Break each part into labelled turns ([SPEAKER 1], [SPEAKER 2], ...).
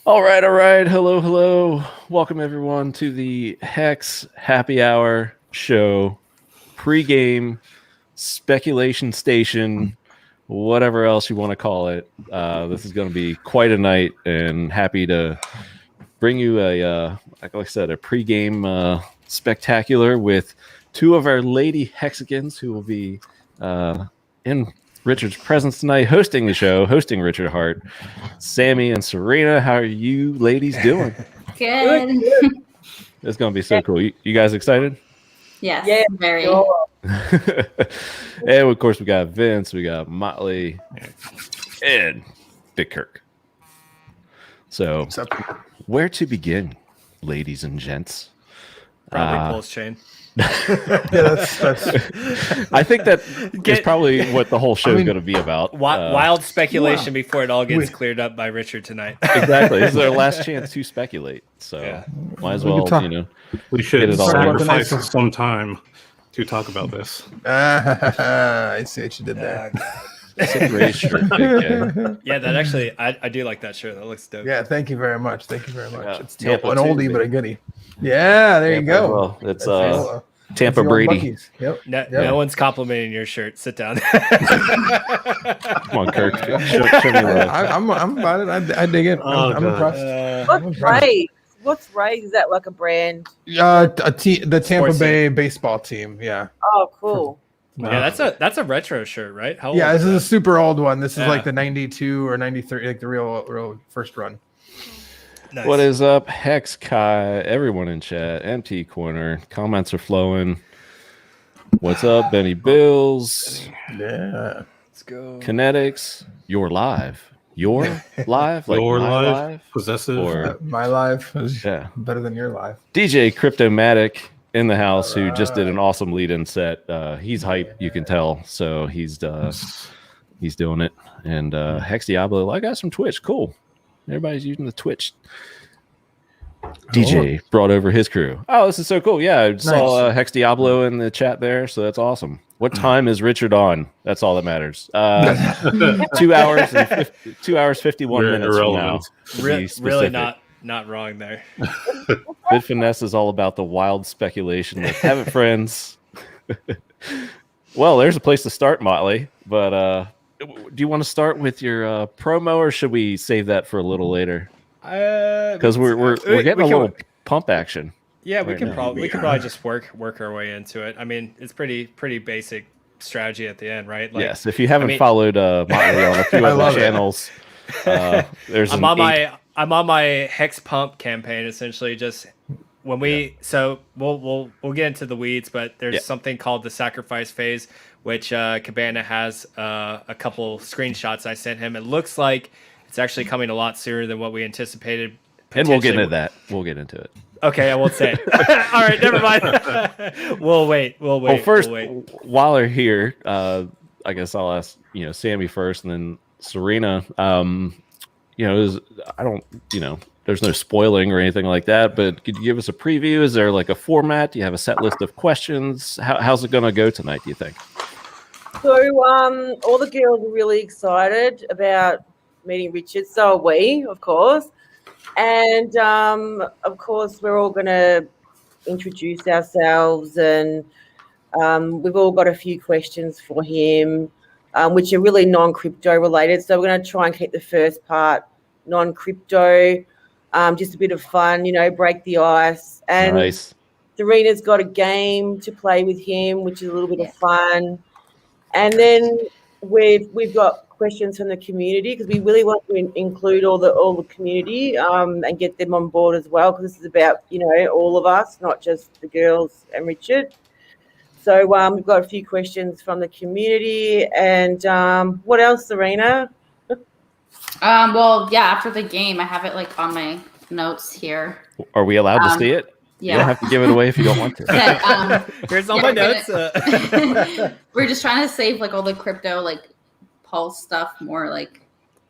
[SPEAKER 1] All right. Hello. Welcome everyone to the HEX Happy Hour show, pregame speculation station, whatever else you want to call it. This is going to be quite a night, and happy to bring you like I said, a pregame spectacular with two of our lady Hexicans who will be in Richard's presence tonight, hosting the show, hosting Richard Hart, Sammy and Serena. How are you ladies doing?
[SPEAKER 2] Good.
[SPEAKER 1] It's going to be so cool. You guys excited?
[SPEAKER 2] Yes,
[SPEAKER 3] Yeah,
[SPEAKER 2] very.
[SPEAKER 3] sure.
[SPEAKER 1] And of course, we got Vince, we got Motley, and Big Kurk. So, where to begin, ladies and gents?
[SPEAKER 4] Probably PulseChain.
[SPEAKER 5] That's
[SPEAKER 1] I think that is probably what the whole show is going to be about.
[SPEAKER 4] Wild speculation before it all gets cleared up by Richard tonight.
[SPEAKER 1] Exactly. This is our last chance to speculate. So might as well,
[SPEAKER 6] we should
[SPEAKER 1] get it all
[SPEAKER 6] sacrifice some time to talk about this.
[SPEAKER 5] I see what you did there.
[SPEAKER 4] Yeah, that actually, I do like that shirt. That looks dope.
[SPEAKER 5] Yeah, thank you very much.
[SPEAKER 1] Yeah,
[SPEAKER 5] It's Tampa an oldie, but a goodie. Yeah, there you go.
[SPEAKER 1] Well, it's Tampa Brady.
[SPEAKER 5] Yep.
[SPEAKER 4] No one's complimenting your shirt. Sit down.
[SPEAKER 1] Come on, Kirk. Show me love.
[SPEAKER 5] I'm about it. I dig it. I'm impressed.
[SPEAKER 3] What's Rays? Is that like a brand?
[SPEAKER 5] The Tampa
[SPEAKER 4] Sports
[SPEAKER 5] Bay baseball team. Yeah.
[SPEAKER 3] Oh, cool.
[SPEAKER 4] Yeah, that's a retro shirt, right? How old
[SPEAKER 5] Yeah,
[SPEAKER 4] is
[SPEAKER 5] this is
[SPEAKER 4] that?
[SPEAKER 5] a super old one. This is
[SPEAKER 4] Yeah.
[SPEAKER 5] like the 92 or 93, like the real first run.
[SPEAKER 4] Nice.
[SPEAKER 1] What is up, Hex Kai? Everyone in chat, MT Corner. Comments are flowing. What's up, Benny Bills?
[SPEAKER 5] Yeah.
[SPEAKER 4] Let's go.
[SPEAKER 1] Kinetics. You're live. You're live. Like
[SPEAKER 6] Your
[SPEAKER 1] my
[SPEAKER 6] live, possessive.
[SPEAKER 1] Or
[SPEAKER 5] My live is
[SPEAKER 1] yeah.
[SPEAKER 5] better than your live.
[SPEAKER 1] DJ Cryptomatic in the house, who just did an awesome lead-in set. He's hype, you can tell. So he's doing it. And Hex Diablo, I got some Twitch. Cool. Everybody's using the Twitch. DJ brought over his crew. Oh, this is so cool. Yeah, I saw Hex Diablo in the chat there, so that's awesome. What time is Richard on? That's all that matters. 2 hours 51 minutes from now.
[SPEAKER 4] Really not wrong there.
[SPEAKER 1] Bid Finesse is all about the wild speculation that haven't friends. Well, there's a place to start, Motley. But do you want to start with your promo, or should we save that for a little later? Because we're getting a little pump action.
[SPEAKER 4] Yeah, we
[SPEAKER 1] right
[SPEAKER 4] can
[SPEAKER 1] now.
[SPEAKER 4] probably just work our way into it. I mean, it's pretty basic strategy at the end, right? Like,
[SPEAKER 1] Yes, if you haven't followed Motley on a few other channels, there's
[SPEAKER 4] I'm on my Hex Pump campaign, essentially. Just when we'll get into the weeds, but there's something called the sacrifice phase, which Cabana has a couple screenshots I sent him. It looks like it's actually coming a lot sooner than what we anticipated.
[SPEAKER 1] And we'll get into that. We'll get into it.
[SPEAKER 4] Okay, I won't say it. All right, never mind. We'll wait.
[SPEAKER 1] Well, first, while they're here, I guess I'll ask Sammy first, and then Serena. There's no spoiling or anything like that, but could you give us a preview? Is there like a format? Do you have a set list of questions? How's it going to go tonight, do you think?
[SPEAKER 3] So, all the girls are really excited about meeting Richard. So are we, of course. And, of course, we're all going to introduce ourselves, and we've all got a few questions for him, which are really non-crypto related. So we're going to try and keep the first part non-crypto, just a bit of fun, break the ice. And
[SPEAKER 1] nice.
[SPEAKER 3] Serena's got a game to play with him, which is a little bit of fun. And then we've got questions from the community, because we really want to include all the community and get them on board as well, because this is about all of us, not just the girls and Richard. So we've got a few questions from the community. And what else, Serena?
[SPEAKER 2] Well, yeah, after the game, I have it like on my notes here.
[SPEAKER 1] Are we allowed to see it?
[SPEAKER 2] Yeah.
[SPEAKER 1] You don't have to give it away if you don't want to.
[SPEAKER 4] Here's all my notes.
[SPEAKER 2] We're just trying to save like all the crypto like pulse stuff more like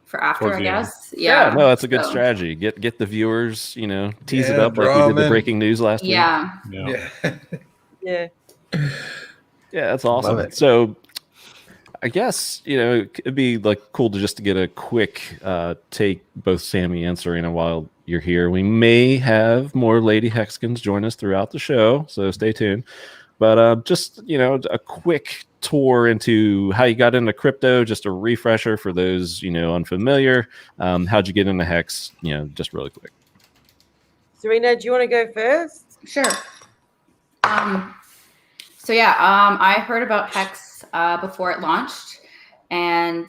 [SPEAKER 2] for after, I guess.
[SPEAKER 1] Yeah, no, that's a good strategy. Get the viewers, tease it up like we did the breaking news last week.
[SPEAKER 2] Yeah.
[SPEAKER 3] Yeah.
[SPEAKER 1] Yeah, that's awesome. So I guess, it'd be like cool to just to get a quick take, both Sammy and Serena, while you're here. We may have more Lady Hexicans join us throughout the show, so stay tuned. But just, a quick tour into how you got into crypto, just a refresher for those, unfamiliar. How'd you get into Hex? Just really quick.
[SPEAKER 3] Serena, do you want to go first?
[SPEAKER 2] Sure. I heard about Hex before it launched, and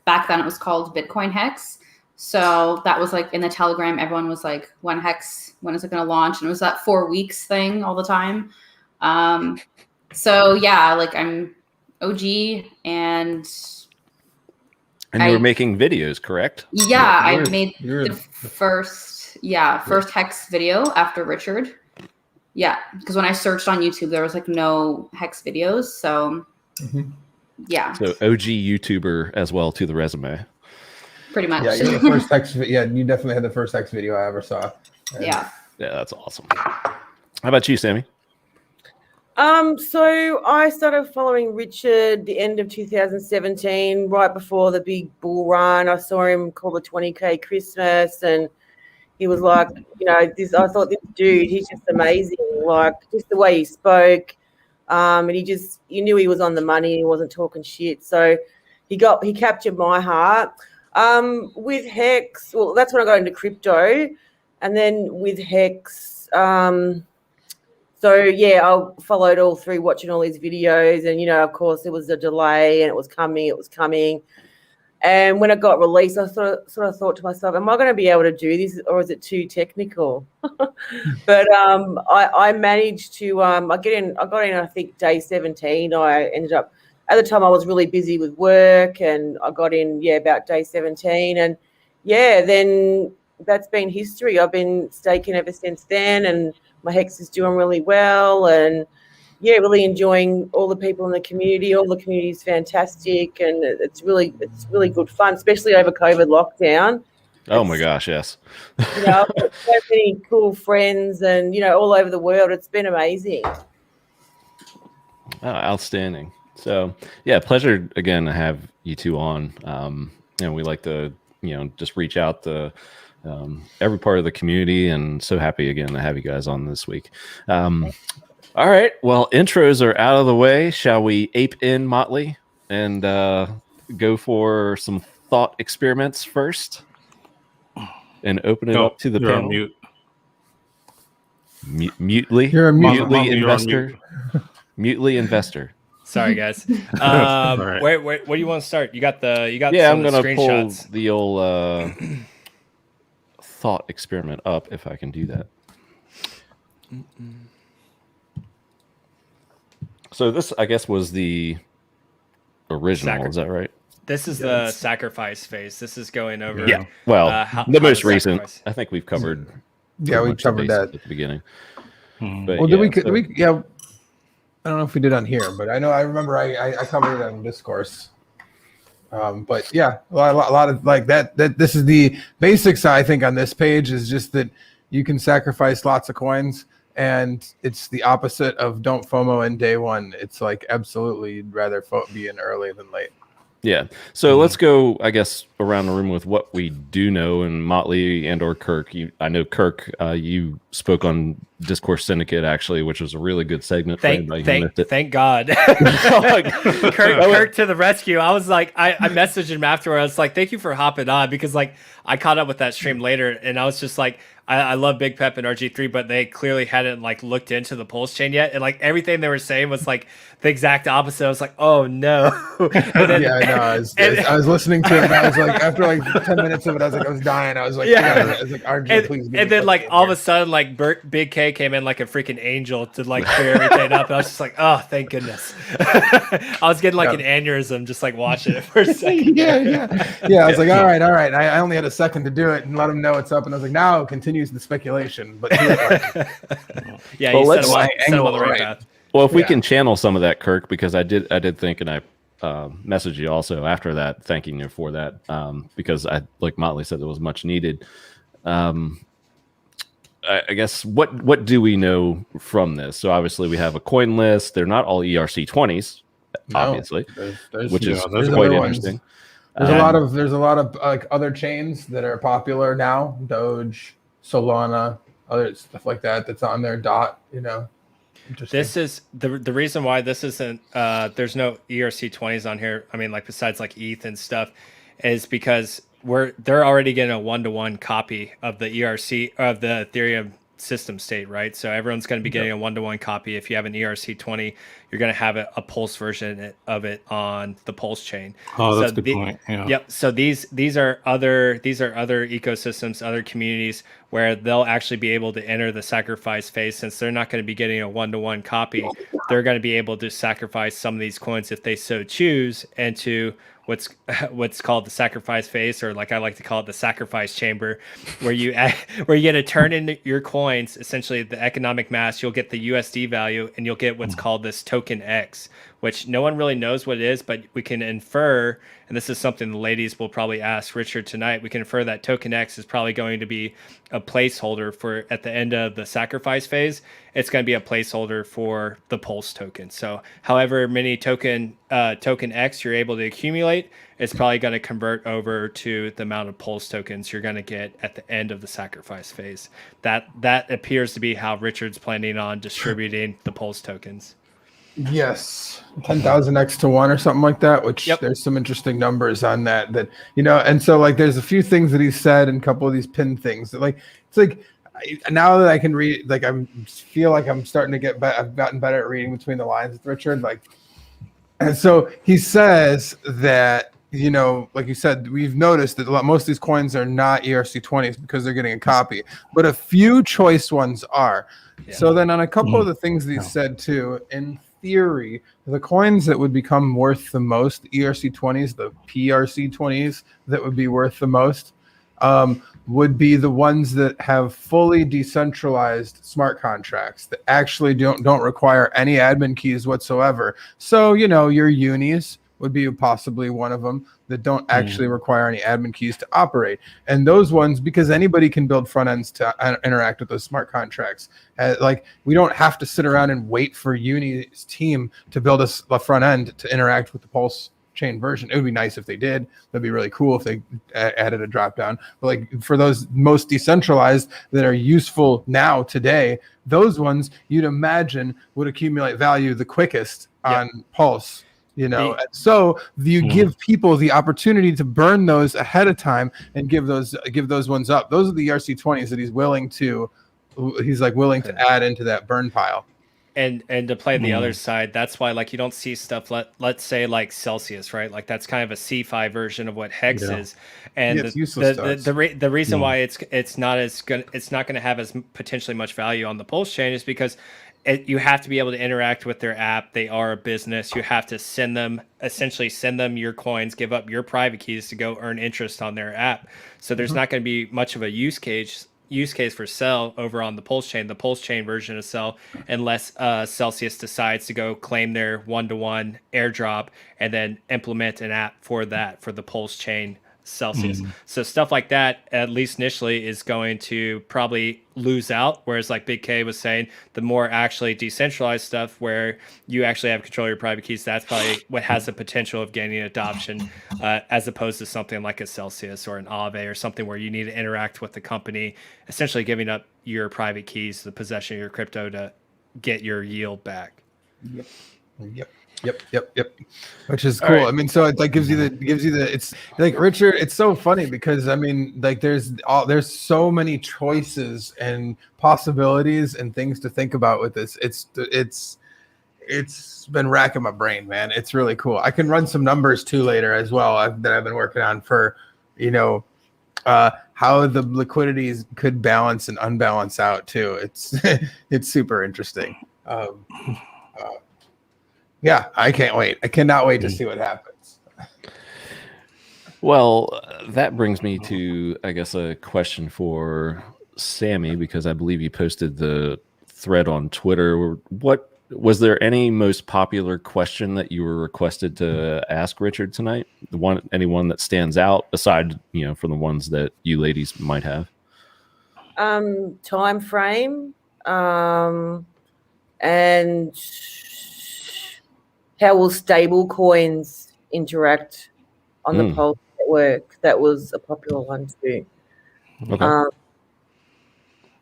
[SPEAKER 2] back then it was called Bitcoin Hex. So that was like in the Telegram, everyone was like, when is it going to launch? And it was that 4 weeks thing all the time. I'm OG, and
[SPEAKER 1] you were making videos, correct?
[SPEAKER 2] Yeah, I made the first Hex video after Richard. Yeah, because when I searched on YouTube, there was like no Hex videos. So, yeah. So
[SPEAKER 1] OG YouTuber as well to the resume.
[SPEAKER 2] Pretty much.
[SPEAKER 5] Yeah, you're the first Hex. Yeah, you definitely had the first Hex video I ever saw.
[SPEAKER 2] Yeah,
[SPEAKER 1] that's awesome. How about you, Sammy?
[SPEAKER 3] So I started following Richard the end of 2017, right before the big bull run. I saw him call the 20K Christmas, and he was like, I thought this dude, he's just amazing. Like, just the way he spoke. And you knew he was on the money. He wasn't talking shit. So he captured my heart. With Hex, well, that's when I got into crypto. And then with Hex, I followed all through, watching all these videos. And, of course, there was a delay and it was coming. And when it got released, I sort of thought to myself, am I going to be able to do this, or is it too technical? But I managed to I got in, I think, day 17. I ended up, at the time I was really busy with work, and I got in, about day 17. And, then that's been history. I've been staking ever since then, and my Hex is doing really well, and really enjoying all the people in the community. All the community is fantastic, and it's really good fun, especially over COVID lockdown.
[SPEAKER 1] Oh my gosh, yes.
[SPEAKER 3] I've got so many cool friends, and all over the world. It's been amazing.
[SPEAKER 1] Oh, outstanding. So pleasure again to have you two on. We like to just reach out to every part of the community, and so happy again to have you guys on this week. All right. Well, intros are out of the way. Shall we ape in, Motley, and go for some thought experiments first, and open it up to the panel?
[SPEAKER 6] Mute.
[SPEAKER 1] Mutely.
[SPEAKER 5] You're a mute.
[SPEAKER 1] Mutely investor. Mutely investor.
[SPEAKER 4] Sorry, guys.
[SPEAKER 6] Right.
[SPEAKER 4] Wait. What do you want to start? You got
[SPEAKER 1] Yeah,
[SPEAKER 4] some
[SPEAKER 1] I'm
[SPEAKER 4] of the
[SPEAKER 1] gonna pull
[SPEAKER 4] screenshots.
[SPEAKER 1] the old thought experiment up if I can do that. So this, I guess, was the original. Is that right?
[SPEAKER 4] This is the sacrifice phase. This is going over.
[SPEAKER 1] Yeah. Well, the most
[SPEAKER 4] to
[SPEAKER 1] recent.
[SPEAKER 4] sacrifice.
[SPEAKER 1] I think we've covered.
[SPEAKER 5] Yeah, we
[SPEAKER 1] pretty much the
[SPEAKER 5] covered
[SPEAKER 1] basics
[SPEAKER 5] that
[SPEAKER 1] at the beginning. But
[SPEAKER 5] Well, did we? Yeah, I don't know if we did on here, but I remember I covered it on Discourse. But yeah, a lot of like that. This is the basics. I think on this page is just that you can sacrifice lots of coins, and it's the opposite of don't FOMO in day one. It's like absolutely you'd rather be in early than late.
[SPEAKER 1] Yeah. So let's go, I guess, around the room with what we do know. And Motley and or Kurk, I know Kurk, you spoke on Discourse Syndicate, actually, which was a really good segment.
[SPEAKER 4] Thank God. Kurk to the rescue. I was like, I messaged him afterward. I was like, thank you for hopping on, because like I caught up with that stream later, and I was just like, I love Big Pep and RG3, but they clearly hadn't like looked into the PulseChain yet, and like everything they were saying was like the exact opposite. I was like, oh no. Then,
[SPEAKER 5] I was listening to it, and I was like, after like 10 minutes of it, I was dying. I was like, I was like, RG, please.
[SPEAKER 4] And then like all of a sudden, like Big K came in like a freaking angel to like clear everything up. And I was just like, oh, thank goodness. I was getting like an aneurysm just like watching it for a second.
[SPEAKER 5] Yeah. I was like, all right. I only had a second to do it and let them know it's up. And I was like, now continues the speculation. But
[SPEAKER 4] yeah,
[SPEAKER 1] well,
[SPEAKER 4] you set him on the right path.
[SPEAKER 1] Well, if we can channel some of that, Kurk, because I did think, and I messaged you also after that, thanking you for that, because like Motley said, it was much needed. I guess what do we know from this? So obviously we have a coin list. They're not all ERC20s, obviously,
[SPEAKER 5] there's
[SPEAKER 1] which is
[SPEAKER 6] there's
[SPEAKER 1] quite
[SPEAKER 5] other ones.
[SPEAKER 1] interesting.
[SPEAKER 5] There's a lot of like other chains that are popular now, Doge, Solana, other stuff like that that's on their dot, Interesting.
[SPEAKER 4] This is the reason why this isn't there's no ERC20s on here. I mean, like besides like ETH and stuff, is because they're already getting a 1-to-1 copy of the ERC of the Ethereum system state, right? So everyone's going to be getting a 1-to-1 copy. If you have an ERC20, you're going to have a Pulse version of it on the Pulse chain.
[SPEAKER 6] Oh, that's a good point. Yeah.
[SPEAKER 4] Yep. So these are other ecosystems, other communities where they'll actually be able to enter the sacrifice phase. Since they're not going to be getting a 1-to-1 copy, they're going to be able to sacrifice some of these coins if they so choose into what's called the sacrifice phase, or like I like to call it the sacrifice chamber, where you get to turn in your coins, essentially the economic mass. You'll get the USD value, and you'll get what's called this token X, which no one really knows what it is, but we can infer, and this is something the ladies will probably ask Richard tonight, we can infer that token X is probably going to be a placeholder for at the end of the sacrifice phase. It's going to be a placeholder for the Pulse token. So however many token X you're able to accumulate, it's probably going to convert over to the amount of Pulse tokens you're going to get at the end of the sacrifice phase. That appears to be how Richard's planning on distributing the Pulse tokens.
[SPEAKER 5] Yes, 10,000 X to 1 or something like that, which there's some interesting numbers on that, and so like there's a few things that he said and a couple of these pin things that like, it's like now that I can read, like feel like I'm starting to get I've gotten better at reading between the lines with Richard, like, and so he says that, like you said, we've noticed that most of these coins are not ERC20s because they're getting a copy, but a few choice ones are. Yeah. So then on a couple of the things that he said too, in theory, the coins that would become worth the most, the ERC20s, the PRC20s that would be worth the most, would be the ones that have fully decentralized smart contracts that actually don't require any admin keys whatsoever. So, your unis would be possibly one of them that don't actually require any admin keys to operate. And those ones, because anybody can build front ends to interact with those smart contracts. Like, we don't have to sit around and wait for Uni's team to build a front end to interact with the Pulse chain version. It would be nice if they did. That'd be really cool if they added a drop down. But like for those most decentralized that are useful now today, those ones you'd imagine would accumulate value the quickest on Pulse. So you give people the opportunity to burn those ahead of time and give those ones up. Those are the ERC20s that he's willing to add into that burn pile.
[SPEAKER 4] And to play the other side, that's why like you don't see stuff. Let's say like Celsius, right? Like that's kind of a C5 version of what Hex is, and the reason why it's not going to have as potentially much value on the Pulse chain is because you have to be able to interact with their app. They are a business. You have to send them your coins, give up your private keys to go earn interest on their app. So there's not going to be much of a use case for Cell over on the Pulse chain version of Cell, unless Celsius decides to go claim their 1-to-1 airdrop and then implement an app for the Pulse chain Celsius. So stuff like that, at least initially, is going to probably lose out. Whereas like Big K was saying, the more actually decentralized stuff where you actually have control of your private keys, that's probably what has the potential of gaining adoption, as opposed to something like a Celsius or an Aave or something where you need to interact with the company, essentially giving up your private keys, the possession of your crypto to get your yield back.
[SPEAKER 5] Yep. Which is cool. Right. I mean, so it like gives you the it's like Richard, it's so funny because I mean, like there's so many choices and possibilities and things to think about with this. It's been racking my brain, man. It's really cool. I can run some numbers too later as well that I've been working on for, how the liquidities could balance and unbalance out too. It's super interesting. Yeah, I can't wait. I cannot wait to see what happens.
[SPEAKER 1] Well, that brings me to, I guess, a question for Sammy, because I believe you posted the thread on Twitter. What was there any most popular question that you were requested to ask Richard tonight? Anyone that stands out aside, from the ones that you ladies might have?
[SPEAKER 3] Time frame, and how will stable coins interact on the
[SPEAKER 1] Mm.
[SPEAKER 3] Pulse network? That was a popular one too.
[SPEAKER 1] Okay.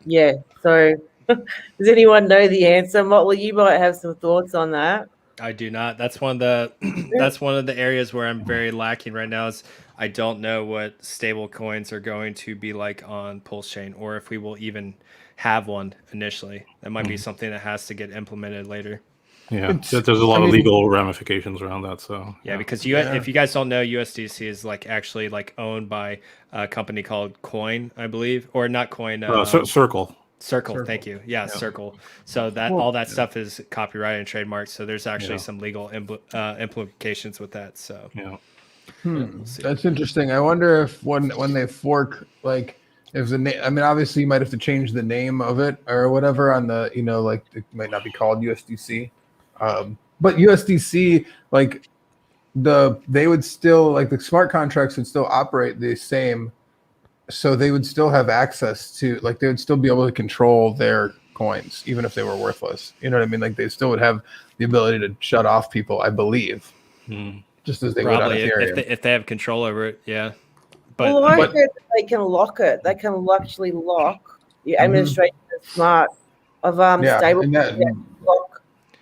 [SPEAKER 3] Yeah. So, does anyone know the answer? Motley, you might have some thoughts on that.
[SPEAKER 4] I do not. That's one of the that's one of the areas where I'm very lacking right now. Is I don't know what stable coins are going to be like on PulseChain, or if we will even have one initially. That might be something that has to get implemented later.
[SPEAKER 6] Yeah, there's a lot of legal ramifications around that. So
[SPEAKER 4] Yeah, because if you guys don't know, USDC is like actually like owned by a company called Coin, I believe, or not Coin.
[SPEAKER 6] Circle.
[SPEAKER 4] Circle, thank you. Yeah, Circle. So that all that stuff is copyrighted and trademarked. So there's actually some legal implications with that. So
[SPEAKER 6] Yeah.
[SPEAKER 4] we'll see.
[SPEAKER 5] That's interesting. I wonder if when they fork, like, if the name, I mean, obviously you might have to change the name of it or whatever on the, like it might not be called USDC. But USDC, like they would still, like, the smart contracts would still operate the same. So they would still have access to, like, they would still be able to control their coins, even if they were worthless. You know what I mean? Like, they still would have the ability to shut off people, I believe, just as they
[SPEAKER 4] Probably
[SPEAKER 5] would on Ethereum.
[SPEAKER 4] if they have control over it, yeah.
[SPEAKER 3] Well, I heard that they can lock it. They can actually lock the administration is smart of stable lock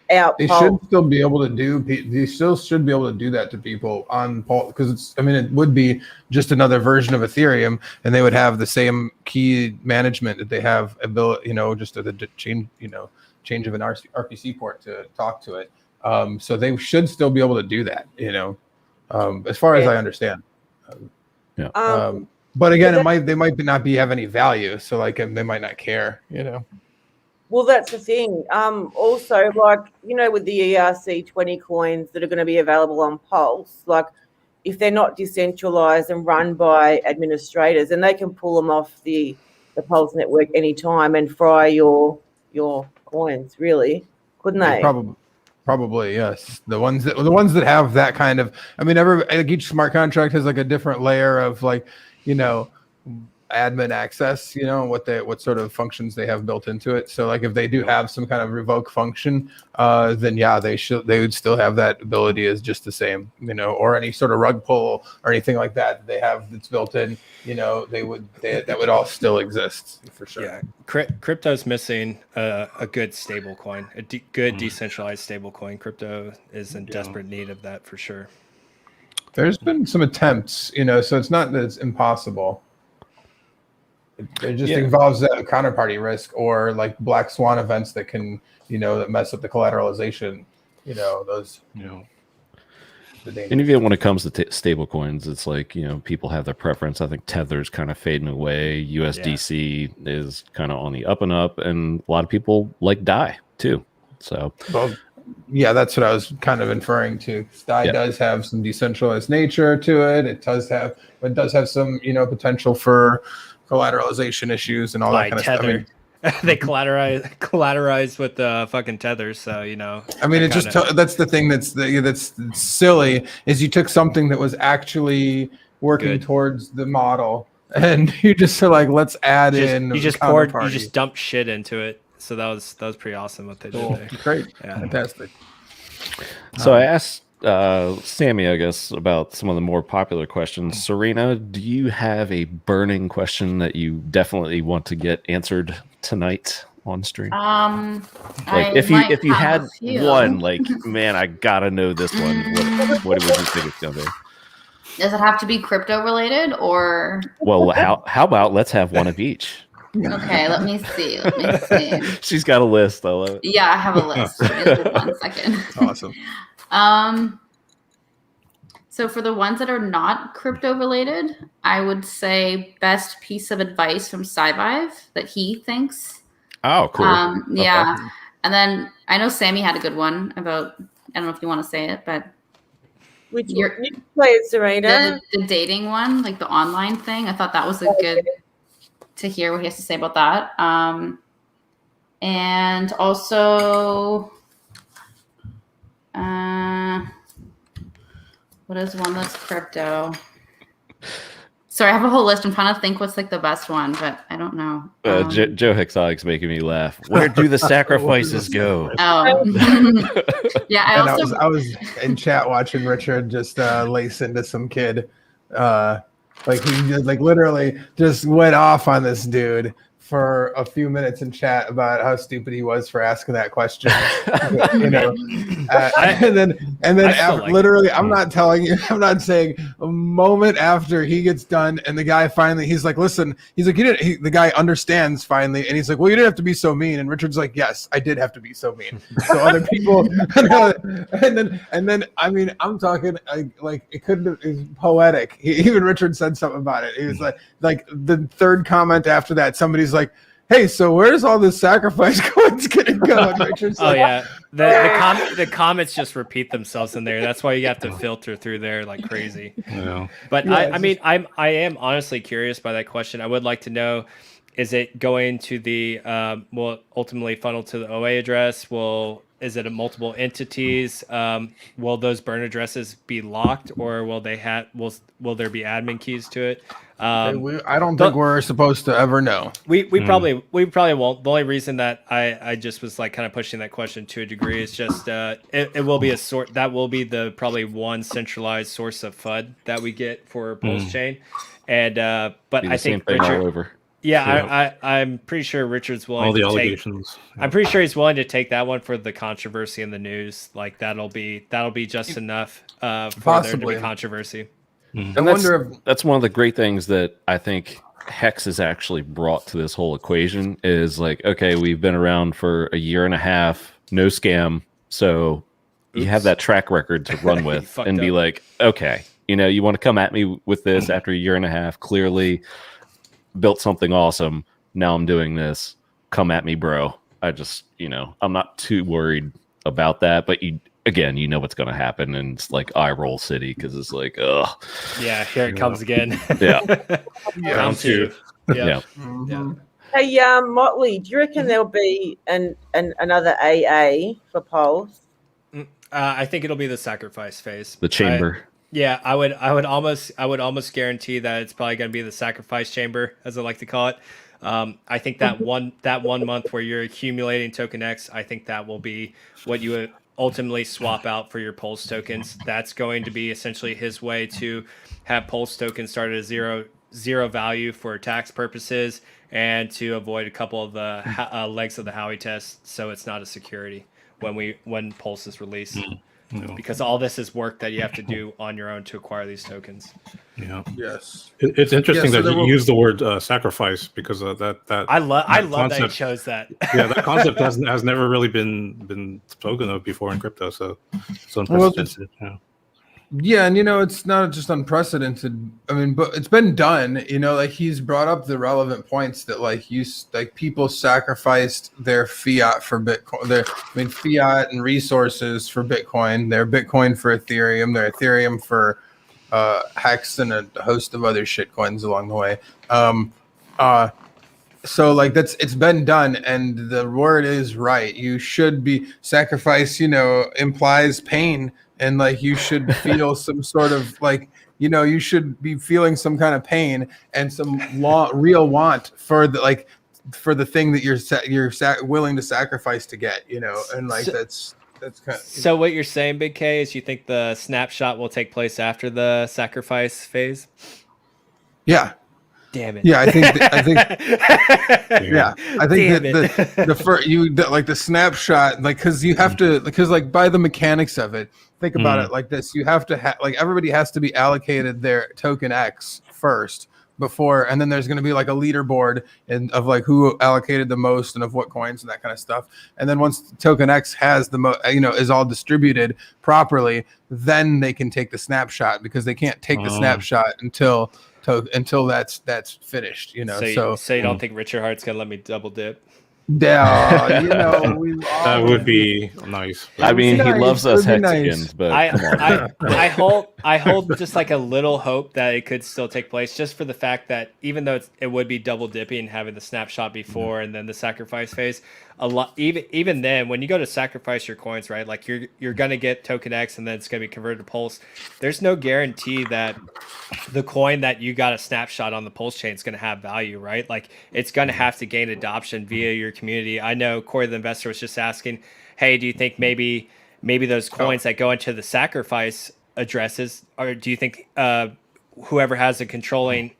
[SPEAKER 3] out.
[SPEAKER 5] They should still be able to do. They still should be able to do that to people on Pulse, because it's. I mean, it would be just another version of Ethereum, and they would have the same key management that they have ability. Just the change. Change of an RPC port to talk to it. So they should still be able to do that. As far as I understand. But again, they might not have any value, so like they might not care.
[SPEAKER 3] Well, that's the thing. Also, like, with the ERC20 coins that are going to be available on Pulse, like, if they're not decentralized and run by administrators, and they can pull them off the Pulse network anytime and fry your coins, really, couldn't they?
[SPEAKER 5] Probably, yes. The ones that have that kind of, I mean, each smart contract has like a different layer of, like, admin access, what sort of functions they have built into it. So like if they do have some kind of revoke function, then they would still have that ability as just the same, or any sort of rug pull or anything like that they have that's built in, that would all still exist for sure.
[SPEAKER 4] Yeah, crypto's missing a good stable coin, good decentralized stable coin. Crypto is in desperate need of that for sure.
[SPEAKER 5] There's been some attempts, so it's not that it's impossible. It just involves that counterparty risk or like black swan events that can, that mess up the collateralization. Those.
[SPEAKER 1] And even when it comes to stable coins, it's like, people have their preference. I think Tether's kind of fading away. USDC is kind of on the up and up, and a lot of people like DAI too. So.
[SPEAKER 5] Well, yeah, that's what I was kind of inferring to. DAI does have some decentralized nature to it. It does have some, potential for collateralization issues and all that kind of stuff. I mean,
[SPEAKER 4] they collateralize with the fucking tethers, so
[SPEAKER 5] I mean, that's the thing that's silly is you took something that was actually working towards the model, and you just are like, let's add in.
[SPEAKER 4] You just dumped shit into it. So that was pretty awesome what they did there.
[SPEAKER 5] Great, fantastic.
[SPEAKER 1] So I asked Sammy, I guess, about some of the more popular questions. Serena, do you have a burning question that you definitely want to get answered tonight on stream? Like if you had one, like, man, I gotta know this one. What would you think it's gonna be?
[SPEAKER 2] Does it have to be crypto related or?
[SPEAKER 1] Well, how about let's have one of each?
[SPEAKER 2] Okay, let me see.
[SPEAKER 1] She's got a list. I love it.
[SPEAKER 2] Yeah, I have a list. Give me 1 second.
[SPEAKER 5] That's awesome.
[SPEAKER 2] So for the ones that are not crypto related, I would say best piece of advice from Sci-Vive that he thinks.
[SPEAKER 1] Oh, cool.
[SPEAKER 2] Yeah. Okay. And then I know Sammy had a good one about, I don't know if you want to say it, but
[SPEAKER 3] which you play it, Serena?
[SPEAKER 2] The dating one, like the online thing. I thought that was a good to hear what he has to say about that. And also, what is one that's crypto? Sorry, I have a whole list. I'm trying to think what's like the best one, but I don't know.
[SPEAKER 1] Joe Hexonic's making me laugh. Where do the sacrifices go?
[SPEAKER 2] Oh, yeah.
[SPEAKER 5] I was in chat watching Richard just lace into some kid. Like he just, like literally just went off on this dude for a few minutes in chat about how stupid he was for asking that question. You know, and then after, literally, I'm not telling you, I'm not saying a moment after he gets done, and the guy finally, he's like, listen, he's like, the guy understands finally, and he's like, well, you didn't have to be so mean, and Richard's like, yes, I did have to be so mean. So other people, and then I mean, I'm talking like it couldn't have, it was poetic. Even Richard said something about it. He was like the third comment after that, somebody's like, hey, so where's all this sacrifice coins gonna go?
[SPEAKER 4] Oh yeah, the comments just repeat themselves in there. That's why you have to filter through there like crazy.
[SPEAKER 6] Yeah.
[SPEAKER 4] But yeah, I mean, I am honestly curious by that question. I would like to know: is it going to the will ultimately funnel to the OA address? Is it a multiple entities? Will those burn addresses be locked, or will they will there be admin keys to it?
[SPEAKER 5] I don't think we're supposed to ever know.
[SPEAKER 4] We probably won't. The only reason that I just was like kind of pushing that question to a degree is just it will be that will be the probably one centralized source of FUD that we get for PulseChain, and but I think Richard, all over. Yeah, I'm pretty sure Richard's willing.
[SPEAKER 6] All the
[SPEAKER 4] to
[SPEAKER 6] allegations.
[SPEAKER 4] Take, I'm pretty sure he's willing to take that one for the controversy in the news. Like that'll be just enough for there to be controversy.
[SPEAKER 1] And that's one of the great things that I think Hex has actually brought to this whole equation is like, okay, we've been around for a year and a half, no scam. So you have that track record to run with and be like, okay, you want to come at me with this after a year and a half, clearly built something awesome. Now I'm doing this. Come at me, bro. I just, I'm not too worried about that, but again, what's going to happen, and it's like eye roll city because it's like, ugh.
[SPEAKER 4] Yeah, here it comes again.
[SPEAKER 1] Yeah.
[SPEAKER 4] Round two.
[SPEAKER 1] Yeah.
[SPEAKER 4] Yeah.
[SPEAKER 3] Hey, Motley, do you reckon there'll be another AA for Pulse?
[SPEAKER 4] I think it'll be the sacrifice phase.
[SPEAKER 1] The chamber.
[SPEAKER 4] I would almost guarantee that it's probably going to be the sacrifice chamber, as I like to call it. I think that one month where you're accumulating token X, I think that will be what you would ultimately swap out for your Pulse tokens. That's going to be essentially his way to have Pulse tokens start at zero value for tax purposes and to avoid a couple of the legs of the Howey test, so it's not a security when Pulse is released. Because all this is work that you have to do on your own to acquire these tokens.
[SPEAKER 6] Yeah.
[SPEAKER 5] Yes.
[SPEAKER 6] It's interesting that you use the word sacrifice because that
[SPEAKER 4] I love that you chose that.
[SPEAKER 6] Yeah, that concept has never really been spoken of before in crypto, so it's unprecedented.
[SPEAKER 5] Yeah, and it's not just unprecedented. I mean, but it's been done. Like he's brought up the relevant points that people sacrificed their fiat for Bitcoin. Fiat and resources for Bitcoin. Their Bitcoin for Ethereum. Their Ethereum for Hex and a host of other shit coins along the way. So it's been done, and the word is right. You should be sacrifice. Implies pain. And you should feel some sort of you should be feeling some kind of pain and some real want for the thing that you're willing to sacrifice to get, and that's kind of.
[SPEAKER 4] So what you're saying, Big K, is you think the snapshot will take place after the sacrifice phase?
[SPEAKER 5] Yeah.
[SPEAKER 4] Damn it.
[SPEAKER 5] Yeah, I think the snapshot, because you have to, because by the mechanics of it, think about it like this: you have to everybody has to be allocated their token X first before, and then there's going to be a leaderboard of who allocated the most and of what coins and that kind of stuff. And then once token X has the is all distributed properly, then they can take the snapshot, because they can't take the snapshot until that's finished.
[SPEAKER 4] So you don't think Richard Hart's gonna let me double dip?
[SPEAKER 5] Yeah,
[SPEAKER 6] That would be nice.
[SPEAKER 1] I mean, he
[SPEAKER 5] nice.
[SPEAKER 1] loves
[SPEAKER 5] It
[SPEAKER 1] us
[SPEAKER 5] would be
[SPEAKER 1] Hexicans,
[SPEAKER 5] nice.
[SPEAKER 1] but come on.
[SPEAKER 4] I hold just like a little hope that it could still take place, just for the fact that even though it would be double dipping and having the snapshot before and then the sacrifice phase, a lot even then when you go to sacrifice your coins, right? Like you're gonna get token X and then it's gonna be converted to Pulse. There's no guarantee that the coin that you got a snapshot on the Pulse chain is going to have value, right? Like it's going to have to gain adoption via your community. I know Corey the investor was just asking, hey, do you think maybe those coins that go into the sacrifice addresses, or do you think whoever has the controlling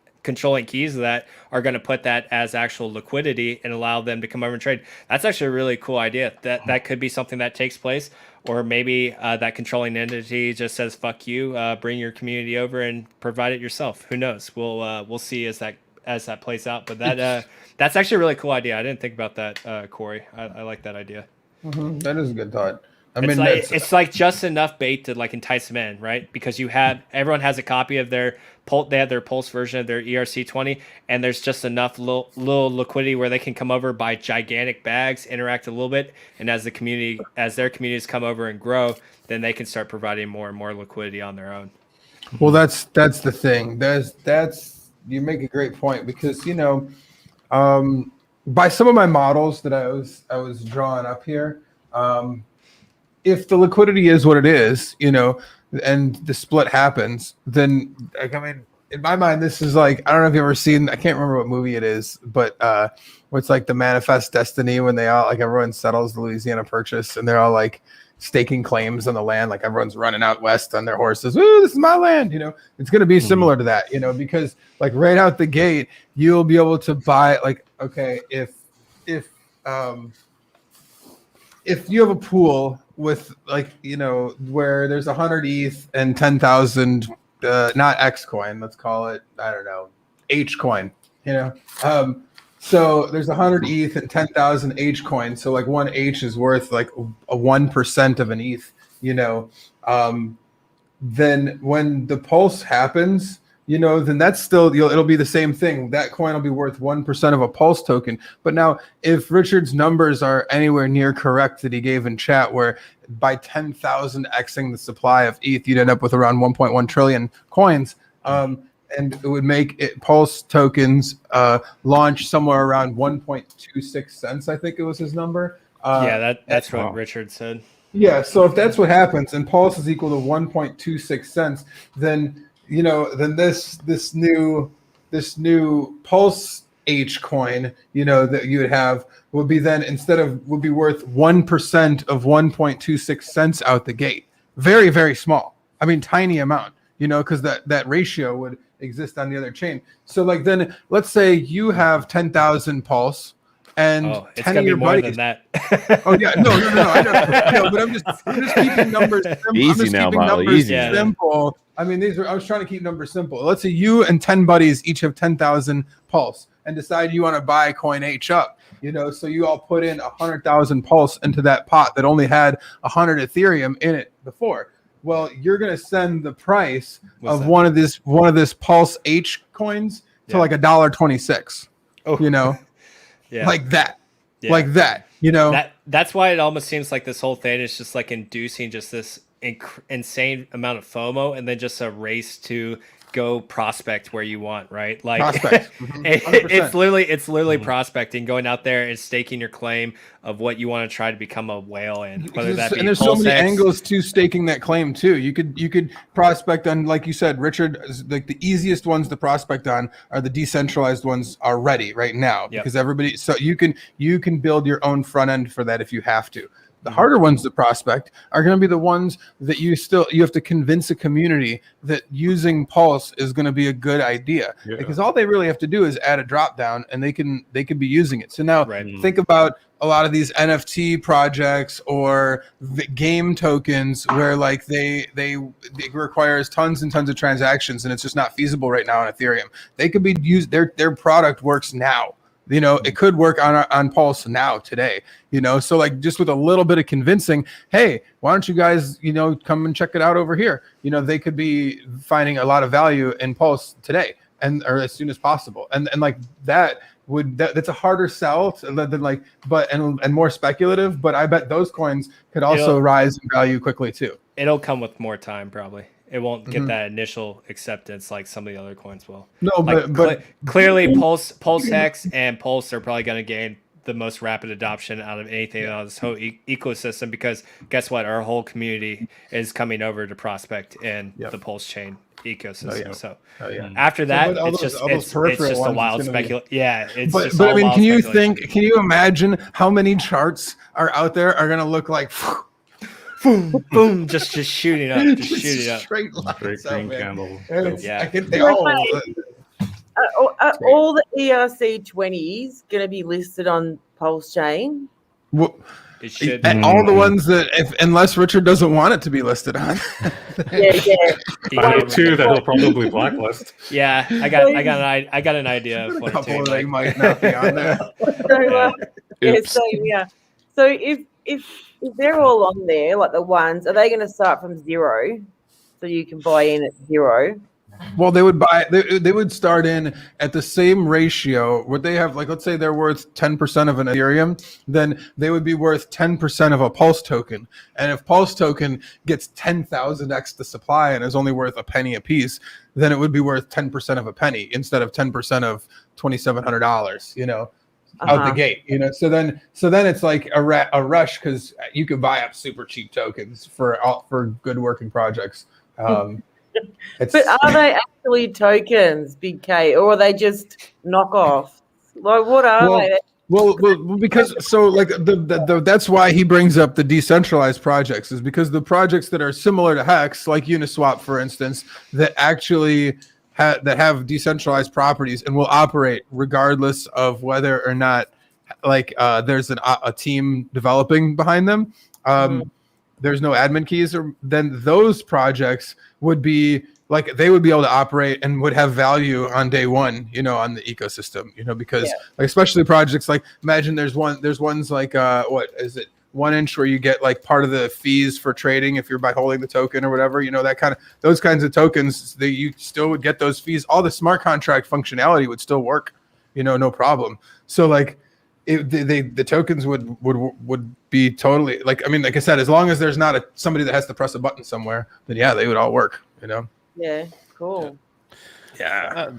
[SPEAKER 4] keys of that are going to put that as actual liquidity and allow them to come over and trade? That's actually a really cool idea. That could be something that takes place. Or maybe that controlling entity just says, fuck you, bring your community over and provide it yourself. Who knows? We'll see as that plays out. But that's actually a really cool idea. I didn't think about that, Corey. I like that idea.
[SPEAKER 5] Mm-hmm. That is a good thought.
[SPEAKER 4] It's like just enough bait to like entice them in, right? Because everyone has a copy of their they have their Pulse version of their ERC20, and there's just enough little liquidity where they can come over, buy gigantic bags, interact a little bit, and as their communities come over and grow, then they can start providing more and more liquidity on their own.
[SPEAKER 5] Well, that's the thing. That's you make a great point, because by some of my models that I was drawing up here, if the liquidity is what it is, and the split happens, then in my mind, this is like, I don't know if you've ever seen, I can't remember what movie it is, but it's like the Manifest Destiny, when they all, like, everyone settles the Louisiana Purchase and they're all like staking claims on the land, like everyone's running out west on their horses. Ooh, this is my land. It's going to be similar to that, because like right out the gate, you'll be able to buy, like, okay, if you have a pool with, like, where there's 100 ETH and 10,000, not X coin, let's call it, I don't know, H coin, so there's 100 ETH and 10,000 H coins. So like one H is worth like a 1% of an ETH, then when the pulse happens, then that's still, it'll be the same thing. That coin will be worth 1% of a pulse token. But now if Richard's numbers are anywhere near correct that he gave in chat, where by 10,000 Xing the supply of ETH, you'd end up with around 1.1 trillion coins. And it would make pulse tokens launch somewhere around 1.26 cents. I think it was his number.
[SPEAKER 4] That's what Richard said.
[SPEAKER 5] Yeah. So if that's what happens and pulse is equal to 1.26 cents, then this new pulse H coin, that you would have would be then would be worth 1% of 1.26 cents out the gate. Very, very small. I mean, tiny amount, because that ratio would exist on the other chain. So like, then let's say you have 10,000 pulse and
[SPEAKER 4] it's
[SPEAKER 5] 10
[SPEAKER 4] gonna
[SPEAKER 5] of
[SPEAKER 4] be
[SPEAKER 5] your
[SPEAKER 4] more
[SPEAKER 5] buddies.
[SPEAKER 4] than that.
[SPEAKER 5] Oh yeah, no, I know, but I'm just keeping numbers simple.
[SPEAKER 1] Easy now, Molly. Easy.
[SPEAKER 5] Simple. I mean, I was trying to keep numbers simple. Let's say you and 10 buddies each have 10,000 pulse and decide you want to buy coin H up. So you all put in 100,000 pulse into that pot that only had 100 Ethereum in it before. Well, you're going to send the price of one of this pulse H coins to like $1.26. Oh.
[SPEAKER 4] Yeah.
[SPEAKER 5] Like that.
[SPEAKER 4] Yeah.
[SPEAKER 5] Like that.
[SPEAKER 4] That's why it almost seems like this whole thing is just like inducing just this insane amount of FOMO, and then just a race to go prospect where you want, right? Like it's literally prospecting, going out there and staking your claim of what you want to try to become a whale in. Whether that be,
[SPEAKER 5] and there's so many angles to staking that claim too. You could prospect on, like you said, Richard, like the easiest ones to prospect on are the decentralized ones already right now, because everybody. So you can build your own front end for that if you have to. The harder ones to prospect are going to be the ones that you have to convince a community that using Pulse is going to be a good idea, because all they really have to do is add a drop down and they can be using it. So now think about a lot of these NFT projects or game tokens where like it requires tons and tons of transactions and it's just not feasible right now on Ethereum. They could be used. Their product works now. It could work on Pulse now, today, so like just with a little bit of convincing, hey, why don't you guys, come and check it out over here? They could be finding a lot of value in Pulse today, or as soon as possible. And like that's a harder sell than like, but and more speculative. But I bet those coins could also rise in value quickly too.
[SPEAKER 4] It'll come with more time, probably. It won't get that initial acceptance like some of the other coins will.
[SPEAKER 5] No,
[SPEAKER 4] like,
[SPEAKER 5] but
[SPEAKER 4] clearly Pulse Hex and Pulse are probably going to gain the most rapid adoption out of anything out of this whole ecosystem, because guess what? Our whole community is coming over to prospect in the PulseChain ecosystem. After that, it's just a wild speculation. Yeah, it's just
[SPEAKER 5] but I mean, can you imagine how many charts are out there are going to look like
[SPEAKER 4] boom, boom, just shooting up, shooting up.
[SPEAKER 5] Straight lines out,
[SPEAKER 6] candle.
[SPEAKER 3] All the ERC20s going to be listed on PulseChain?
[SPEAKER 5] Well,
[SPEAKER 4] it should.
[SPEAKER 5] And all the ones that, unless Richard doesn't want it to be listed on.
[SPEAKER 6] I have two that he'll probably blacklist.
[SPEAKER 4] Yeah, I got an idea of
[SPEAKER 5] a
[SPEAKER 4] what
[SPEAKER 5] couple they might not be on there.
[SPEAKER 3] So if they're all on there, like the ones, are they going to start from zero, so you can buy in at zero?
[SPEAKER 5] Well, they would start in at the same ratio. Would they have, like, let's say they're worth 10% of an Ethereum, then they would be worth 10% of a Pulse token. And if Pulse token gets 10,000x the supply and is only worth a penny a piece, then it would be worth 10% of a penny instead of 10% of $2,700, out the gate, So then it's like a rush, because you could buy up super cheap tokens for good working projects.
[SPEAKER 3] But are they actually tokens, Big K, or are they just knockoffs? Like, what are they?
[SPEAKER 5] Well, because like that's why he brings up the decentralized projects, is because the projects that are similar to Hex, like Uniswap, for instance, that actually have decentralized properties and will operate regardless of whether or not there's a team developing behind them. There's no admin keys, then those projects would be like, they would be able to operate and would have value on day one, on the ecosystem, because like, especially projects like, imagine there's ones like, what is it? 1 inch, where you get like part of the fees for trading if you're by holding the token or whatever, those kinds of tokens, you still would get those fees. All the smart contract functionality would still work, no problem. So like, the tokens would be totally, like, I mean, like I said, as long as there's not somebody that has to press a button somewhere, then they would all work,
[SPEAKER 3] Yeah, cool.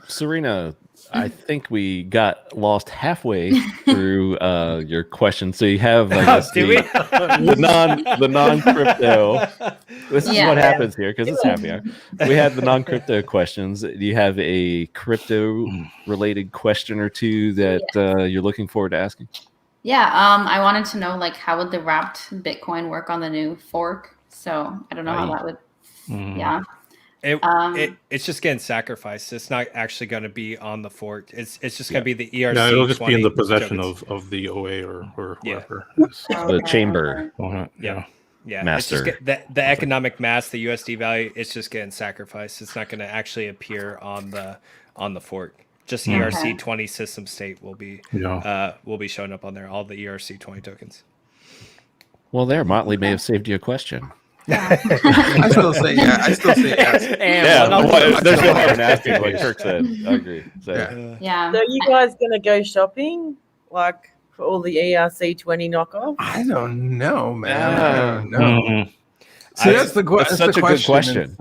[SPEAKER 1] Serena, I think we got lost halfway through your question. So you have, I guess, the non-crypto. This is what happens here, because it's happy hour. We had the non-crypto questions. Do you have a crypto-related question or two that you're looking forward to asking?
[SPEAKER 2] Yeah, I wanted to know, like, how would the wrapped Bitcoin work on the new fork? So I don't know how that would. Yeah.
[SPEAKER 4] It's just getting sacrificed. It's not actually going to be on the fork. It's just going to be the ERC.
[SPEAKER 6] No, it'll just be in the possession of the OA or whoever.
[SPEAKER 1] The chamber.
[SPEAKER 4] It's
[SPEAKER 1] Master.
[SPEAKER 4] just the economic mass, the USD value, it's just getting sacrificed. It's not going to actually appear on the fork. Just ERC20 system state will be showing up on there. All the ERC20 tokens.
[SPEAKER 1] Well, Motley may have saved you a question.
[SPEAKER 5] I still say yes.
[SPEAKER 1] There's no harm in asking, like Kurk said. I agree. So
[SPEAKER 3] you guys gonna go shopping, like, for all the ERC20 knockoffs?
[SPEAKER 5] I don't know, man. I don't know. See, that's the question.
[SPEAKER 1] Such a good question.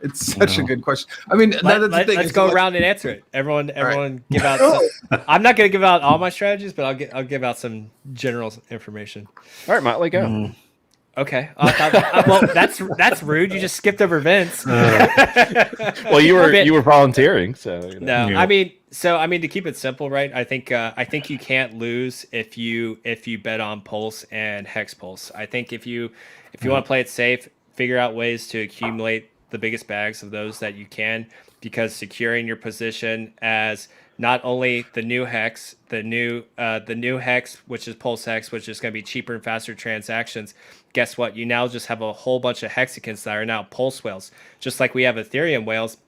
[SPEAKER 5] It's such a good question. I mean,
[SPEAKER 4] let's go around and answer it. Everyone, give out. I'm not going to give out all my strategies, but I'll give out some general information.
[SPEAKER 1] All right, Motley, go.
[SPEAKER 4] Okay. Well, that's rude. You just skipped over Vince.
[SPEAKER 1] Well, you were volunteering, so
[SPEAKER 4] no. I mean, to keep it simple, right? I think you can't lose if you bet on Pulse and Hex Pulse. I think if you want to play it safe, figure out ways to accumulate the biggest bags of those that you can, because securing your position as not only the new Hex, the new Hex, which is Pulse Hex, which is going to be cheaper and faster transactions. Guess what? You now just have a whole bunch of Hexicans that are now Pulse whales, just like we have Ethereum whales.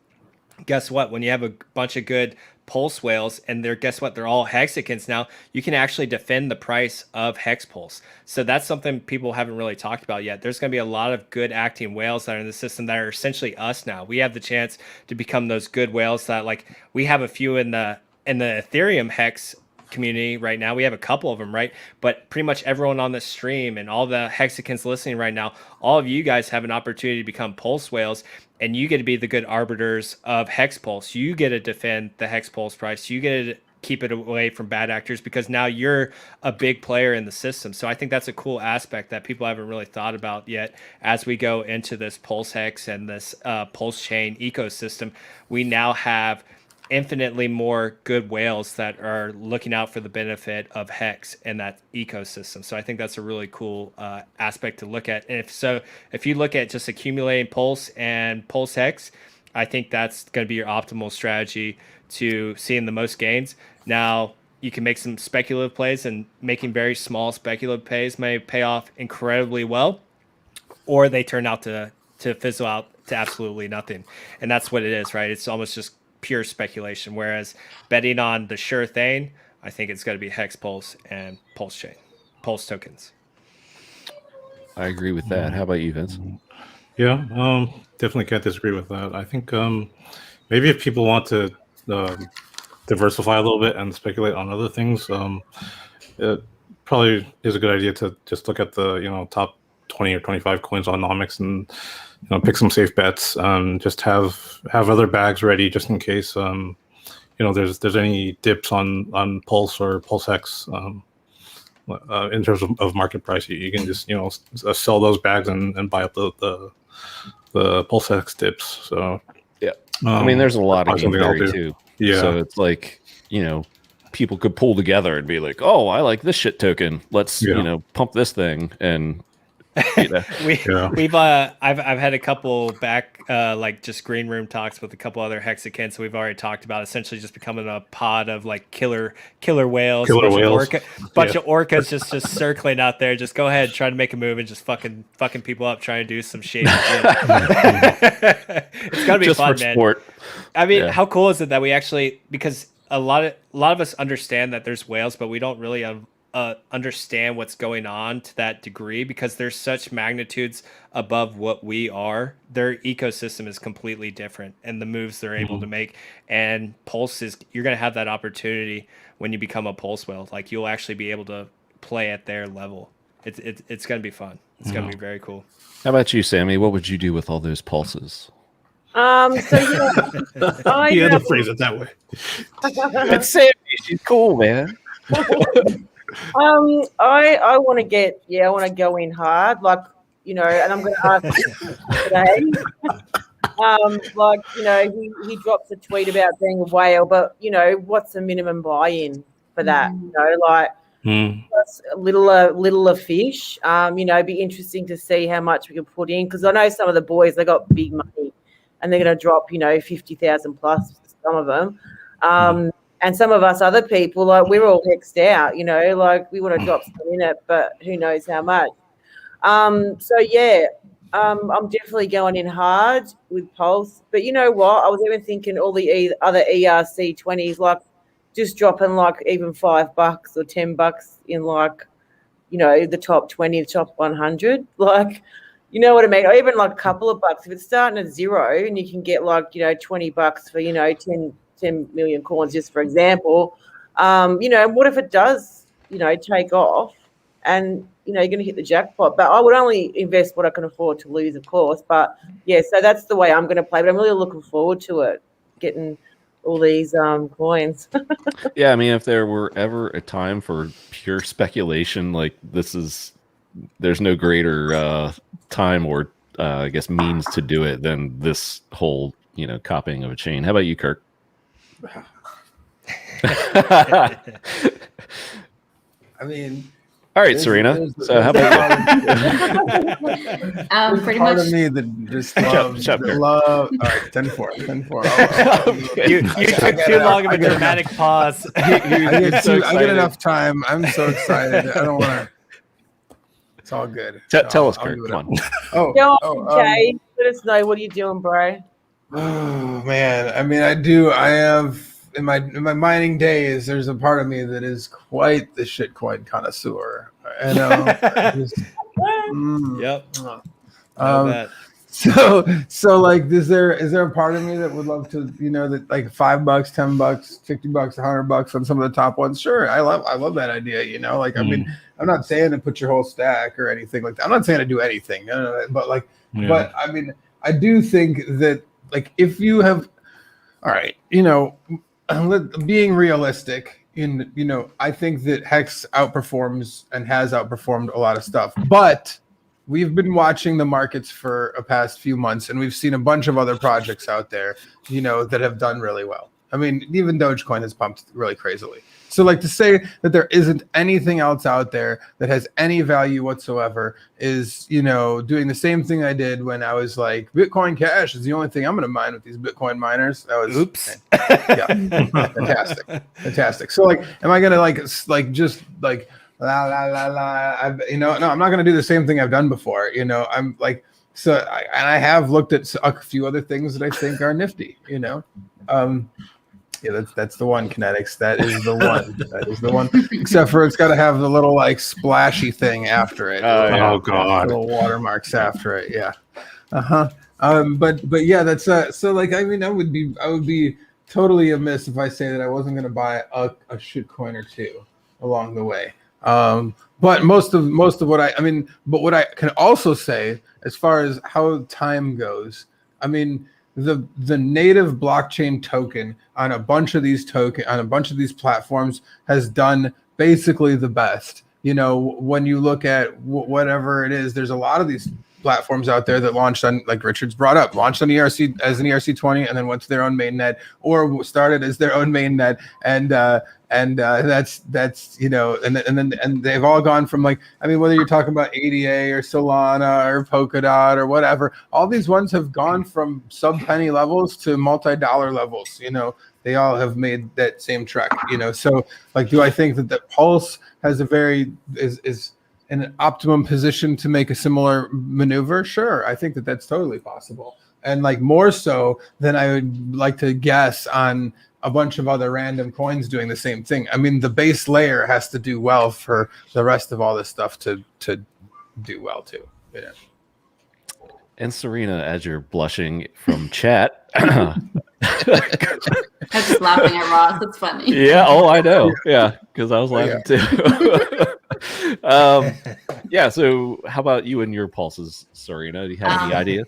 [SPEAKER 4] Guess what? When you have a bunch of good Pulse whales, and guess what? They're all Hexicans now. You can actually defend the price of Hex Pulse. So that's something people haven't really talked about yet. There's going to be a lot of good acting whales that are in the system that are essentially us now. We have the chance to become those good whales that, like, we have a few in the Ethereum Hex community right now. We have a couple of them, right? But pretty much everyone on this stream and all the Hexicans listening right now, all of you guys have an opportunity to become Pulse whales, and you get to be the good arbiters of Hex Pulse. You get to defend the Hex Pulse price. You get to keep it away from bad actors because now you're a big player in the system. So I think that's a cool aspect that people haven't really thought about yet as we go into this Pulse Hex and this PulseChain ecosystem. We now have infinitely more good whales that are looking out for the benefit of Hex and that ecosystem. So I think that's a really cool aspect to look at. And if you look at just accumulating Pulse and Pulse Hex, I think that's going to be your optimal strategy to seeing the most gains. Now, you can make some speculative plays, and making very small speculative plays may pay off incredibly well, or they turn out to fizzle out to absolutely nothing. And that's what it is, right? It's almost just pure speculation. Whereas betting on the sure thing, I think it's going to be Hex Pulse and PulseChain, Pulse tokens.
[SPEAKER 1] I agree with that. How about you, Vince?
[SPEAKER 6] Yeah, definitely can't disagree with that. I think maybe if people want to diversify a little bit and speculate on other things, it probably is a good idea to just look at the top 20 or 25 coins on Nomics and pick some safe bets. Just have other bags ready just in case there's any dips on Pulse or Pulse Hex. In terms of market price, you can just sell those bags and buy up the Pulse Hex dips. So
[SPEAKER 1] yeah, I mean, there's a lot of game theory too.
[SPEAKER 6] Yeah,
[SPEAKER 1] so it's like people could pull together and be like, oh, I like this shit token. Let's pump this thing and.
[SPEAKER 4] I've had a couple back like just green room talks with a couple other Hexicans. So we've already talked about essentially just becoming a pod of like killer whales, bunch of orcas just circling out there. Just go ahead, try to make a move and just fucking people up, trying to do some shit. It's gonna be just fun, man. Sport. I mean, how cool is it that we actually, because a lot of us understand that there's whales, but we don't really understand what's going on to that degree because there's such magnitudes above what we are. Their ecosystem is completely different, and the moves they're able to make. And Pulse you're going to have that opportunity when you become a Pulse whale. Like, you'll actually be able to play at their level. It's going to be fun. It's going to be very cool.
[SPEAKER 1] How about you, Sammy? What would you do with all those pulses?
[SPEAKER 3] You had
[SPEAKER 6] to phrase it that way.
[SPEAKER 1] It's Sammy. She's cool, man.
[SPEAKER 3] I want to go in hard, and I'm going to ask today. He drops a tweet about being a whale, but what's the minimum buy-in for that? Just a little fish. Be interesting to see how much we can put in, because I know some of the boys, they got big money, and they're going to drop 50,000 plus. Some of them. And some of us other people, we're all hexed out, we want to drop some in it, but who knows how much. I'm definitely going in hard with Pulse. But you know what? I was even thinking all the other ERC 20s, just dropping even $5 or $10 in the top 20, the top 100. You know what I mean? Or even a couple of bucks. If it's starting at zero and you can get $20 for, 10 million coins, just for example, what if it does, take off and, you're going to hit the jackpot. But I would only invest what I can afford to lose, of course. But, yeah, so that's the way I'm going to play. But I'm really looking forward to it, getting all these coins.
[SPEAKER 1] Yeah, I mean, if there were ever a time for pure speculation, there's no greater time or, I guess, means to do it than this whole, copying of a chain. How about you, Kurk?
[SPEAKER 5] I mean,
[SPEAKER 1] all right, Serena. So how about
[SPEAKER 2] you? Pretty
[SPEAKER 5] part
[SPEAKER 2] much.
[SPEAKER 5] of me that just loves love. All right, 10-4.
[SPEAKER 4] You took too long of a dramatic pause.
[SPEAKER 5] I get enough time. I'm so excited. I don't want to. It's all good.
[SPEAKER 1] Tell us, Kurk. Come on.
[SPEAKER 3] Jay, let us know. What are you doing, bro?
[SPEAKER 5] Oh man, I mean, I have in my mining days, there's a part of me that is quite the shitcoin connoisseur. I know.
[SPEAKER 4] Yep.
[SPEAKER 5] Um, so like, is there a part of me that would love to, that like $5, $10, $50, $100 on some of the top ones? Sure, I love that idea. I mean, I'm not saying to put your whole stack or anything like that. I'm not saying to do anything, but like, but I mean, I do think that like if you have, all right, being realistic. I think that Hex outperforms and has outperformed a lot of stuff, but we've been watching the markets for a past few months, and we've seen a bunch of other projects out there, that have done really well. I mean, even Dogecoin has pumped really crazily. So, like, to say that there isn't anything else out there that has any value whatsoever is, doing the same thing I did when I was like, Bitcoin Cash is the only thing I'm going to mine with these Bitcoin miners. That was
[SPEAKER 4] oops.
[SPEAKER 5] Fantastic. So, like, am I going to just la la la la? No, I'm not going to do the same thing I've done before. I'm like, I have looked at a few other things that I think are nifty. Yeah, that's the one, Kinetics. That is the one. That is the one. Except for it's got to have the little like splashy thing after it.
[SPEAKER 6] Oh God!
[SPEAKER 5] Little watermarks after it. Yeah. But yeah, that's so like I mean I would be totally amiss if I say that I wasn't going to buy a shitcoin or two along the way. But most of what but what I can also say as far as how time goes, I mean. The native blockchain token on a bunch of these platforms has done basically the best. When you look at whatever it is, there's a lot of these platforms out there that launched on, like Richard's brought up, launched on ERC as an ERC20 and then went to their own mainnet or started as their own mainnet and that's and they've all gone from like, I mean, whether you're talking about ADA or Solana or Polkadot or whatever, all these ones have gone from sub-penny levels to multi-dollar levels. They all have made that same trek. So like, do I think that Pulse has is in an optimum position to make a similar maneuver? Sure, I think that's totally possible, and like more so than I would like to guess on a bunch of other random coins doing the same thing. I mean, the base layer has to do well for the rest of all this stuff to do well too. Yeah.
[SPEAKER 1] And Serena, as you're blushing from chat.
[SPEAKER 2] I'm just laughing at Ross. It's funny.
[SPEAKER 1] Yeah. Oh, I know. Yeah, because I was laughing too. Yeah. So, how about you and your pulses, Serena? Do you have any ideas?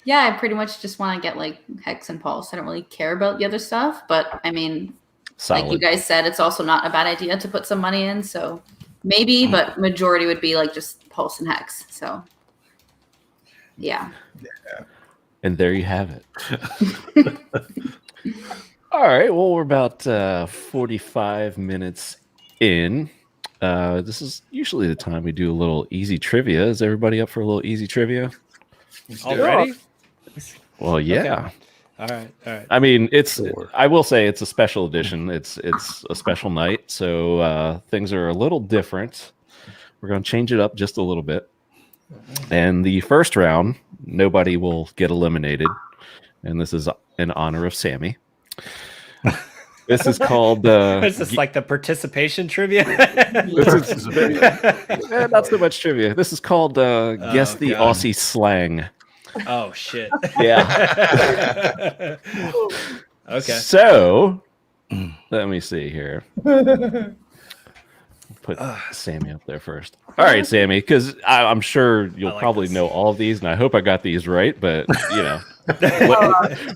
[SPEAKER 2] Yeah, I pretty much just want to get like Hex and Pulse. I don't really care about the other stuff, but I mean,
[SPEAKER 1] Solid.
[SPEAKER 2] like you guys said, it's also not a bad idea to put some money in. So maybe, but majority would be like just Pulse and Hex. So yeah.
[SPEAKER 1] And there you have it. All right. Well, we're about 45 minutes in. This is usually the time we do a little easy trivia. Is everybody up for a little easy trivia?
[SPEAKER 4] Already?
[SPEAKER 1] Well, yeah.
[SPEAKER 4] Okay. All right.
[SPEAKER 1] I mean, I will say it's a special edition. It's a special night, so things are a little different. We're going to change it up just a little bit. And the first round, nobody will get eliminated, and this is in honor of Sammy. This is called
[SPEAKER 4] is this like the participation trivia?
[SPEAKER 1] Not so much trivia. This is called guess the
[SPEAKER 4] God.
[SPEAKER 1] Aussie slang.
[SPEAKER 4] Oh shit.
[SPEAKER 1] Yeah.
[SPEAKER 4] Okay.
[SPEAKER 1] So let me see here. Put Sammy up there first. All right, Sammy, because I'm sure you'll probably know all of these, and I hope I got these right, but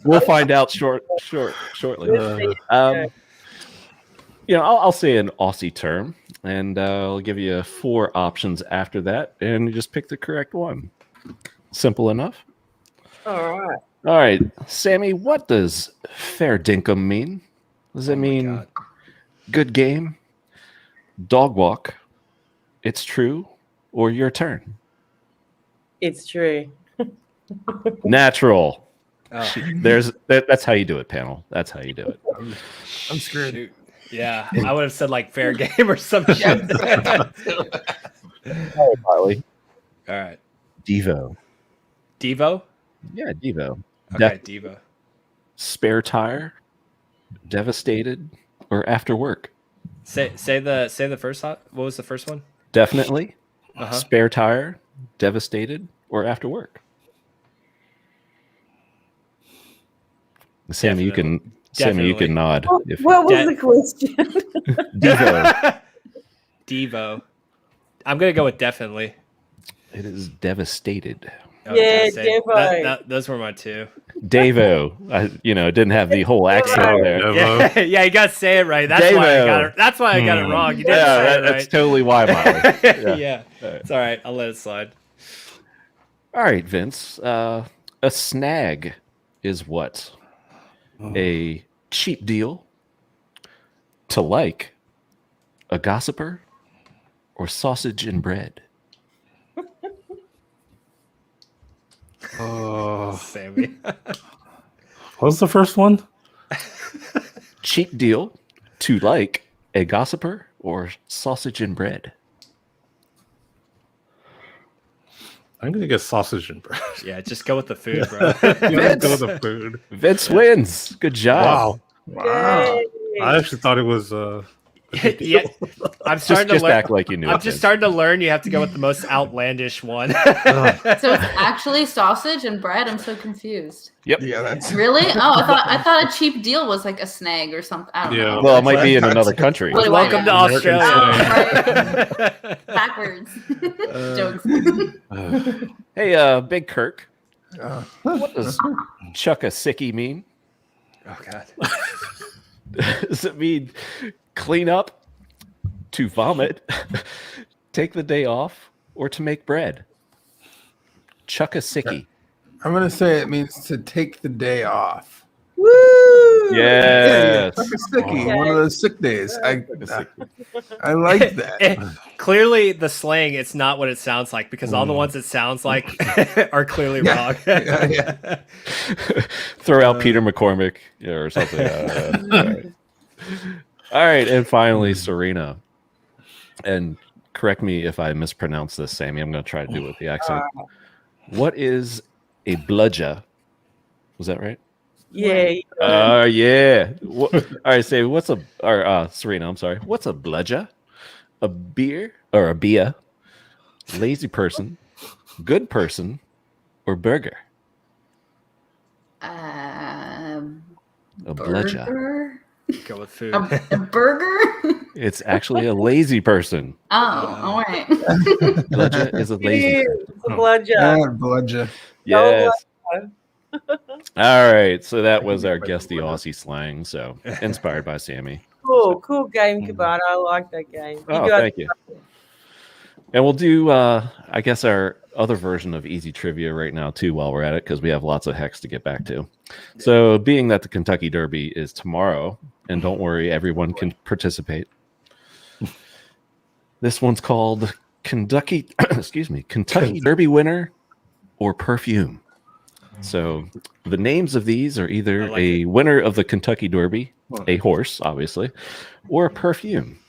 [SPEAKER 1] we'll find out shortly. I'll say an Aussie term, and I'll give you 4 options after that, and you just pick the correct one. Simple enough.
[SPEAKER 3] All
[SPEAKER 1] right, Sammy, what does fair dinkum mean? Does it mean good game, dog walk, it's true, or your turn?
[SPEAKER 3] It's true.
[SPEAKER 1] Natural.
[SPEAKER 4] Oh.
[SPEAKER 1] That's how you do it, panel. That's how you do it.
[SPEAKER 5] I'm screwed.
[SPEAKER 4] Shoot. Yeah, I would have said like fair game or some shit.
[SPEAKER 1] Oh, Harley.
[SPEAKER 4] All right.
[SPEAKER 1] Devo.
[SPEAKER 4] Devo?
[SPEAKER 1] Yeah, Devo.
[SPEAKER 4] Okay, Devo.
[SPEAKER 1] Spare tire devastated, or after work?
[SPEAKER 4] Say the first thought. What was the first one?
[SPEAKER 1] Definitely,
[SPEAKER 4] Uh-huh.
[SPEAKER 1] spare tire, devastated, or after work? Sammy, you can nod.
[SPEAKER 3] What was the question?
[SPEAKER 1] Devo.
[SPEAKER 4] Devo. I'm gonna go with definitely.
[SPEAKER 1] It is devastated.
[SPEAKER 4] Oh,
[SPEAKER 3] Yeah,
[SPEAKER 4] devastated.
[SPEAKER 3] Devo.
[SPEAKER 4] Those were my two.
[SPEAKER 1] Devo. It didn't have the whole accent there.
[SPEAKER 6] Devo.
[SPEAKER 4] Yeah, you gotta say it right. That's why I got it. That's why I got it wrong. You didn't say it right.
[SPEAKER 1] That's totally why, Molly.
[SPEAKER 4] Yeah. It's all right. I'll let it slide.
[SPEAKER 1] All right, Vince. A snag is what? A cheap deal, to like, a gossiper, or sausage and bread?
[SPEAKER 4] Sammy.
[SPEAKER 6] What was the first one?
[SPEAKER 1] Cheap deal, to like, a gossiper, or sausage and bread?
[SPEAKER 6] I'm gonna get sausage and bread.
[SPEAKER 4] Yeah, just go with the food, bro.
[SPEAKER 6] Let's go with the food.
[SPEAKER 1] Vince wins. Good job.
[SPEAKER 6] Wow. I actually thought it was
[SPEAKER 4] Yeah, I'm starting
[SPEAKER 1] Just
[SPEAKER 4] to learn.
[SPEAKER 1] act like you knew.
[SPEAKER 4] I'm
[SPEAKER 1] it,
[SPEAKER 4] just
[SPEAKER 1] Vince.
[SPEAKER 4] starting to learn. You have to go with the most outlandish one.
[SPEAKER 2] So it's actually sausage and bread. I'm so confused.
[SPEAKER 1] Yep.
[SPEAKER 5] Yeah, that's
[SPEAKER 2] Really? Oh, I thought a cheap deal was like a snag or something. I don't
[SPEAKER 6] Yeah.
[SPEAKER 2] know.
[SPEAKER 1] Well, it might be in another country.
[SPEAKER 2] What do I
[SPEAKER 4] Welcome
[SPEAKER 2] know?
[SPEAKER 4] to
[SPEAKER 6] American
[SPEAKER 4] Australia.
[SPEAKER 2] Backwards. Jokes.
[SPEAKER 1] Hey, Big Kirk.
[SPEAKER 5] uh,
[SPEAKER 1] What does chuck a sickie mean?
[SPEAKER 4] Oh God.
[SPEAKER 1] Does it mean clean up, to vomit, take the day off, or to make bread? Chuck a sickie.
[SPEAKER 5] I'm gonna say it means to take the day off.
[SPEAKER 3] Woo!
[SPEAKER 1] Yes.
[SPEAKER 5] Like a sticky,
[SPEAKER 3] Okay.
[SPEAKER 5] one of those sick days. I like that.
[SPEAKER 4] Clearly, the slang, it's not what it sounds like because all the ones it sounds like are clearly wrong.
[SPEAKER 5] Yeah.
[SPEAKER 1] Throw out Peter McCormick or something. All right. And finally, Serena. And correct me if I mispronounce this, Sammy. I'm going to try to do it with the accent. What is a bludger? Was that right?
[SPEAKER 3] Yeah.
[SPEAKER 1] Yeah. All right, say Serena, I'm sorry. What's a bludger? A beer or a beer? Lazy person, good person, or burger?
[SPEAKER 2] A
[SPEAKER 1] bludger.
[SPEAKER 2] burger?
[SPEAKER 4] Go with food.
[SPEAKER 2] A burger?
[SPEAKER 1] It's actually a lazy person.
[SPEAKER 2] Oh, all right.
[SPEAKER 1] Bludger is a lazy person.
[SPEAKER 3] It's a bludger.
[SPEAKER 5] Bludger.
[SPEAKER 1] Yes. All right. So that was our guess the Aussie slang. So inspired by Sammy.
[SPEAKER 3] Cool game, Cabana. I like that game.
[SPEAKER 1] Oh, thank you. And we'll do, I guess, our other version of easy trivia right now, too, while we're at it, because we have lots of hex to get back to. So being that the Kentucky Derby is tomorrow, and don't worry, everyone can participate. This one's called Kentucky Derby winner or perfume. So the names of these are either a winner of the Kentucky Derby, a horse, obviously, or a perfume.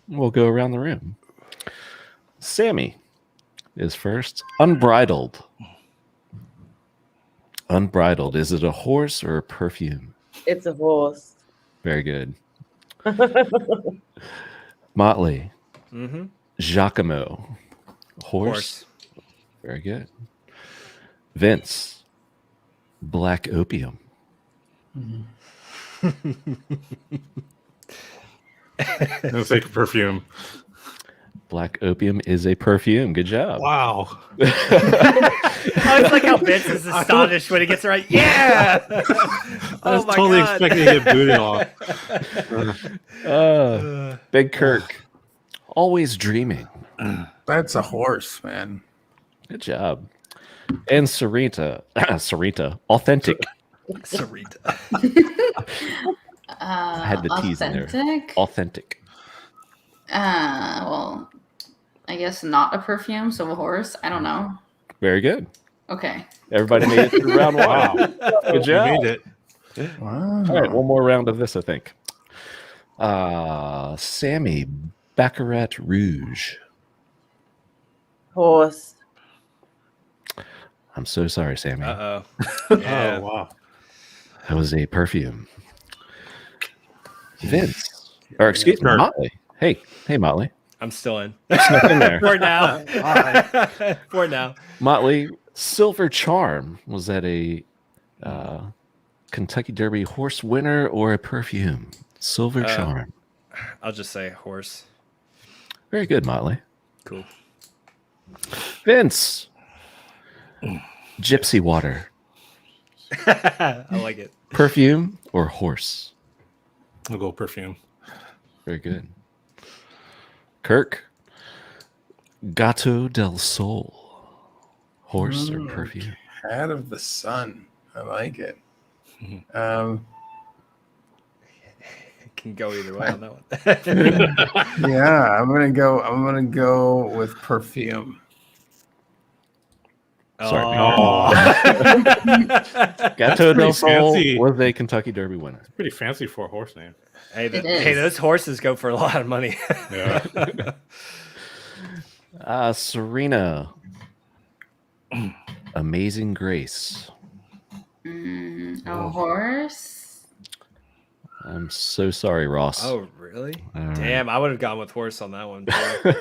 [SPEAKER 1] We'll go around the room. Sammy is first. Unbridled. Unbridled. Is it a horse or a perfume?
[SPEAKER 3] It's a horse.
[SPEAKER 1] Very good. Motley.
[SPEAKER 4] Mm-hmm.
[SPEAKER 1] Giacomo. Horse. Very good. Vince. Black opium.
[SPEAKER 6] Let's take a perfume.
[SPEAKER 4] Black opium is a perfume. Good job.
[SPEAKER 6] Wow.
[SPEAKER 4] I always like how Vince is astonished when he gets it right. Yeah.
[SPEAKER 6] I was totally expecting to get booted off.
[SPEAKER 1] Big Kirk. Always dreaming.
[SPEAKER 5] That's a horse, man.
[SPEAKER 1] Good job. And Serena. Authentic.
[SPEAKER 4] Serena.
[SPEAKER 1] I had the T's in there. Authentic.
[SPEAKER 2] Well, I guess not a perfume, so a horse. I don't know.
[SPEAKER 1] Very good.
[SPEAKER 2] Okay.
[SPEAKER 1] Everybody made it through round one.
[SPEAKER 6] Wow.
[SPEAKER 1] Good job.
[SPEAKER 6] You made it.
[SPEAKER 5] Wow.
[SPEAKER 1] All right, one more round of this, I think. Sammy, Baccarat Rouge.
[SPEAKER 3] Horse.
[SPEAKER 1] I'm so sorry, Sammy.
[SPEAKER 4] Uh-oh.
[SPEAKER 6] Oh, wow.
[SPEAKER 1] That was a perfume. Vince, or excuse me,
[SPEAKER 6] Sure.
[SPEAKER 1] Motley. Hey, Motley.
[SPEAKER 4] I'm still in.
[SPEAKER 1] Snuck in there.
[SPEAKER 4] For now. For now.
[SPEAKER 1] Motley, Silver Charm, was that a Kentucky Derby horse winner or a perfume? Silver Charm.
[SPEAKER 4] I'll just say horse.
[SPEAKER 1] Very good, Motley.
[SPEAKER 4] Cool.
[SPEAKER 1] Vince, Gypsy Water,
[SPEAKER 4] I like it.
[SPEAKER 1] perfume or horse?
[SPEAKER 6] I'll go perfume.
[SPEAKER 1] Very good. Kirk, Gato del Sol, horse or perfume?
[SPEAKER 5] Hat of the Sun. I like it.
[SPEAKER 4] It can go either way on that one.
[SPEAKER 5] Yeah, I'm gonna go with perfume.
[SPEAKER 1] Sorry.
[SPEAKER 4] Oh.
[SPEAKER 1] Gato del
[SPEAKER 6] pretty
[SPEAKER 1] Sol
[SPEAKER 6] fancy.
[SPEAKER 1] was a Kentucky Derby winner.
[SPEAKER 6] Pretty fancy for a horse name.
[SPEAKER 4] Hey,
[SPEAKER 2] It is.
[SPEAKER 4] hey, those horses go for a lot of money.
[SPEAKER 6] Yeah.
[SPEAKER 1] Serena, Amazing Grace.
[SPEAKER 2] A horse.
[SPEAKER 1] I'm so sorry, Ross.
[SPEAKER 4] Oh, really?
[SPEAKER 1] All right.
[SPEAKER 4] Damn, I would have gone with horse on that one. Too.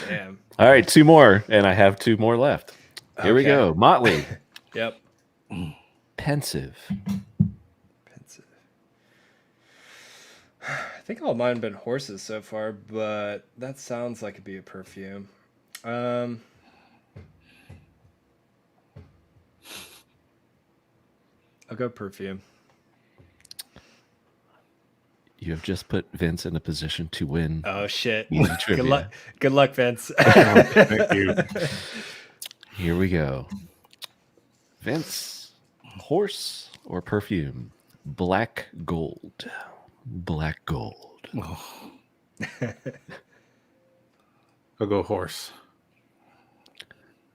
[SPEAKER 4] Damn.
[SPEAKER 1] All right, 2 more, and I have 2 more left. Here we
[SPEAKER 4] Okay.
[SPEAKER 1] go. Motley,
[SPEAKER 4] Yep.
[SPEAKER 1] Pensive.
[SPEAKER 4] Pensive. I think all mine have been horses so far, but that sounds like it'd be a perfume. I'll go perfume.
[SPEAKER 1] You have just put Vince in a position to win.
[SPEAKER 4] Oh shit!
[SPEAKER 1] Easy
[SPEAKER 4] Good
[SPEAKER 1] trivia.
[SPEAKER 4] luck, good luck, Vince.
[SPEAKER 6] Thank you.
[SPEAKER 1] Here we go. Vince, horse or perfume? Black gold. Black gold.
[SPEAKER 6] Oh. I'll go horse.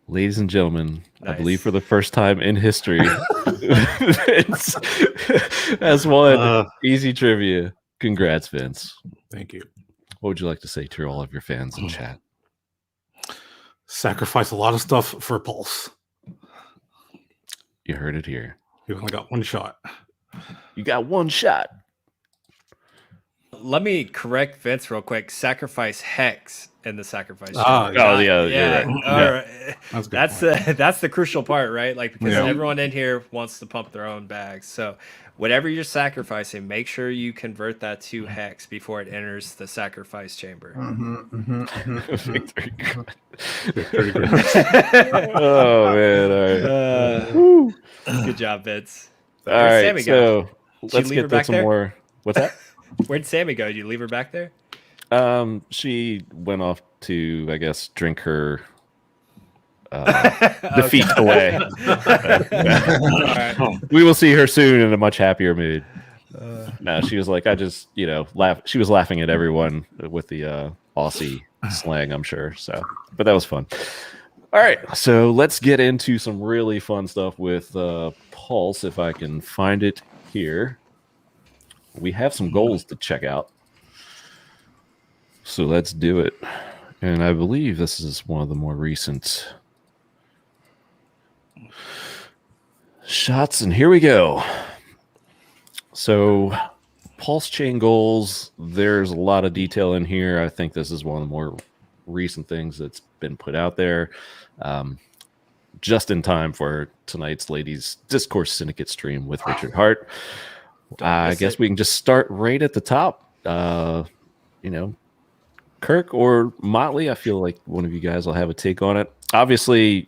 [SPEAKER 1] Ladies and gentlemen, I
[SPEAKER 4] Nice.
[SPEAKER 1] believe for the first time in history, Vince has won easy trivia. Congrats, Vince.
[SPEAKER 6] Thank you.
[SPEAKER 1] What would you like to say to all of your fans in chat?
[SPEAKER 6] Sacrifice a lot of stuff for Pulse.
[SPEAKER 1] You heard it here.
[SPEAKER 6] You only got one shot.
[SPEAKER 1] You got one shot.
[SPEAKER 4] Let me correct Vince real quick. Sacrifice Hex in the sacrifice.
[SPEAKER 6] Ah,
[SPEAKER 4] chamber.
[SPEAKER 1] Oh, yeah, you're right.
[SPEAKER 4] All
[SPEAKER 1] Yeah.
[SPEAKER 4] right.
[SPEAKER 6] That's a good point.
[SPEAKER 4] That's the crucial part, right? Like because
[SPEAKER 6] Yeah.
[SPEAKER 4] everyone in here wants to pump their own bags. So whatever you're sacrificing, make sure you convert that to Hex before it enters the sacrifice chamber.
[SPEAKER 1] Victory.
[SPEAKER 6] Pretty good.
[SPEAKER 1] Oh, man. All right.
[SPEAKER 4] Good job, Vince.
[SPEAKER 1] All
[SPEAKER 4] Where'd
[SPEAKER 1] right.
[SPEAKER 4] Sammy go?
[SPEAKER 1] So
[SPEAKER 4] Did
[SPEAKER 1] let's
[SPEAKER 4] you leave
[SPEAKER 1] get
[SPEAKER 4] her
[SPEAKER 1] to
[SPEAKER 4] back
[SPEAKER 1] some
[SPEAKER 4] there?
[SPEAKER 1] more. What's that?
[SPEAKER 4] Where'd Sammy go? Did you leave her back there?
[SPEAKER 1] She went off to, I guess, drink her defeat away.
[SPEAKER 4] All right.
[SPEAKER 1] We will see her soon in a much happier mood. No, she was like, I just, laugh. She was laughing at everyone with the Aussie slang, I'm sure. So, but that was fun. All right, so let's get into some really fun stuff with Pulse, if I can find it here. We have some goals to check out. So let's do it. And I believe this is one of the more recent shots. And here we go. So PulseChain goals, there's a lot of detail in here. I think this is one of the more recent things that's been put out there. Just in time for tonight's Ladies Discourse Syndicate stream with Richard Hart. I guess we can just start right at the top. Kirk or Motley, I feel like one of you guys will have a take on it. Obviously,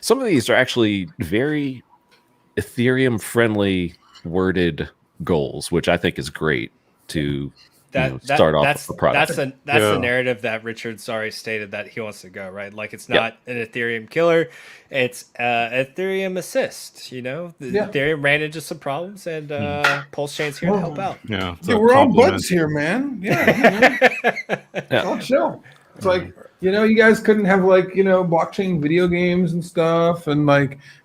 [SPEAKER 1] some of these are actually very Ethereum friendly worded goals, which I think is great to start off with the product.
[SPEAKER 4] That's the narrative that Richard stated that he wants to go, right? Like it's not an Ethereum killer, it's Ethereum assist. Ethereum ran into some problems, and PulseChain's here to help out.
[SPEAKER 6] Yeah,
[SPEAKER 5] Yeah, we're all buds here, man. Yeah,
[SPEAKER 1] Yeah.
[SPEAKER 5] all chill. It's like you guys couldn't have blockchain video games and stuff, and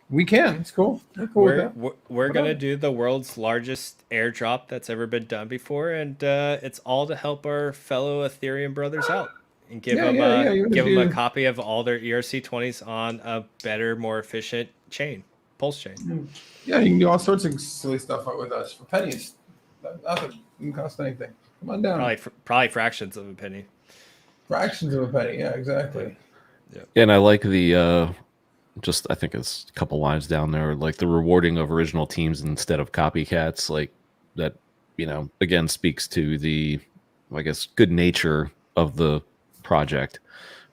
[SPEAKER 5] we can. It's cool. We're cool with that.
[SPEAKER 4] We're gonna do the world's largest airdrop that's ever been done before, and it's all to help our fellow Ethereum brothers out and give them a copy of all their ERC20s on a better, more efficient chain, PulseChain.
[SPEAKER 5] Yeah, you can do all sorts of silly stuff with us for pennies. Nothing. Didn't cost anything. Come on down.
[SPEAKER 4] Probably fractions of a penny.
[SPEAKER 5] Fractions of a penny. Yeah, exactly.
[SPEAKER 1] Yeah. And I like the I think it's a couple lines down there, like the rewarding of original teams instead of copycats, like that, again, speaks to the, I guess, good nature of the project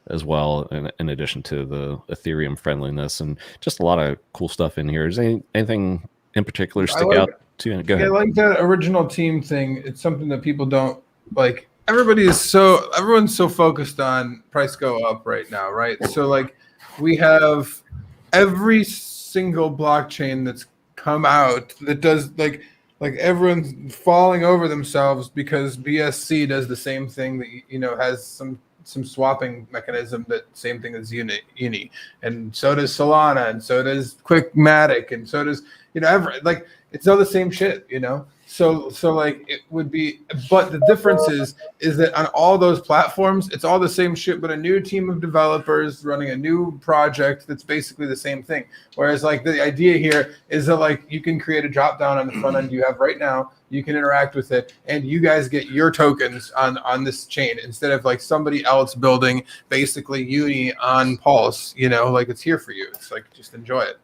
[SPEAKER 1] as well, in addition to the Ethereum friendliness and just a lot of cool stuff in here. Is anything in particular stick out to you? Go ahead.
[SPEAKER 5] I like that original team thing. It's something that people don't like. Everyone's so focused on price go up right now, right? So like we have every single blockchain that's come out that does like everyone's falling over themselves because BSC does the same thing that has some swapping mechanism, that same thing as Uni, and so does Solana, and so does Quickmatic, and so does it's all the same shit, So like it would be, but the difference is that on all those platforms, it's all the same shit, but a new team of developers running a new project that's basically the same thing. Whereas like the idea here is that like you can create a drop down on the front end you have right now, you can interact with it, and you guys get your tokens on this chain instead of like somebody else building basically Uni on Pulse. Like it's here for you. It's like just enjoy it.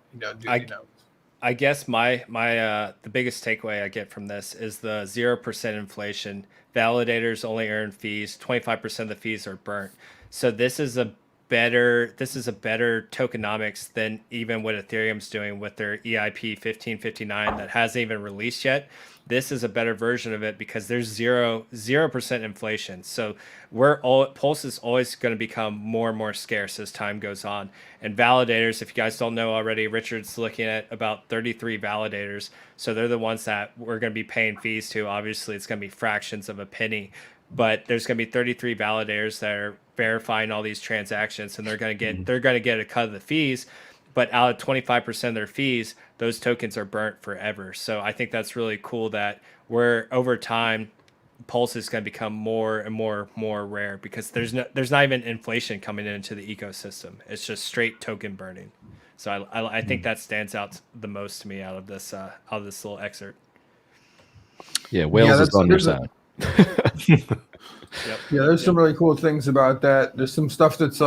[SPEAKER 4] I guess my the biggest takeaway I get from this is the 0% inflation. Validators only earn fees. 25% of the fees are burnt. So this is a better tokenomics than even what Ethereum's doing with their EIP 1559 that hasn't even released yet. This is a better version of it because there's 0% inflation. So Pulse is always going to become more and more scarce as time goes on. And validators, if you guys don't know already, Richard's looking at about 33 validators. So they're the ones that we're going to be paying fees to. Obviously, it's going to be fractions of a penny, but there's going to be 33 validators that are verifying all these transactions, and they're going to get a cut of the fees. But out of 25% of their fees, those tokens are burnt forever. So I think that's really cool that over time, Pulse is going to become more and more rare because there's not even inflation coming into the ecosystem. It's just straight token burning. So I think that stands out the most to me out of this little excerpt.
[SPEAKER 1] Yeah, Wales is on your side.
[SPEAKER 5] Yep. Yeah, there's some really cool things about that. There's some stuff that's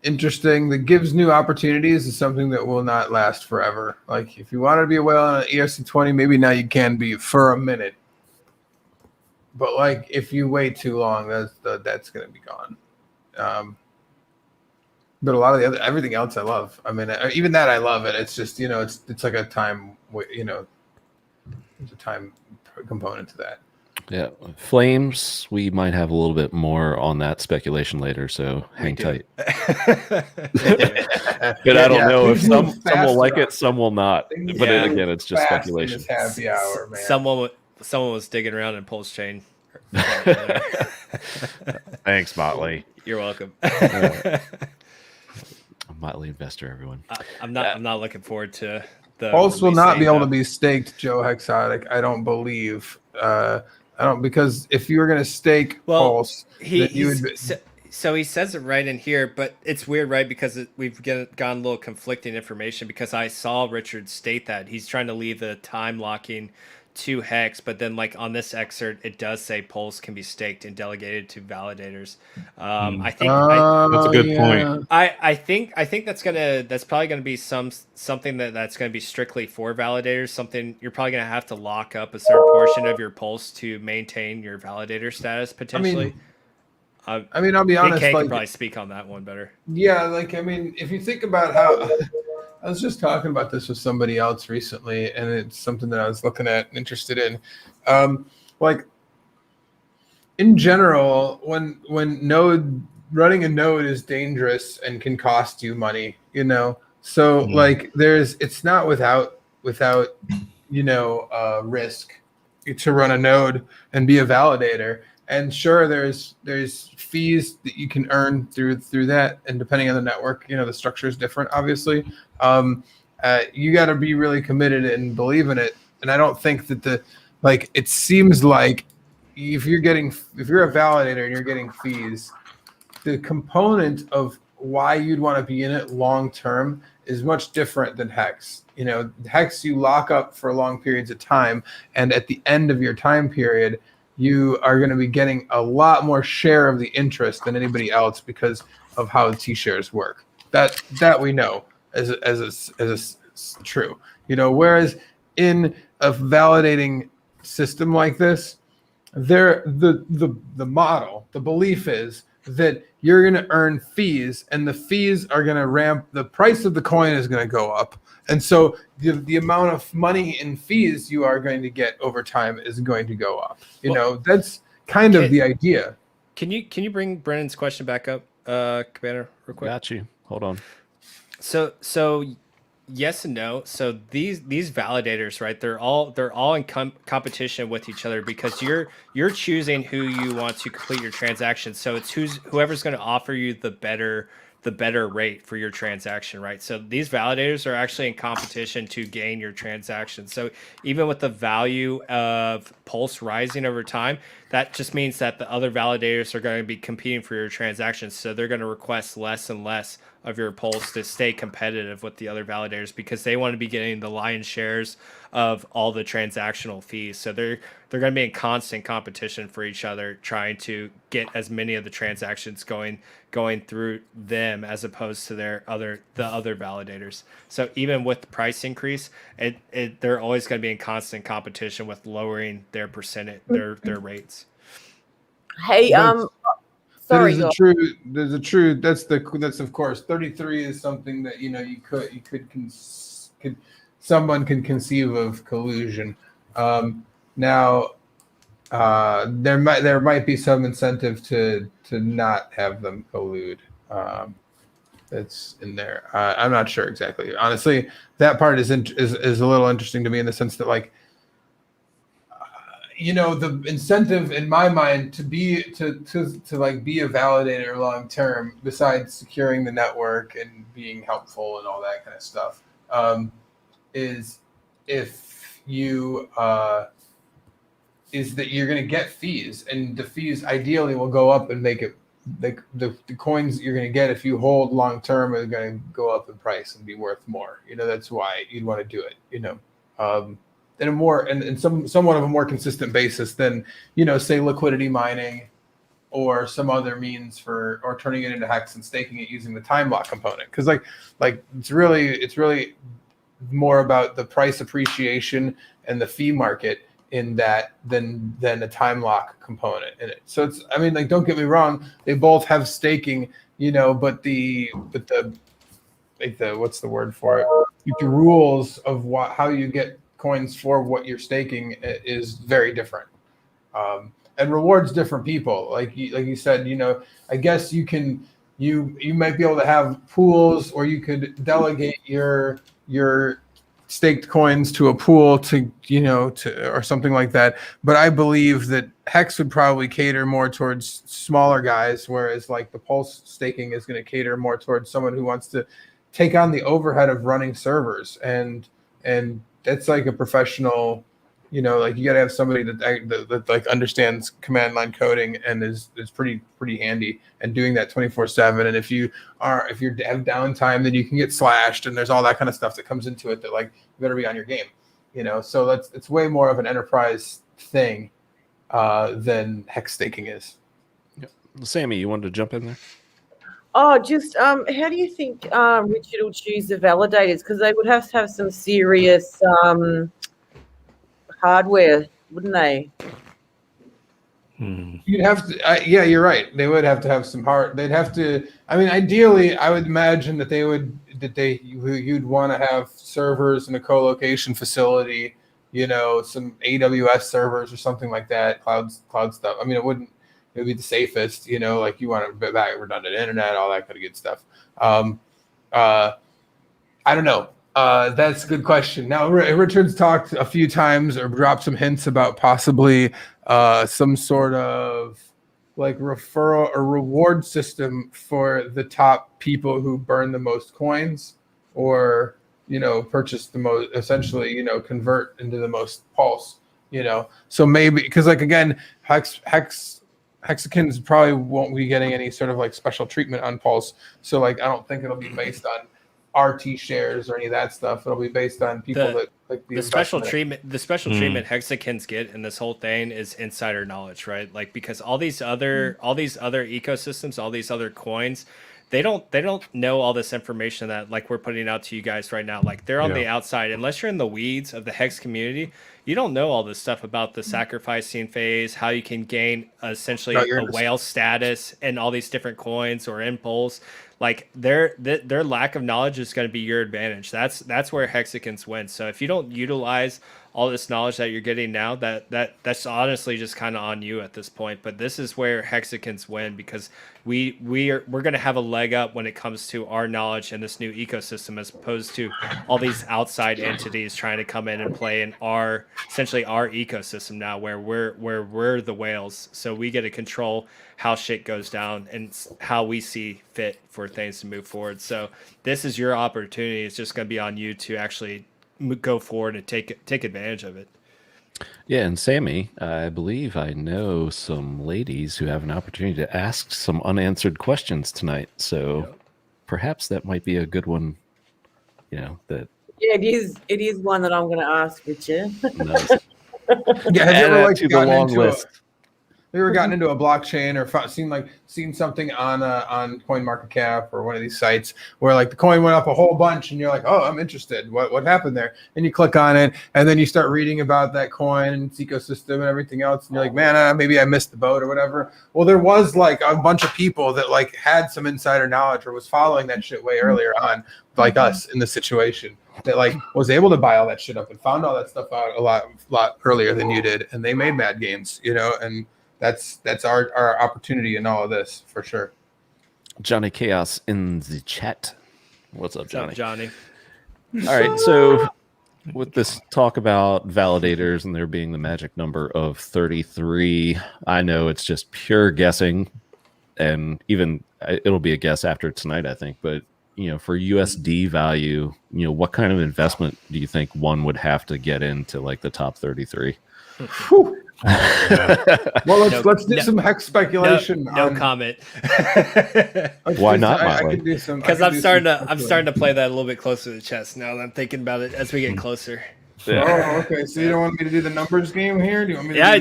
[SPEAKER 5] interesting, that gives new opportunities, is something that will not last forever. Like if you wanted to be a whale on an ERC20, maybe now you can be for a minute. But like if you wait too long, that's going to be gone. But a lot of everything else I love. I mean, even that I love it. It's just it's like a time there's a time component to that.
[SPEAKER 1] Yeah, Flames, we might have a little bit more on that speculation later, so hang tight. But I don't know if some will like it, some will not. But again, it's just speculation.
[SPEAKER 5] Happy hour, man.
[SPEAKER 4] Someone was digging around in PulseChain.
[SPEAKER 1] Thanks, Motley.
[SPEAKER 4] You're welcome.
[SPEAKER 1] Motley Investor, everyone.
[SPEAKER 4] I'm not looking forward to the
[SPEAKER 5] Pulse will not be able to be staked, Joe Hexotic. I don't believe. Because if you were going to stake Pulse,
[SPEAKER 4] so he says it right in here, but it's weird, right? Because we've gotten a little conflicting information, because I saw Richard state that he's trying to leave the time locking to HEX, but then like on this excerpt, it does say Pulse can be staked and delegated to validators. I think
[SPEAKER 6] that's a good point.
[SPEAKER 4] I think that's probably gonna be something that's gonna be strictly for validators. Something you're probably gonna have to lock up a certain portion of your Pulse to maintain your validator status potentially.
[SPEAKER 5] I mean, I'll be honest.
[SPEAKER 4] DK can probably speak on that one better.
[SPEAKER 5] Yeah, if you think about how. I was just talking about this with somebody else recently, and it's something that I was looking at and interested in. In general, when running a node is dangerous and can cost you money, So it's not without risk to run a node and be a validator. And sure, there's fees that you can earn through that, and depending on the network, the structure is different, obviously. You got to be really committed and believe in it. And I don't think that it seems like if you're a validator and you're getting fees, the component of why you'd want to be in it long term is much different than Hex. You know, Hex you lock up for long periods of time, and at the end of your time period, you are going to be getting a lot more share of the interest than anybody else because of how T-shares work. That we know as true. You know, whereas in a validating system like this, the model, the belief is that you're going to earn fees, and the fees are going to ramp. The price of the coin is going to go up, and so the amount of money in fees you are going to get over time is going to go up. You know, that's kind of the idea.
[SPEAKER 4] Can you bring Brennan's question back up, Cabana, real quick?
[SPEAKER 1] Got you. Hold on.
[SPEAKER 4] So yes and no. So these validators, right? They're all in competition with each other because you're choosing who you want to complete your transaction. So it's whoever's going to offer you the better rate for your transaction, right? So these validators are actually in competition to gain your transaction. So even with the value of Pulse rising over time, that just means that the other validators are going to be competing for your transactions. So they're going to request less and less of your Pulse to stay competitive with the other validators because they want to be getting the lion's shares of all the transactional fees. So they're going to be in constant competition for each other, trying to get as many of the transactions going through them as opposed to the other validators. So even with the price increase, they're always going to be in constant competition with lowering their percentage, their rates.
[SPEAKER 3] Hey, sorry.
[SPEAKER 5] There's a true. That's of course 33 is something that someone can conceive of collusion. Now, there might be some incentive to not have them collude. That's in there. I'm not sure exactly. Honestly, that part is a little interesting to me in the sense that, like, you know, the incentive in my mind to be a validator long term, besides securing the network and being helpful and all that kind of stuff, is if you is that you're going to get fees, and the fees ideally will go up and make it like the coins you're going to get if you hold long term are going to go up in price and be worth more. You know, that's why you'd want to do it. You know. In a more and somewhat of a more consistent basis than, you know, say liquidity mining or some other means or turning it into Hex and staking it using the time lock component, because like it's really more about the price appreciation and the fee market in that than a time lock component in it. So it's, I mean, like, don't get me wrong, they both have staking, you know, but the what's the word for it? The rules of how you get coins for what you're staking is very different, and rewards different people. Like you said, you know, I guess you might be able to have pools, or you could delegate your staked coins to a pool or something like that. But I believe that Hex would probably cater more towards smaller guys, whereas like the Pulse staking is going to cater more towards someone who wants to take on the overhead of running servers, and that's like a professional, you know, like you got to have somebody that like understands command line coding and is pretty handy and doing that 24/7. And if you have downtime, then you can get slashed, and there's all that kind of stuff that comes into it that, like, you better be on your game, you know. So it's way more of an enterprise thing than Hex staking is.
[SPEAKER 1] Yep. Sammy, you wanted to jump in there?
[SPEAKER 3] Oh, just how do you think Richard will choose the validators? Because they would have to have some serious hardware, wouldn't they?
[SPEAKER 5] You'd have to, yeah, you're right. They would have to have some hard. They'd have to. I mean, ideally, I would imagine that you'd want to have servers in a co-location facility. You know, some AWS servers or something like that. Cloud stuff. I mean, it would be the safest. You know, like you want to back redundant internet, all that kind of good stuff. I don't know. That's a good question. Now, Richard's talked a few times or dropped some hints about possibly some sort of like referral or reward system for the top people who burn the most coins, or, you know, purchase the most, essentially, you know, convert into the most Pulse, you know. So maybe, because, like, again, Hexicans probably won't be getting any sort of like special treatment on Pulse. So, like, I don't think it'll be based RT shares or any of that stuff. It'll be based on people that like
[SPEAKER 4] the special
[SPEAKER 5] investment.
[SPEAKER 4] treatment Hexicans get in this whole thing is insider knowledge, right? Like, because all these other ecosystems, all these other coins, they don't know all this information that like we're putting out to you guys right now. Like, they're on the outside. Unless you're in the weeds of the Hex community, you don't know all this stuff about the sacrificing phase, how you can gain essentially a whale status and all these different coins or impulse. Like, their lack of knowledge is going to be your advantage. That's where Hexicans win. So if you don't utilize all this knowledge that you're getting now, that's honestly just kind of on you at this point. But this is where Hexicans win, because we're going to have a leg up when it comes to our knowledge in this new ecosystem, as opposed to all these outside entities trying to come in and play in essentially our ecosystem now, where we're the whales. So we get to control how shit goes down and how we see fit for things to move forward. So this is your opportunity. It's just going to be on you to actually go forward and take advantage of it.
[SPEAKER 1] Yeah, and Sammy, I believe I know some ladies who have an opportunity to ask some unanswered questions tonight. So perhaps that might be a good one. That
[SPEAKER 3] it is one that I'm going to ask Richard.
[SPEAKER 1] nice.
[SPEAKER 5] Yeah, have you ever
[SPEAKER 1] to the long list?
[SPEAKER 5] Have you ever gotten into a blockchain or seen something on CoinMarketCap or one of these sites where like the coin went up a whole bunch and you're like, oh, I'm interested. What happened there? And you click on it and then you start reading about that coin and its ecosystem and everything else. And you're like, man, maybe I missed the boat or whatever. Well, there was like a bunch of people that like had some insider knowledge or was following that shit way earlier on, like us in this situation, that like was able to buy all that shit up and found all that stuff out a lot earlier than you did. And they made mad gains, and that's our opportunity in all of this for sure.
[SPEAKER 1] Johnny Chaos in the chat. What's up, Johnny?
[SPEAKER 4] What's up, Johnny?
[SPEAKER 1] All right, so with this talk about validators and there being the magic number of 33, I know it's just pure guessing, and even it'll be a guess after tonight, I think. But for USD value, what kind of investment do you think one would have to get into like the top 33?
[SPEAKER 5] Well, let's do some hex speculation.
[SPEAKER 4] No comment.
[SPEAKER 1] Why not?
[SPEAKER 5] I can do some
[SPEAKER 4] because I'm starting to play that a little bit closer to the chest now that I'm thinking about it as we get closer.
[SPEAKER 5] Yeah. Oh, okay. So you don't want me to do the numbers game here? Do you want me to
[SPEAKER 1] do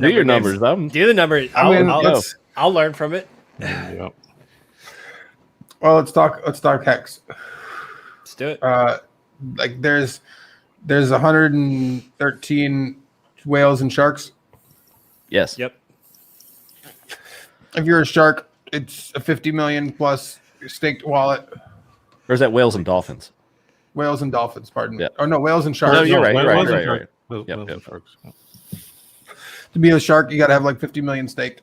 [SPEAKER 1] your numbers?
[SPEAKER 4] Do the numbers. I'll learn from it.
[SPEAKER 6] Yep.
[SPEAKER 5] Well, let's talk hex.
[SPEAKER 4] Let's do it.
[SPEAKER 5] Like there's 113 whales and sharks.
[SPEAKER 1] Yes.
[SPEAKER 4] Yep.
[SPEAKER 5] If you're a shark, it's a 50 million plus staked wallet.
[SPEAKER 1] Or is that whales and dolphins?
[SPEAKER 5] Whales and dolphins, pardon me.
[SPEAKER 1] Yeah.
[SPEAKER 5] Oh no, whales and sharks.
[SPEAKER 1] No, you're right.
[SPEAKER 6] Whales
[SPEAKER 1] You're
[SPEAKER 6] and
[SPEAKER 1] right.
[SPEAKER 6] Yep. Sharks.
[SPEAKER 5] To be a shark, you got to have like 50 million staked,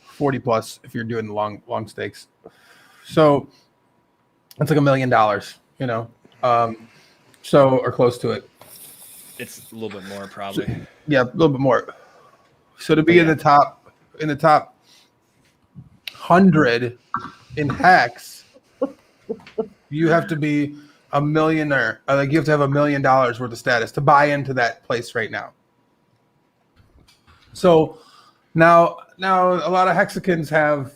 [SPEAKER 5] 40 plus if you're doing the long stakes. So that's like $1 million, so or close to it.
[SPEAKER 4] It's a little bit more probably.
[SPEAKER 5] Yeah, a little bit more. So to be in the top 100 in hex, you have to be a millionaire. Like you have to have $1 million worth of status to buy into that place right now. So now a lot of Hexicans have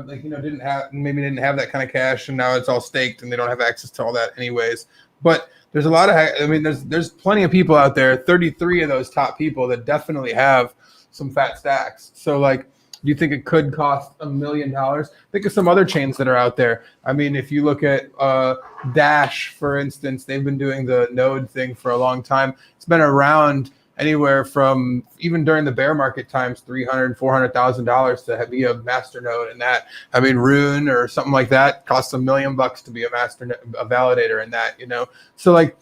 [SPEAKER 5] didn't have that kind of cash, and now it's all staked and they don't have access to all that anyways. But there's a lot of, there's plenty of people out there, 33 of those top people that definitely have some fat stacks. So like, do you think it could cost $1 million? Think of some other chains that are out there. I mean, if you look at Dash, for instance, they've been doing the node thing for a long time. It's been around anywhere from, even during the bear market times, $300,000, $400,000 to be a master node in that. I mean, Rune or something like that costs $1 million to be a validator in that, So like,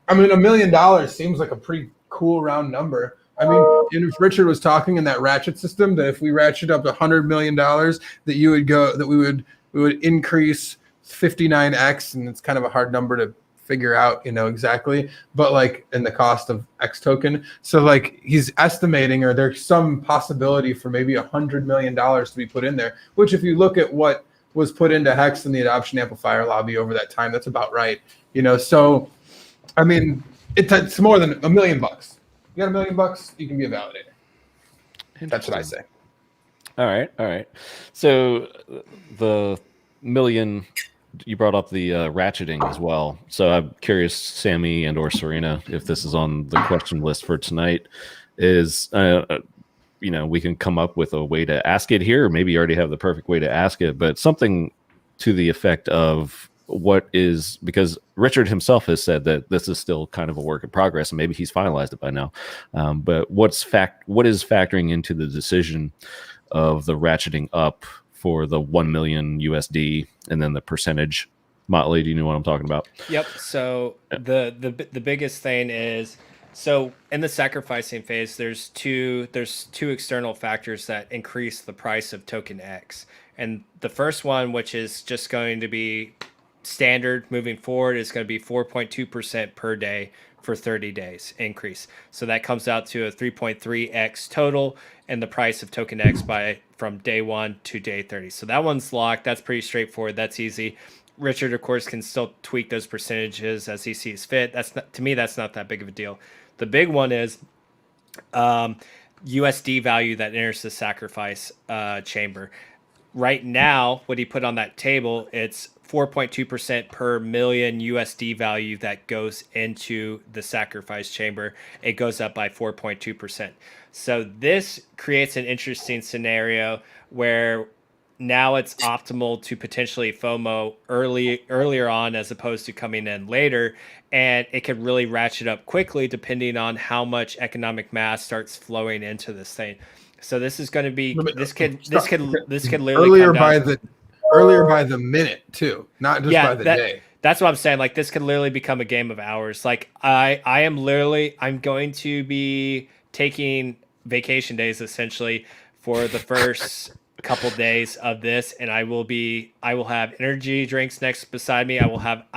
[SPEAKER 5] $1 million seems like a pretty cool round number. I mean, and if Richard was talking in that ratchet system, that if we ratchet up $100 million, that we would increase 59x, and it's kind of a hard number to figure out, exactly, but like in the cost of X token. So like he's estimating, or there's some possibility for maybe $100 million to be put in there, which if you look at what was put into Hex and the adoption amplifier lobby over that time, that's about right. So, I mean, it's more than $1 million. You got $1 million, you can be a validator. That's what I say.
[SPEAKER 1] All right. So the $1 million you brought up the ratcheting as well. So I'm curious, Sammy and or Serena, if this is on the question list for tonight, is we can come up with a way to ask it here, or maybe you already have the perfect way to ask it, but something to the effect of what is, because Richard himself has said that this is still kind of a work in progress, and maybe he's finalized it by now. But what is factoring into the decision of the ratcheting up for the 1 million USD and then the percentage? Motley, do you know what I'm talking about?
[SPEAKER 4] Yep. So the biggest thing is, so in the sacrificing phase, there's two external factors that increase the price of token X. And the first one, which is just going to be standard moving forward, is going to be 4.2% per day for 30 days increase. So that comes out to a 3.3x total in the price of token X from day 1 to day 30. So that one's locked. That's pretty straightforward. That's easy. Richard, of course, can still tweak those percentages as he sees fit. To me, that's not that big of a deal. The big one is USD value that enters the sacrifice chamber. Right now, what he put on that table, it's 4.2% per million USD value that goes into the sacrifice chamber. It goes up by 4.2%. So this creates an interesting scenario where now it's optimal to potentially FOMO earlier on as opposed to coming in later, and it could really ratchet up quickly depending on how much economic mass starts flowing into this thing. So this is going to be this could literally
[SPEAKER 5] earlier by the minute too, not just by the day.
[SPEAKER 4] That's what I'm saying. Like, this could literally become a game of hours. Like, I'm going to be taking vacation days essentially for the first couple days of this, and I will have energy drinks next beside me. I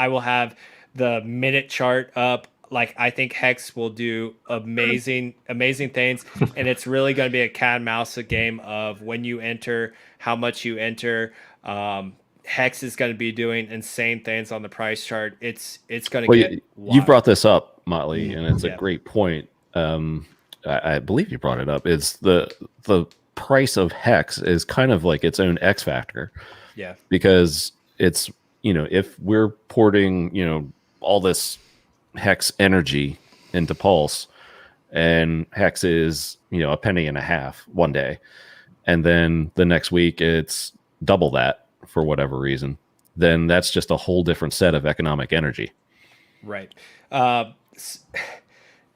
[SPEAKER 4] will have the minute chart up. Like, I think Hex will do amazing things, and it's really going to be a cat and mouse game of when you enter, how much you enter. Hex is going to be doing insane things on the price chart. It's going to get wild.
[SPEAKER 1] You brought this up, Motley, and it's a great point. I believe you brought it up. It's the price of Hex is kind of like its own X factor.
[SPEAKER 4] Yeah. Because
[SPEAKER 1] it's, if we're porting, all this Hex energy into Pulse, and Hex is, a penny and a half one day, and then the next week it's double that for whatever reason, then that's just a whole different set of economic energy.
[SPEAKER 4] Right.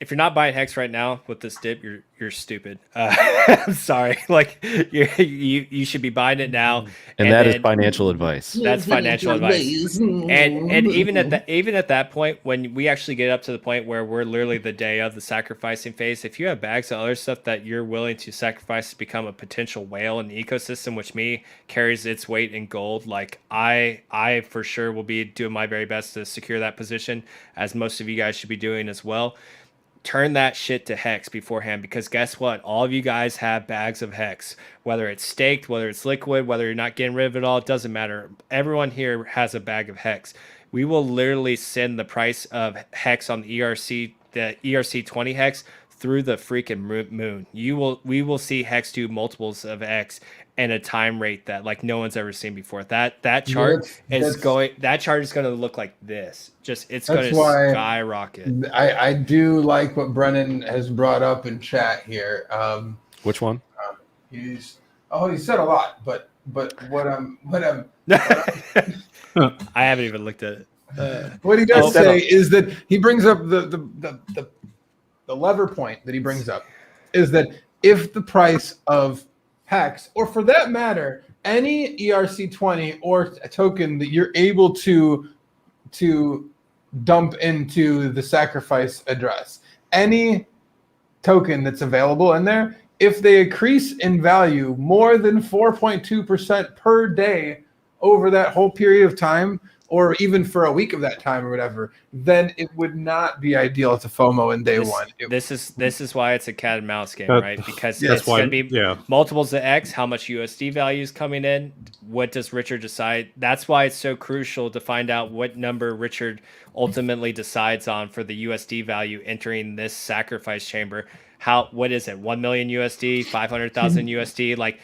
[SPEAKER 4] If you're not buying Hex right now with this dip, you're stupid. I'm sorry. Like, you should be buying it now.
[SPEAKER 1] And that is financial advice.
[SPEAKER 4] That's financial advice. And even at that point, when we actually get up to the point where we're literally the day of the sacrificing phase, if you have bags of other stuff that you're willing to sacrifice to become a potential whale in the ecosystem, which carries its weight in gold, like I for sure will be doing my very best to secure that position, as most of you guys should be doing as well. Turn that shit to Hex beforehand, because guess what? All of you guys have bags of Hex, whether it's staked, whether it's liquid, whether you're not getting rid of it all, it doesn't matter. Everyone here has a bag of Hex. We will literally send the price of Hex on the ERC20 Hex through the freaking moon. We will see Hex do multiples of X and a time rate that like no one's ever seen before. That chart is going to look like this. It's going to skyrocket.
[SPEAKER 5] I do like what Brennan has brought up in chat here.
[SPEAKER 1] Which one?
[SPEAKER 5] He said a lot, but what I'm
[SPEAKER 4] I haven't even looked at it.
[SPEAKER 5] What he does say is that he brings up the lever point that he brings up is that if the price of Hex, or for that matter, any ERC20 or a token that you're able to dump into the sacrifice address, any token that's available in there, if they increase in value more than 4.2% per day over that whole period of time, or even for a week of that time or whatever, then it would not be ideal to FOMO in day one.
[SPEAKER 4] This is why it's a cat and mouse game, right? Because it's going to be multiples of X, how much USD value is coming in, what does Richard decide? That's why it's so crucial to find out what number Richard ultimately decides on for the USD value entering this sacrifice chamber. what is it, 1 million USD, 500,000 USD? Like,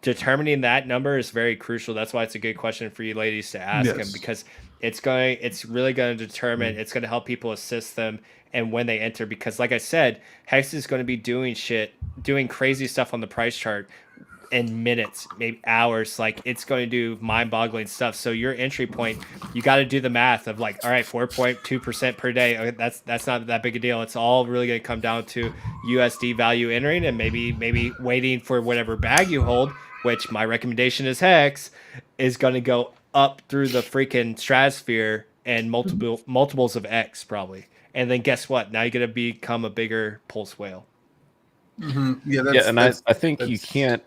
[SPEAKER 4] determining that number is very crucial. That's why it's a good question for you ladies to ask him, because it's really going to determine, it's going to help people assist them and when they enter, because like I said, Hex is going to be doing crazy stuff on the price chart in minutes, maybe hours. Like, it's going to do mind-boggling stuff. So your entry point, you got to do the math of like, all right, 4.2% per day. Okay, that's not that big a deal. It's all really going to come down to USD value entering, and maybe waiting for whatever bag you hold, which my recommendation is Hex, is going to go up through the freaking stratosphere and multiples of X probably. And then guess what? Now you're going to become a bigger Pulse whale.
[SPEAKER 1] I think you can't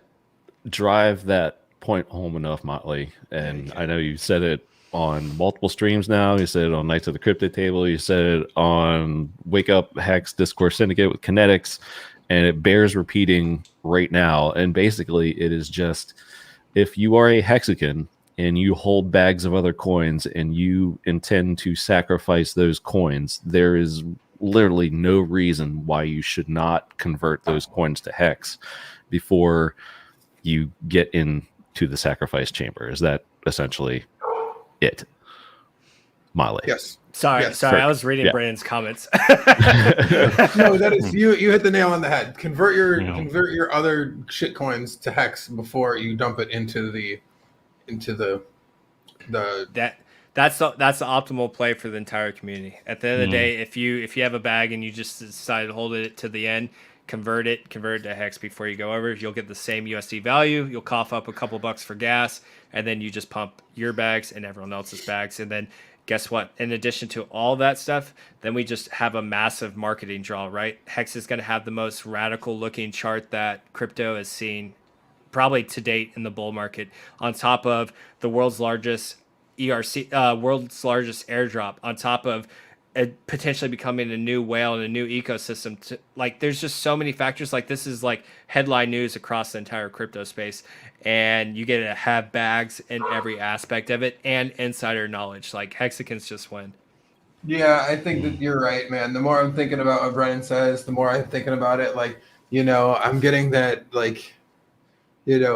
[SPEAKER 1] drive that point home enough, Motley. And I know you said it on multiple streams now. You said it on Nights of the Crypto Table. You said it on Wake Up HEX Discourse Syndicate with Kinetics. And it bears repeating right now. And basically, it is just, if you are a Hexican and you hold bags of other coins and you intend to sacrifice those coins, there is literally no reason why you should not convert those coins to Hex before you get into the sacrifice chamber. Is that essentially it, Molly?
[SPEAKER 5] Yes.
[SPEAKER 4] Sorry,
[SPEAKER 5] Yes,
[SPEAKER 4] I was reading Brandon's comments.
[SPEAKER 5] No, that is you hit the nail on the head. Convert your other shit coins to Hex before you dump it into the
[SPEAKER 4] that's the optimal play for the entire community. At the end of the day, if you have a bag and you just decide to hold it to the end, convert it to Hex before you go over. You'll get the same USD value. You'll cough up a couple bucks for gas, and then you just pump your bags and everyone else's bags. And then guess what? In addition to all that stuff, then we just have a massive marketing draw, right? Hex is going to have the most radical looking chart that crypto has seen probably to date in the bull market, on top of the world's largest world's largest airdrop, on top of potentially becoming a new whale and a new ecosystem. Like, there's just so many factors. Like, this is like headline news across the entire crypto space, and you get to have bags in every aspect of it and insider knowledge. Like, Hexicans just win.
[SPEAKER 5] Yeah, I think that you're right, man. The more I'm thinking about what Brennan says, the more I'm thinking about it. Like, I'm getting that, like,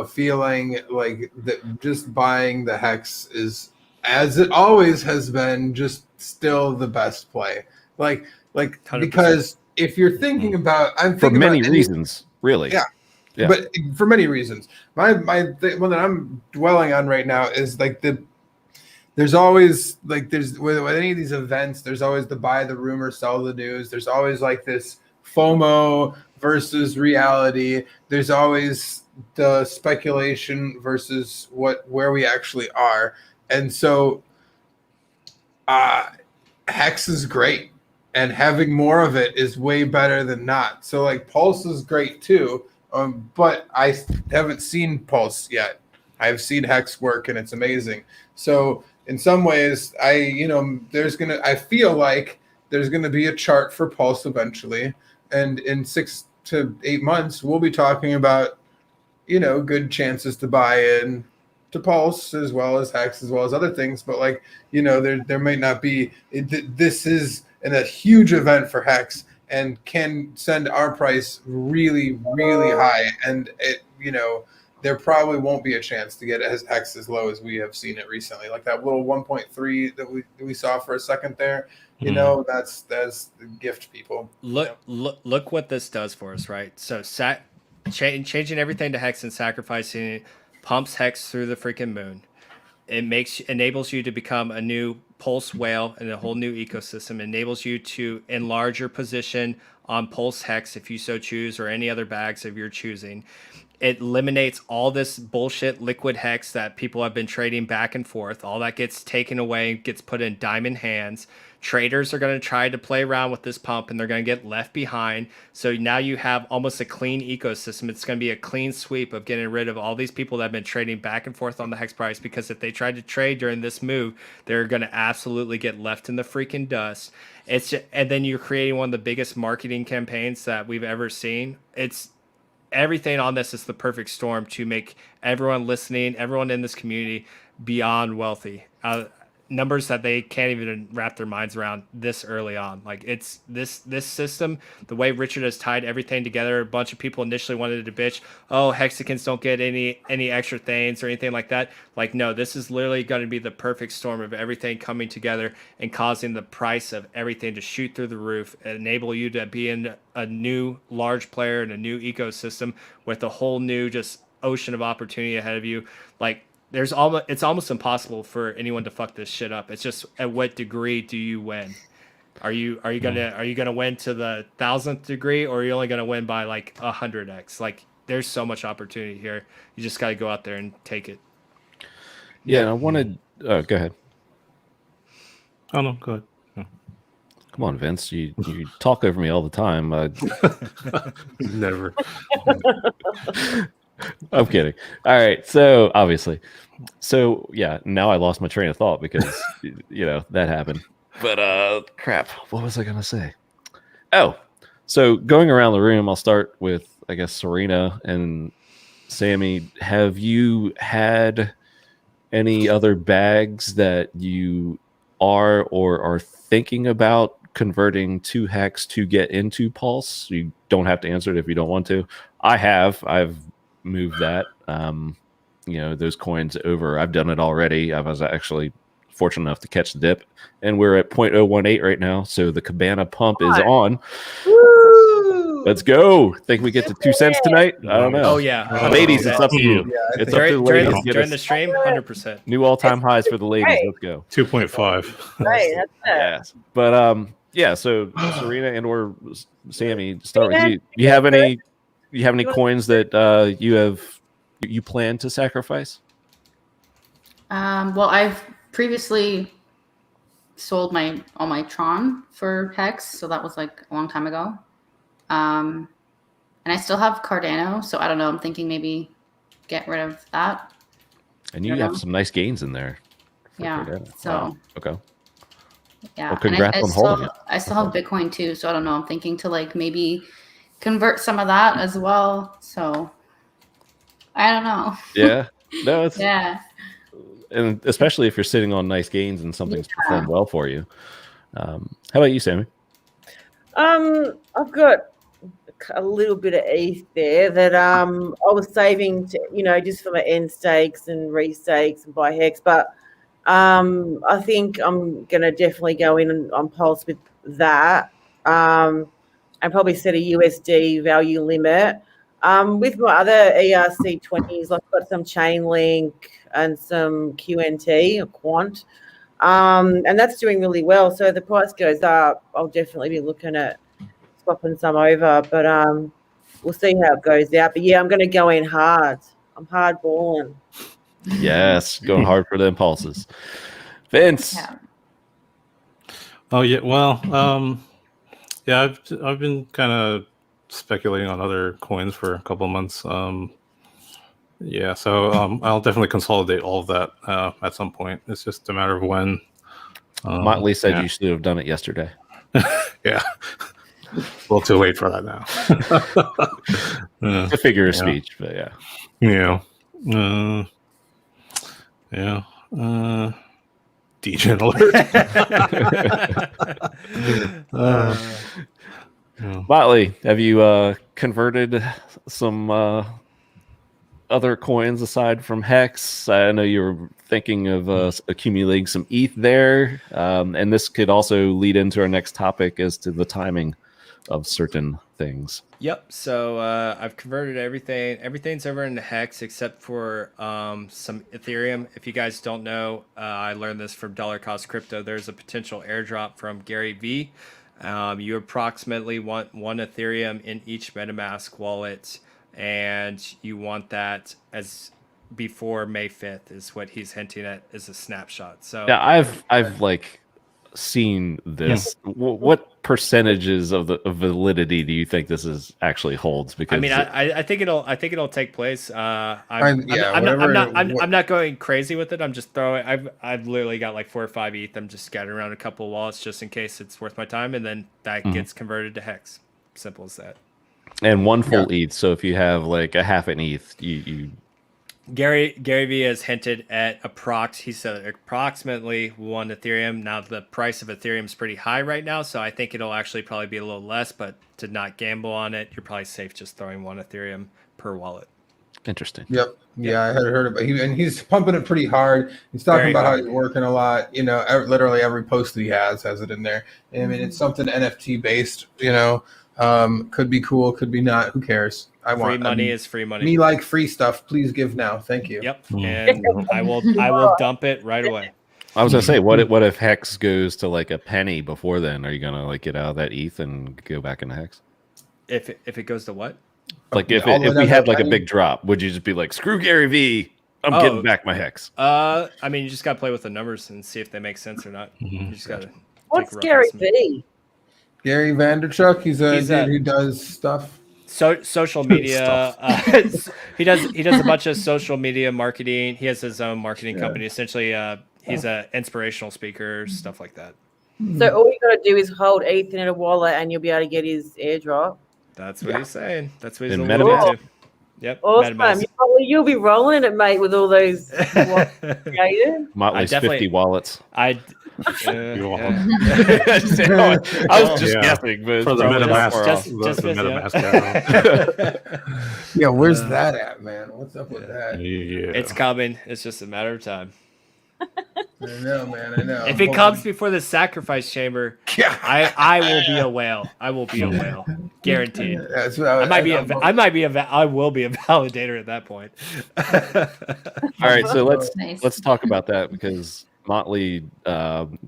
[SPEAKER 5] feeling like that just buying the Hex is, as it always has been, just still the best play. Like 100%. Because if you're thinking about,
[SPEAKER 1] for many reasons, really.
[SPEAKER 5] Yeah. But for many reasons, my one that I'm dwelling on right now is like there's always, like, there's with any of these events, there's always the buy the rumor, sell the news. There's always like this FOMO versus reality. There's always the speculation versus where we actually are. And so Hex is great, and having more of it is way better than not. So like Pulse is great too, but I haven't seen Pulse yet. I've seen Hex work, and it's amazing. So in some ways, I feel like there's gonna be a chart for Pulse eventually, and in 6 to 8 months, we'll be talking about good chances to buy in to Pulse as well as Hex as well as other things. But like, there might not be, this is a huge event for Hex and can send our price really, really high. And there probably won't be a chance to get Hex as low as we have seen it recently. Like that little 1.3 that we saw for a second there, that's the gift, people.
[SPEAKER 4] Look what this does for us, right? So changing everything to Hex and sacrificing it pumps Hex through the freaking moon. It enables you to become a new Pulse whale and a whole new ecosystem. It enables you to enlarge your position on Pulse Hex if you so choose, or any other bags of your choosing. It eliminates all this bullshit liquid Hex that people have been trading back and forth. All that gets taken away and gets put in diamond hands. Traders are going to try to play around with this pump, and they're going to get left behind. So now you have almost a clean ecosystem. It's going to be a clean sweep of getting rid of all these people that have been trading back and forth on the Hex price, because if they tried to trade during this move, they're going to absolutely get left in the freaking dust. And then you're creating one of the biggest marketing campaigns that we've ever seen. Everything on this is the perfect storm to make everyone listening, everyone in this community, beyond wealthy. numbers that they can't even wrap their minds around this early on. Like it's this system, the way Richard has tied everything together. A bunch of people initially wanted to bitch, oh, Hexicans don't get any extra things or anything like that. Like, no, this is literally going to be the perfect storm of everything coming together and causing the price of everything to shoot through the roof, enable you to be in a new large player in a new ecosystem with a whole new just ocean of opportunity ahead of you. Like, it's almost impossible for anyone to fuck this shit up. It's just at what degree do you win? Are you gonna win to the 1,000th degree, or are you only gonna win by like 100x? Like, there's so much opportunity here. You just gotta go out there and take it.
[SPEAKER 1] Yeah, and I wanted. Go ahead.
[SPEAKER 6] Oh no, go ahead. Yeah.
[SPEAKER 1] Come on, Vince. You talk over me all the time.
[SPEAKER 6] Never.
[SPEAKER 1] I'm kidding. All right. So obviously, yeah. Now I lost my train of thought because that happened. But crap. What was I gonna say? Oh, so going around the room, I'll start with I guess Serena and Sammy. Have you had any other bags that you are or are thinking about converting to HEX to get into Pulse? You don't have to answer it if you don't want to. I have. I've moved that those coins over. I've done it already. I was actually fortunate enough to catch the dip, and we're at 0.018 right now, so the Cabana pump is on.
[SPEAKER 3] Woo!
[SPEAKER 1] Let's go. Think we get to 2 cents tonight? I don't know.
[SPEAKER 4] Oh yeah,
[SPEAKER 1] Ladies, it's up to you.
[SPEAKER 5] Yeah,
[SPEAKER 1] It's up to the ladies.
[SPEAKER 4] during the stream, 100%.
[SPEAKER 1] New all-time highs for the ladies.
[SPEAKER 3] Hey.
[SPEAKER 1] Let's go.
[SPEAKER 6] 2.5.
[SPEAKER 3] Right, that's it.
[SPEAKER 1] Yes, but yeah. So Serena and or Sammy, start with you. You have any coins that you plan to sacrifice?
[SPEAKER 2] Well, I've previously sold all my Tron for HEX, so that was like a long time ago. And I still have Cardano, so I don't know. I'm thinking maybe get rid of that.
[SPEAKER 1] And you have some nice gains in there.
[SPEAKER 2] Yeah.
[SPEAKER 1] Cardano.
[SPEAKER 2] So
[SPEAKER 1] Wow. Okay.
[SPEAKER 2] yeah.
[SPEAKER 1] Well, congrats
[SPEAKER 2] and
[SPEAKER 1] on holding it.
[SPEAKER 2] I still have Bitcoin too, so I don't know. I'm thinking to like maybe convert some of that as well. So I don't know.
[SPEAKER 1] Yeah. No, it's
[SPEAKER 2] Yeah.
[SPEAKER 1] and especially if you're sitting on nice gains and something's performed well for you. How about you, Sammy?
[SPEAKER 3] I've got a little bit of ETH there that I was saving to, just for my end stakes and restakes and buy HEX, but I think I'm gonna definitely go in on Pulse with that. And probably set a USD value limit. With my other ERC20s, I've got some Chainlink and some QNT or Quant, and that's doing really well. So if the price goes up, I'll definitely be looking at swapping some over, but we'll see how it goes out. But yeah, I'm going to go in hard. I'm hard balling.
[SPEAKER 1] Yes, going hard for the impulses. Vince.
[SPEAKER 2] Yeah.
[SPEAKER 6] Oh yeah, well, yeah, I've been kind of speculating on other coins for a couple of months. Yeah, so I'll definitely consolidate all of that at some point. It's just a matter of when.
[SPEAKER 1] Motley said you should have done it yesterday.
[SPEAKER 6] Yeah. A little too late for that now.
[SPEAKER 1] It's a figure of speech, but yeah.
[SPEAKER 6] Yeah. Yeah. Degen alert.
[SPEAKER 1] Motley, have you converted some other coins aside from HEX? I know you were thinking of accumulating some ETH there, and this could also lead into our next topic as to the timing of certain things.
[SPEAKER 4] Yep. So I've converted everything. Everything's over into HEX except for some Ethereum. If you guys don't know, I learned this from Dollar Cost Crypto. There's a potential airdrop from Gary V. You approximately want 1 Ethereum in each MetaMask wallet, and you want that as before May 5th is what he's hinting at as a snapshot. So
[SPEAKER 1] yeah, I've like seen this. What percentages of the validity do you think this is actually holds? Because
[SPEAKER 4] I mean, I think it'll take place. I'm not going crazy with it. I'm just throwing. I've literally got like 4 or 5 ETH. I'm just scattering around a couple of wallets just in case it's worth my time, and then that gets converted to HEX. Simple as that.
[SPEAKER 1] And 1 full ETH. So if you have like a half an ETH, you
[SPEAKER 4] Gary V has hinted at he said approximately 1 Ethereum. Now the price of Ethereum is pretty high right now, so I think it'll actually probably be a little less. But to not gamble on it, you're probably safe just throwing 1 Ethereum per wallet.
[SPEAKER 1] Interesting.
[SPEAKER 5] Yep. Yeah, I had heard about and he's pumping it pretty hard. He's talking
[SPEAKER 4] Very
[SPEAKER 5] about
[SPEAKER 4] hard.
[SPEAKER 5] how he's working a lot. You know, literally every post that he has it in there. I mean, it's something NFT based. You know, could be cool, could be not. Who cares?
[SPEAKER 4] Free money is free money.
[SPEAKER 5] Me like free stuff. Please give now. Thank you.
[SPEAKER 4] Yep. And I will dump it right away.
[SPEAKER 1] I was gonna say, what if Hex goes to like a penny before then? Are you gonna like get out of that ETH and go back into Hex?
[SPEAKER 4] If it goes to what?
[SPEAKER 1] Like if we had like a big drop, would you just be like, screw Gary V, I'm getting back my Hex?
[SPEAKER 4] I mean, you just gotta play with the numbers and see if they make sense or not. You just gotta.
[SPEAKER 3] What's Gary V?
[SPEAKER 5] Gary Vanderchuck. He's a dude who does stuff.
[SPEAKER 4] Social media. He does a bunch of social media marketing. He has his own marketing company. Essentially, he's an inspirational speaker, stuff like that.
[SPEAKER 3] So all you got to do is hold ETH in a wallet, and you'll be able to get his airdrop.
[SPEAKER 4] That's what he's saying. That's what he's
[SPEAKER 1] In
[SPEAKER 4] alluding
[SPEAKER 1] MetaMask?
[SPEAKER 4] to. Yep.
[SPEAKER 3] Awesome.
[SPEAKER 4] MetaMask.
[SPEAKER 3] You'll be rolling it, mate, with all those wallets created.
[SPEAKER 1] Motley's 50 wallets.
[SPEAKER 4] I
[SPEAKER 6] You're welcome.
[SPEAKER 1] I was just guessing, but
[SPEAKER 6] For the MetaMask,
[SPEAKER 4] just
[SPEAKER 6] the MetaMask.
[SPEAKER 5] Yeah, where's that at, man? What's up with that?
[SPEAKER 6] Yeah.
[SPEAKER 4] It's coming. It's just a matter of time.
[SPEAKER 5] I know, man. I know.
[SPEAKER 4] If it comes before the sacrifice chamber, I will be a whale. I will be a whale, guaranteed.
[SPEAKER 5] That's what
[SPEAKER 4] I will be a validator at that point.
[SPEAKER 1] All right, so
[SPEAKER 2] Nice.
[SPEAKER 1] let's talk about that, because Motley,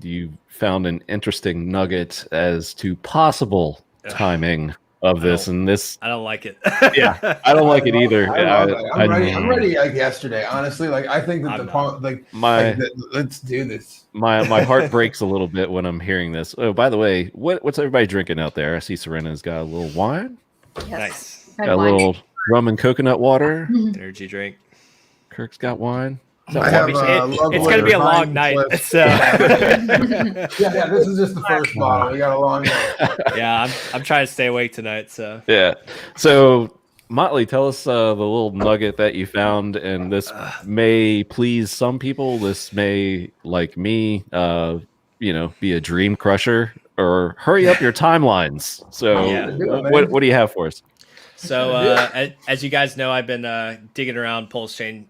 [SPEAKER 1] you found an interesting nugget as to possible timing of this, and this.
[SPEAKER 4] I don't like it.
[SPEAKER 1] Yeah, I don't like it either.
[SPEAKER 5] I'm ready. I'm ready. Like yesterday, honestly. Like I think that let's do this.
[SPEAKER 1] My heart breaks a little bit when I'm hearing this. Oh, by the way, what's everybody drinking out there? I see Serena's got a little wine.
[SPEAKER 2] Yes.
[SPEAKER 4] Nice.
[SPEAKER 2] Red
[SPEAKER 1] Got a
[SPEAKER 2] wine.
[SPEAKER 1] little rum and coconut water.
[SPEAKER 4] Energy drink.
[SPEAKER 1] Kirk's got wine.
[SPEAKER 5] I have
[SPEAKER 4] It's going to be a long night. So.
[SPEAKER 5] yeah, this is just the first bottle. We got a long night.
[SPEAKER 4] Yeah, I'm trying to stay awake tonight. So
[SPEAKER 1] Yeah. So Motley, tell us the little nugget that you found, and this may please some people. This may, like me, be a dream crusher, or hurry up your timelines. So what do you have for us?
[SPEAKER 4] So as you guys know, I've been digging around PulseChain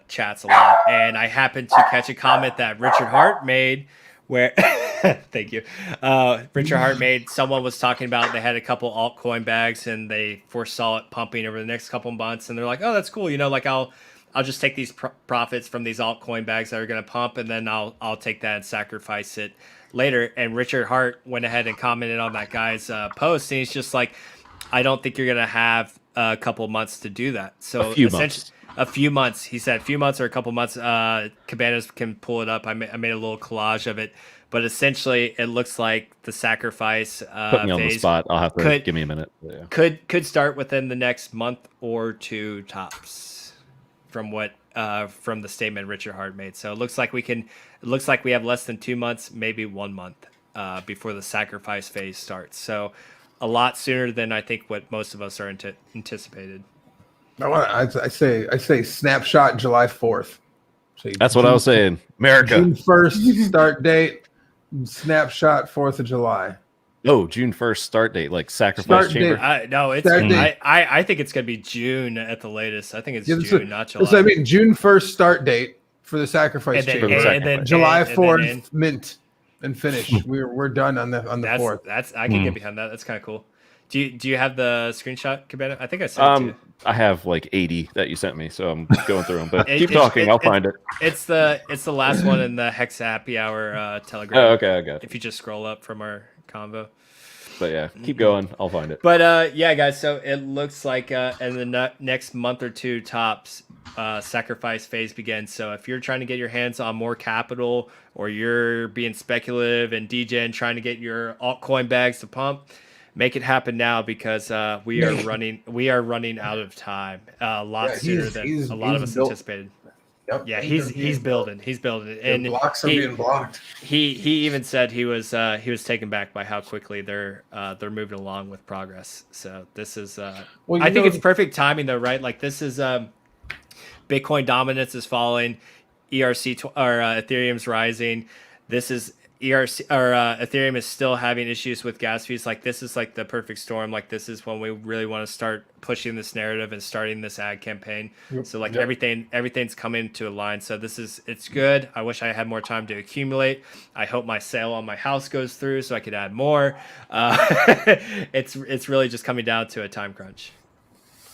[SPEAKER 4] chats a lot, and I happened to catch a comment that Richard Hart made where thank you. Richard Hart made, someone was talking about they had a couple altcoin bags and they foresaw it pumping over the next couple months, and they're like, oh, that's cool. Like I'll just take these profits from these altcoin bags that are going to pump, and then I'll take that and sacrifice it later. And Richard Hart went ahead and commented on that guy's post, and he's just like, I don't think you're going to have a couple months to do that. So a few months. He said a few months or a couple months. Cabanas can pull it up. I made a little collage of it. But essentially, it looks like the sacrifice
[SPEAKER 1] Put me on the spot. I'll have to give me a minute. Yeah.
[SPEAKER 4] Could start within the next month or two tops, from what from the statement Richard Hart made. So it looks like we have less than 2 months, maybe 1 month before the sacrifice phase starts. So a lot sooner than I think what most of us are anticipated.
[SPEAKER 5] I say snapshot July 4th. So
[SPEAKER 1] that's what I was saying. America.
[SPEAKER 5] June 1st start date. Snapshot 4th of July.
[SPEAKER 1] Oh, June 1st start date, like sacrifice chamber.
[SPEAKER 4] I think it's gonna be June at the latest. I think it's June, not July.
[SPEAKER 5] So I mean, June 1st start date for the sacrifice chamber.
[SPEAKER 4] And then
[SPEAKER 5] July 4th mint and finish. We're done on the 4th.
[SPEAKER 4] I can get behind that. That's kind of cool. Do you have the screenshot, Cabana? I think I sent it to you.
[SPEAKER 1] I have like 80 that you sent me, so I'm going through them. But keep talking, I'll find it.
[SPEAKER 4] It's the last one in the Hex Happy Hour Telegram.
[SPEAKER 1] Oh, okay, I got it.
[SPEAKER 4] If you just scroll up from our convo.
[SPEAKER 1] But yeah, keep going. I'll find it.
[SPEAKER 4] But yeah, guys. So it looks like in the next month or two tops, sacrifice phase begins. So if you're trying to get your hands on more capital, or you're being speculative and DJing, trying to get your altcoin bags to pump, make it happen now, because we are running out of time. A lot sooner than a lot of us anticipated.
[SPEAKER 5] Yep.
[SPEAKER 4] Yeah, he's building, and
[SPEAKER 5] blocks are being blocked.
[SPEAKER 4] He even said he was taken back by how quickly they're moving along with progress. So this is I think it's perfect timing though, right? Like this is Bitcoin dominance is falling. Ethereum's rising. This is Ethereum is still having issues with gas fees. Like this is like the perfect storm. Like this is when we really want to start pushing this narrative and starting this ad campaign. So like everything's coming to a line. So it's good. I wish I had more time to accumulate. I hope my sale on my house goes through so I could add more. It's really just coming down to a time crunch.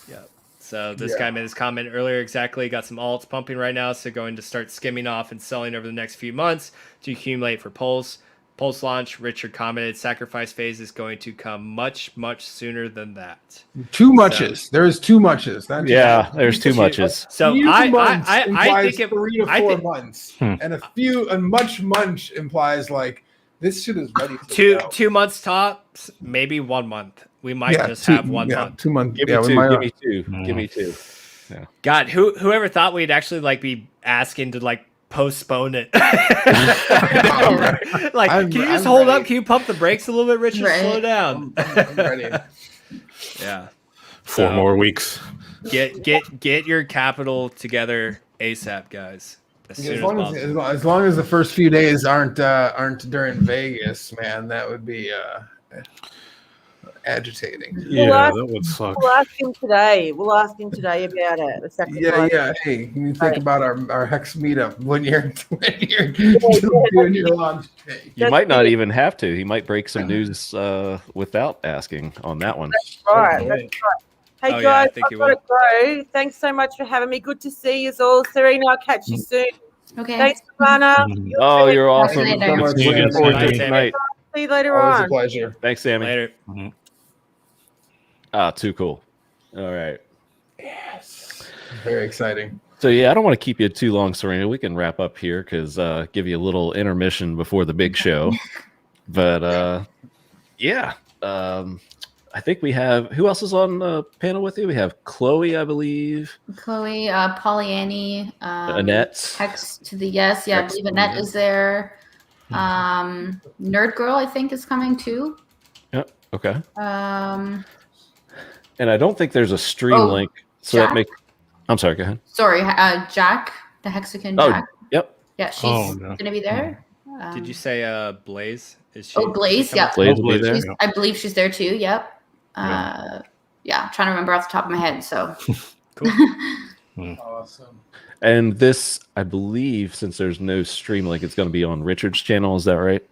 [SPEAKER 4] Yeah. So this guy made his comment earlier. Exactly. Got some alts pumping right now. So going to start skimming off and selling over the next few months to accumulate for Pulse. Pulse launch. Richard commented, sacrifice phase is going to come much sooner than that.
[SPEAKER 5] Too muches. There's too muches.
[SPEAKER 1] There's too muches.
[SPEAKER 4] So
[SPEAKER 5] I think 3 to 4
[SPEAKER 4] think
[SPEAKER 5] months, and a much implies like this shit is ready. To
[SPEAKER 4] 2 months tops, maybe 1 month. We might just have 1 month.
[SPEAKER 5] 2 months.
[SPEAKER 1] Give me two. Give me two. Yeah.
[SPEAKER 4] God, whoever thought we'd actually like be asking to like postpone it? Like, can you just hold up? Can you pump the brakes a little bit, Richard?
[SPEAKER 2] Right.
[SPEAKER 4] Slow down.
[SPEAKER 5] I'm ready.
[SPEAKER 4] Yeah.
[SPEAKER 6] 4 more weeks.
[SPEAKER 4] Get your capital together ASAP, guys. As
[SPEAKER 5] long as the first few days aren't during Vegas, man, that would be agitating.
[SPEAKER 6] Yeah, that would suck.
[SPEAKER 3] We'll ask him today. About it. The sacrifice.
[SPEAKER 5] Yeah. Hey, you think about our Hex meetup when you're doing your launch day.
[SPEAKER 1] You might not even have to. He might break some news without asking on that one.
[SPEAKER 3] That's right. Hey
[SPEAKER 4] Oh, yeah, I
[SPEAKER 3] guys,
[SPEAKER 4] think
[SPEAKER 3] I've
[SPEAKER 4] you
[SPEAKER 3] got to go. Thanks so much for having me. Good to see you all. Serena, I'll catch you soon.
[SPEAKER 2] Okay.
[SPEAKER 3] Thanks, Cabana.
[SPEAKER 1] Oh, you're awesome.
[SPEAKER 2] Thank you so
[SPEAKER 6] much.
[SPEAKER 1] Looking forward to
[SPEAKER 4] Thanks,
[SPEAKER 1] tonight.
[SPEAKER 3] See you later
[SPEAKER 5] Always a
[SPEAKER 3] on.
[SPEAKER 5] pleasure.
[SPEAKER 1] Thanks, Sammy.
[SPEAKER 4] Later.
[SPEAKER 1] Too cool. All right.
[SPEAKER 5] Yes. Very exciting.
[SPEAKER 1] So yeah, I don't want to keep you too long, Serena. We can wrap up here because give you a little intermission before the big show. But I think we have who else is on the panel with you? We have Chloe, I believe.
[SPEAKER 2] Chloe, Pollyanny,
[SPEAKER 1] Annette.
[SPEAKER 2] Hex to the yes. Yeah, I
[SPEAKER 1] Hex
[SPEAKER 2] believe Annette is there. Nerd Girl, I think, is coming too.
[SPEAKER 1] Yep. Okay. And I don't think there's a stream link, so
[SPEAKER 2] Jack?
[SPEAKER 1] that makes. I'm sorry. Go ahead.
[SPEAKER 2] Sorry, Jack, the Hexican
[SPEAKER 1] Oh,
[SPEAKER 2] Jack.
[SPEAKER 1] yep.
[SPEAKER 2] Yeah, she's
[SPEAKER 6] no.
[SPEAKER 2] gonna be there.
[SPEAKER 4] Did you say Blaze? Is she?
[SPEAKER 2] Blaze? Yeah.
[SPEAKER 1] Blaze will be there.
[SPEAKER 2] I believe she's there too. Yep. I'm trying to remember off the top of my head. So.
[SPEAKER 4] Cool.
[SPEAKER 5] Awesome.
[SPEAKER 1] And this, I believe, since there's no stream link, it's going to be on Richard's channel. Is that right?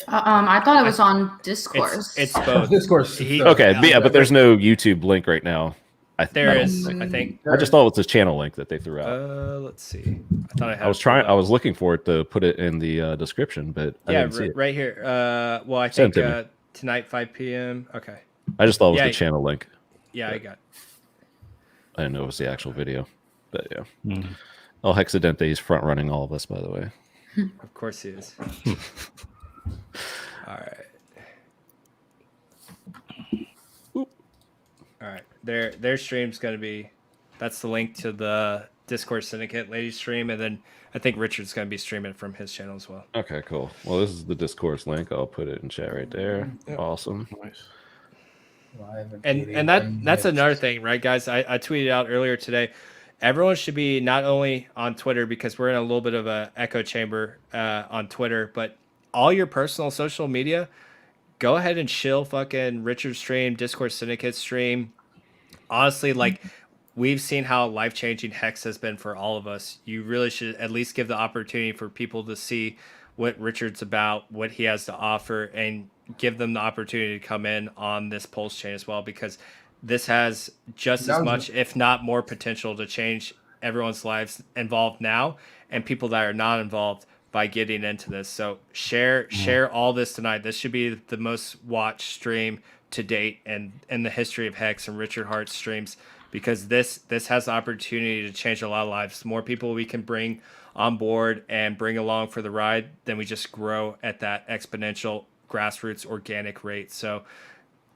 [SPEAKER 2] I thought it was on Discourse.
[SPEAKER 4] It's both.
[SPEAKER 5] Discourse.
[SPEAKER 1] Okay, but there's no YouTube link right now.
[SPEAKER 4] There is, I think.
[SPEAKER 1] I just thought it was a channel link that they threw out.
[SPEAKER 4] Let's see. I thought I had.
[SPEAKER 1] I was looking for it to put it in the description, but I didn't see it.
[SPEAKER 4] Right here. Well, I
[SPEAKER 1] Send
[SPEAKER 4] think
[SPEAKER 1] it to
[SPEAKER 4] tonight 5 p.m. Okay.
[SPEAKER 1] I just thought it was
[SPEAKER 4] Yeah,
[SPEAKER 1] the channel link.
[SPEAKER 4] Yeah, I got.
[SPEAKER 1] I didn't know it was the actual video, but yeah. Oh, Hexidente, he's front running all of us, by the way.
[SPEAKER 4] Of course he is. All right. All right. Their stream's going to be. That's the link to the Discourse Syndicate Ladies stream, and then I think Richard's going to be streaming from his channel as well.
[SPEAKER 1] Okay, cool. Well, this is the Discourse link. I'll put it in chat right there.
[SPEAKER 6] Yeah.
[SPEAKER 1] Awesome.
[SPEAKER 6] Nice.
[SPEAKER 4] And that's another thing, right, guys? I tweeted out earlier today. Everyone should be not only on Twitter because we're in a little bit of a echo chamber on Twitter, but all your personal social media, go ahead and chill fucking Richard stream, Discourse Syndicate stream. Honestly, like we've seen how life-changing Hex has been for all of us. You really should at least give the opportunity for people to see what Richard's about, what he has to offer, and give them the opportunity to come in on this PulseChain as well, because this has just as much, if not more, potential to change everyone's lives involved now and people that are not involved by getting into this. So share all this tonight. This should be the most watched stream to date and in the history of Hex and Richard Hart's streams, because this has the opportunity to change a lot of lives. The more people we can bring on board and bring along for the ride, then we just grow at that exponential grassroots organic rate. So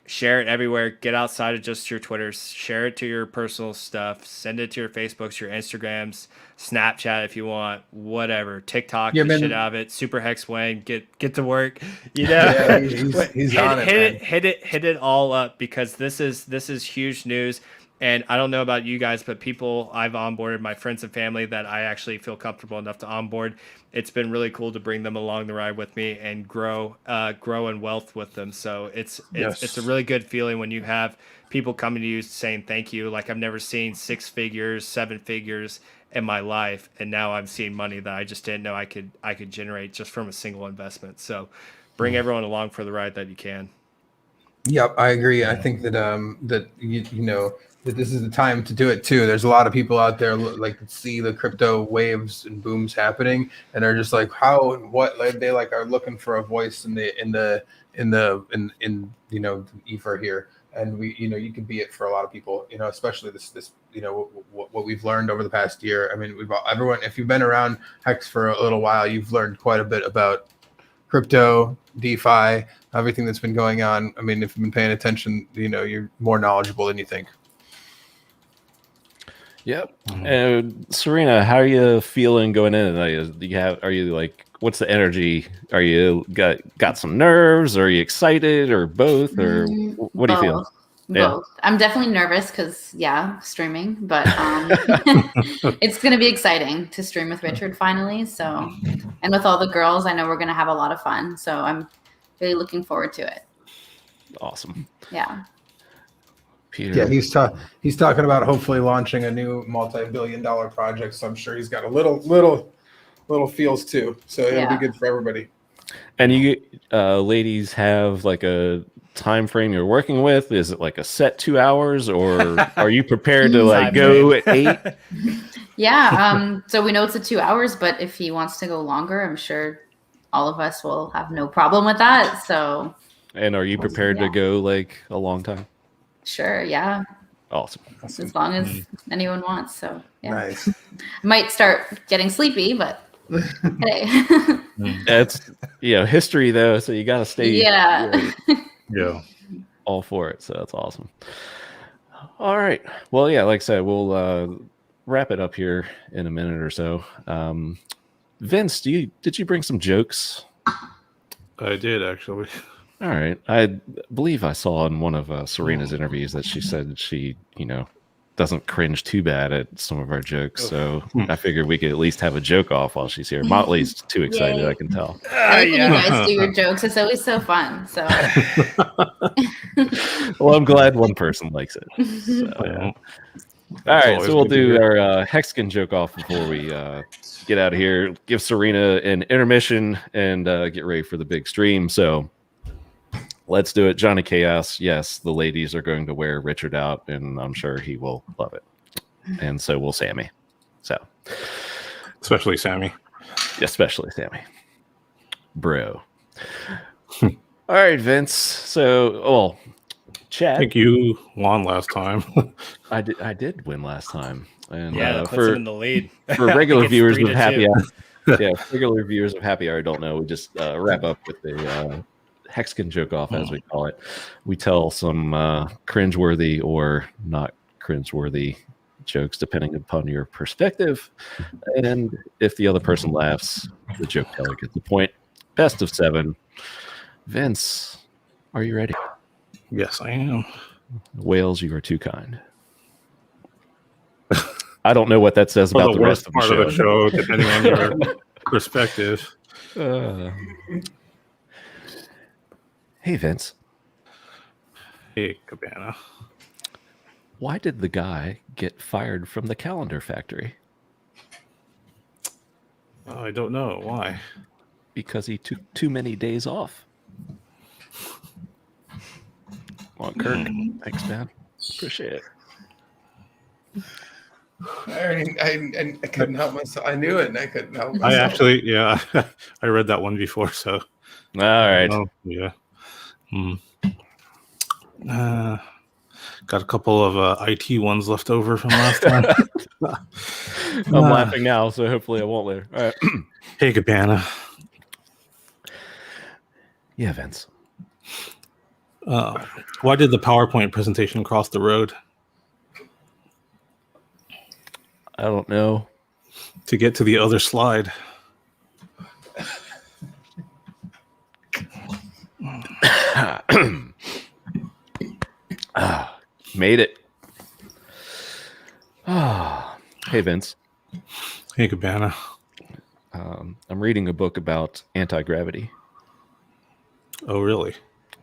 [SPEAKER 4] share it everywhere. Get outside of just your Twitters. Share it to your personal stuff. Send it to your Facebooks, your Instagrams, Snapchat if you want, whatever. TikTok, the shit out of it. Super Hex Wayne, get to work. You know,
[SPEAKER 5] Yeah, he's on it.
[SPEAKER 4] Hit it all up, because this is huge news. And I don't know about you guys, but people I've onboarded, my friends and family that I actually feel comfortable enough to onboard, it's been really cool to bring them along the ride with me and grow in wealth with them. So it's a really good feeling when you have people coming to you saying thank you. Like I've never seen 6 figures, 7 figures in my life, and now I'm seeing money that I just didn't know I could generate just from a single investment. So bring everyone along for the ride that you can.
[SPEAKER 5] Yep, I agree. I think that that you know that this is the time to do it too. There's a lot of people out there like see the crypto waves and booms happening, and are just like how and what, like they like are looking for a voice in the ether here. And we, you can be it for a lot of people, especially this, what we've learned over the past year. I mean, everyone, if you've been around Hex for a little while, you've learned quite a bit about crypto, DeFi, everything that's been going on. I mean, if you've been paying attention, you're more knowledgeable than you think.
[SPEAKER 1] Yep. And Serena, how are you feeling going in? Are you like, what's the energy? Are you got some nerves? Are you excited, or both? Or what do you feel?
[SPEAKER 2] Both. I'm definitely nervous because streaming, but it's going to be exciting to stream with Richard finally. So, and with all the girls, I know we're going to have a lot of fun. So I'm really looking forward to it.
[SPEAKER 1] Awesome.
[SPEAKER 2] Yeah.
[SPEAKER 1] Peter.
[SPEAKER 5] Yeah, he's talking about hopefully launching a new multi-billion-dollar project. So I'm sure he's got a little feels too. So it'll be good for everybody.
[SPEAKER 1] And you ladies have like a time frame you're working with? Is it like a set 2 hours, or are you prepared to like go at 8?
[SPEAKER 2] Yeah. So we know it's 2 hours, but if he wants to go longer, I'm sure all of us will have no problem with that. So.
[SPEAKER 1] And are you prepared to go like a long time?
[SPEAKER 2] Sure. Yeah.
[SPEAKER 1] Awesome.
[SPEAKER 2] As long as anyone wants. So yeah.
[SPEAKER 5] Nice.
[SPEAKER 2] I might start getting sleepy, but hey.
[SPEAKER 1] That's history though, so you got to stay.
[SPEAKER 2] Yeah.
[SPEAKER 1] All for it. So that's awesome. All right. Well, yeah, like I said, we'll wrap it up here in a minute or so. Vince, did you bring some jokes?
[SPEAKER 6] I did actually.
[SPEAKER 1] All right. I believe I saw in one of Serena's interviews that she said she, doesn't cringe too bad at some of our jokes. So I figured we could at least have a joke off while she's here. Motley's too excited, I can tell.
[SPEAKER 2] I like when you guys do your jokes. It's always so fun. So.
[SPEAKER 1] Well, I'm glad one person likes it. So, yeah. All right, so we'll do our Hexican joke off before we get out of here. Give Serena an intermission and get ready for the big stream. So let's do it. Johnny Chaos. Yes, the ladies are going to wear Richard out, and I'm sure he will love it. And so will Sammy. So,
[SPEAKER 6] especially Sammy.
[SPEAKER 1] Bro. All right, Vince. So, Chad.
[SPEAKER 6] I think you won last time.
[SPEAKER 1] I did win last time. And
[SPEAKER 4] that puts him in the lead.
[SPEAKER 1] For regular viewers of Happy Hour, regular viewers of Happy Hour don't know. We just wrap up with the Hexicans joke off, as we call it. We tell some cringeworthy or not cringeworthy jokes, depending upon your perspective. And if the other person laughs, the joke teller gets the point. Best of 7. Vince, are you ready?
[SPEAKER 6] Yes, I am.
[SPEAKER 1] Whales, you are too kind. I don't know what that says about the rest of the show.
[SPEAKER 6] Depending on your perspective.
[SPEAKER 1] Hey, Vince.
[SPEAKER 6] Hey, Cabana.
[SPEAKER 1] Why did the guy get fired from the calendar factory?
[SPEAKER 6] Oh, I don't know. Why?
[SPEAKER 1] Because he took too many days off. Come on, Kurk. Thanks, man. Appreciate it.
[SPEAKER 5] I couldn't help myself. I knew it, and I couldn't help myself.
[SPEAKER 6] I actually, I read that one before, so.
[SPEAKER 1] All right.
[SPEAKER 6] Yeah. Got a couple of IT ones left over from last time.
[SPEAKER 1] I'm laughing now, so hopefully I won't later. All right.
[SPEAKER 6] Hey, Cabana.
[SPEAKER 1] Yeah, Vince.
[SPEAKER 6] Why did the PowerPoint presentation cross the road?
[SPEAKER 1] I don't know.
[SPEAKER 6] To get to the other slide.
[SPEAKER 1] Made it. Hey, Vince.
[SPEAKER 6] Hey, Cabana.
[SPEAKER 1] I'm reading a book about anti-gravity.
[SPEAKER 6] Oh, really?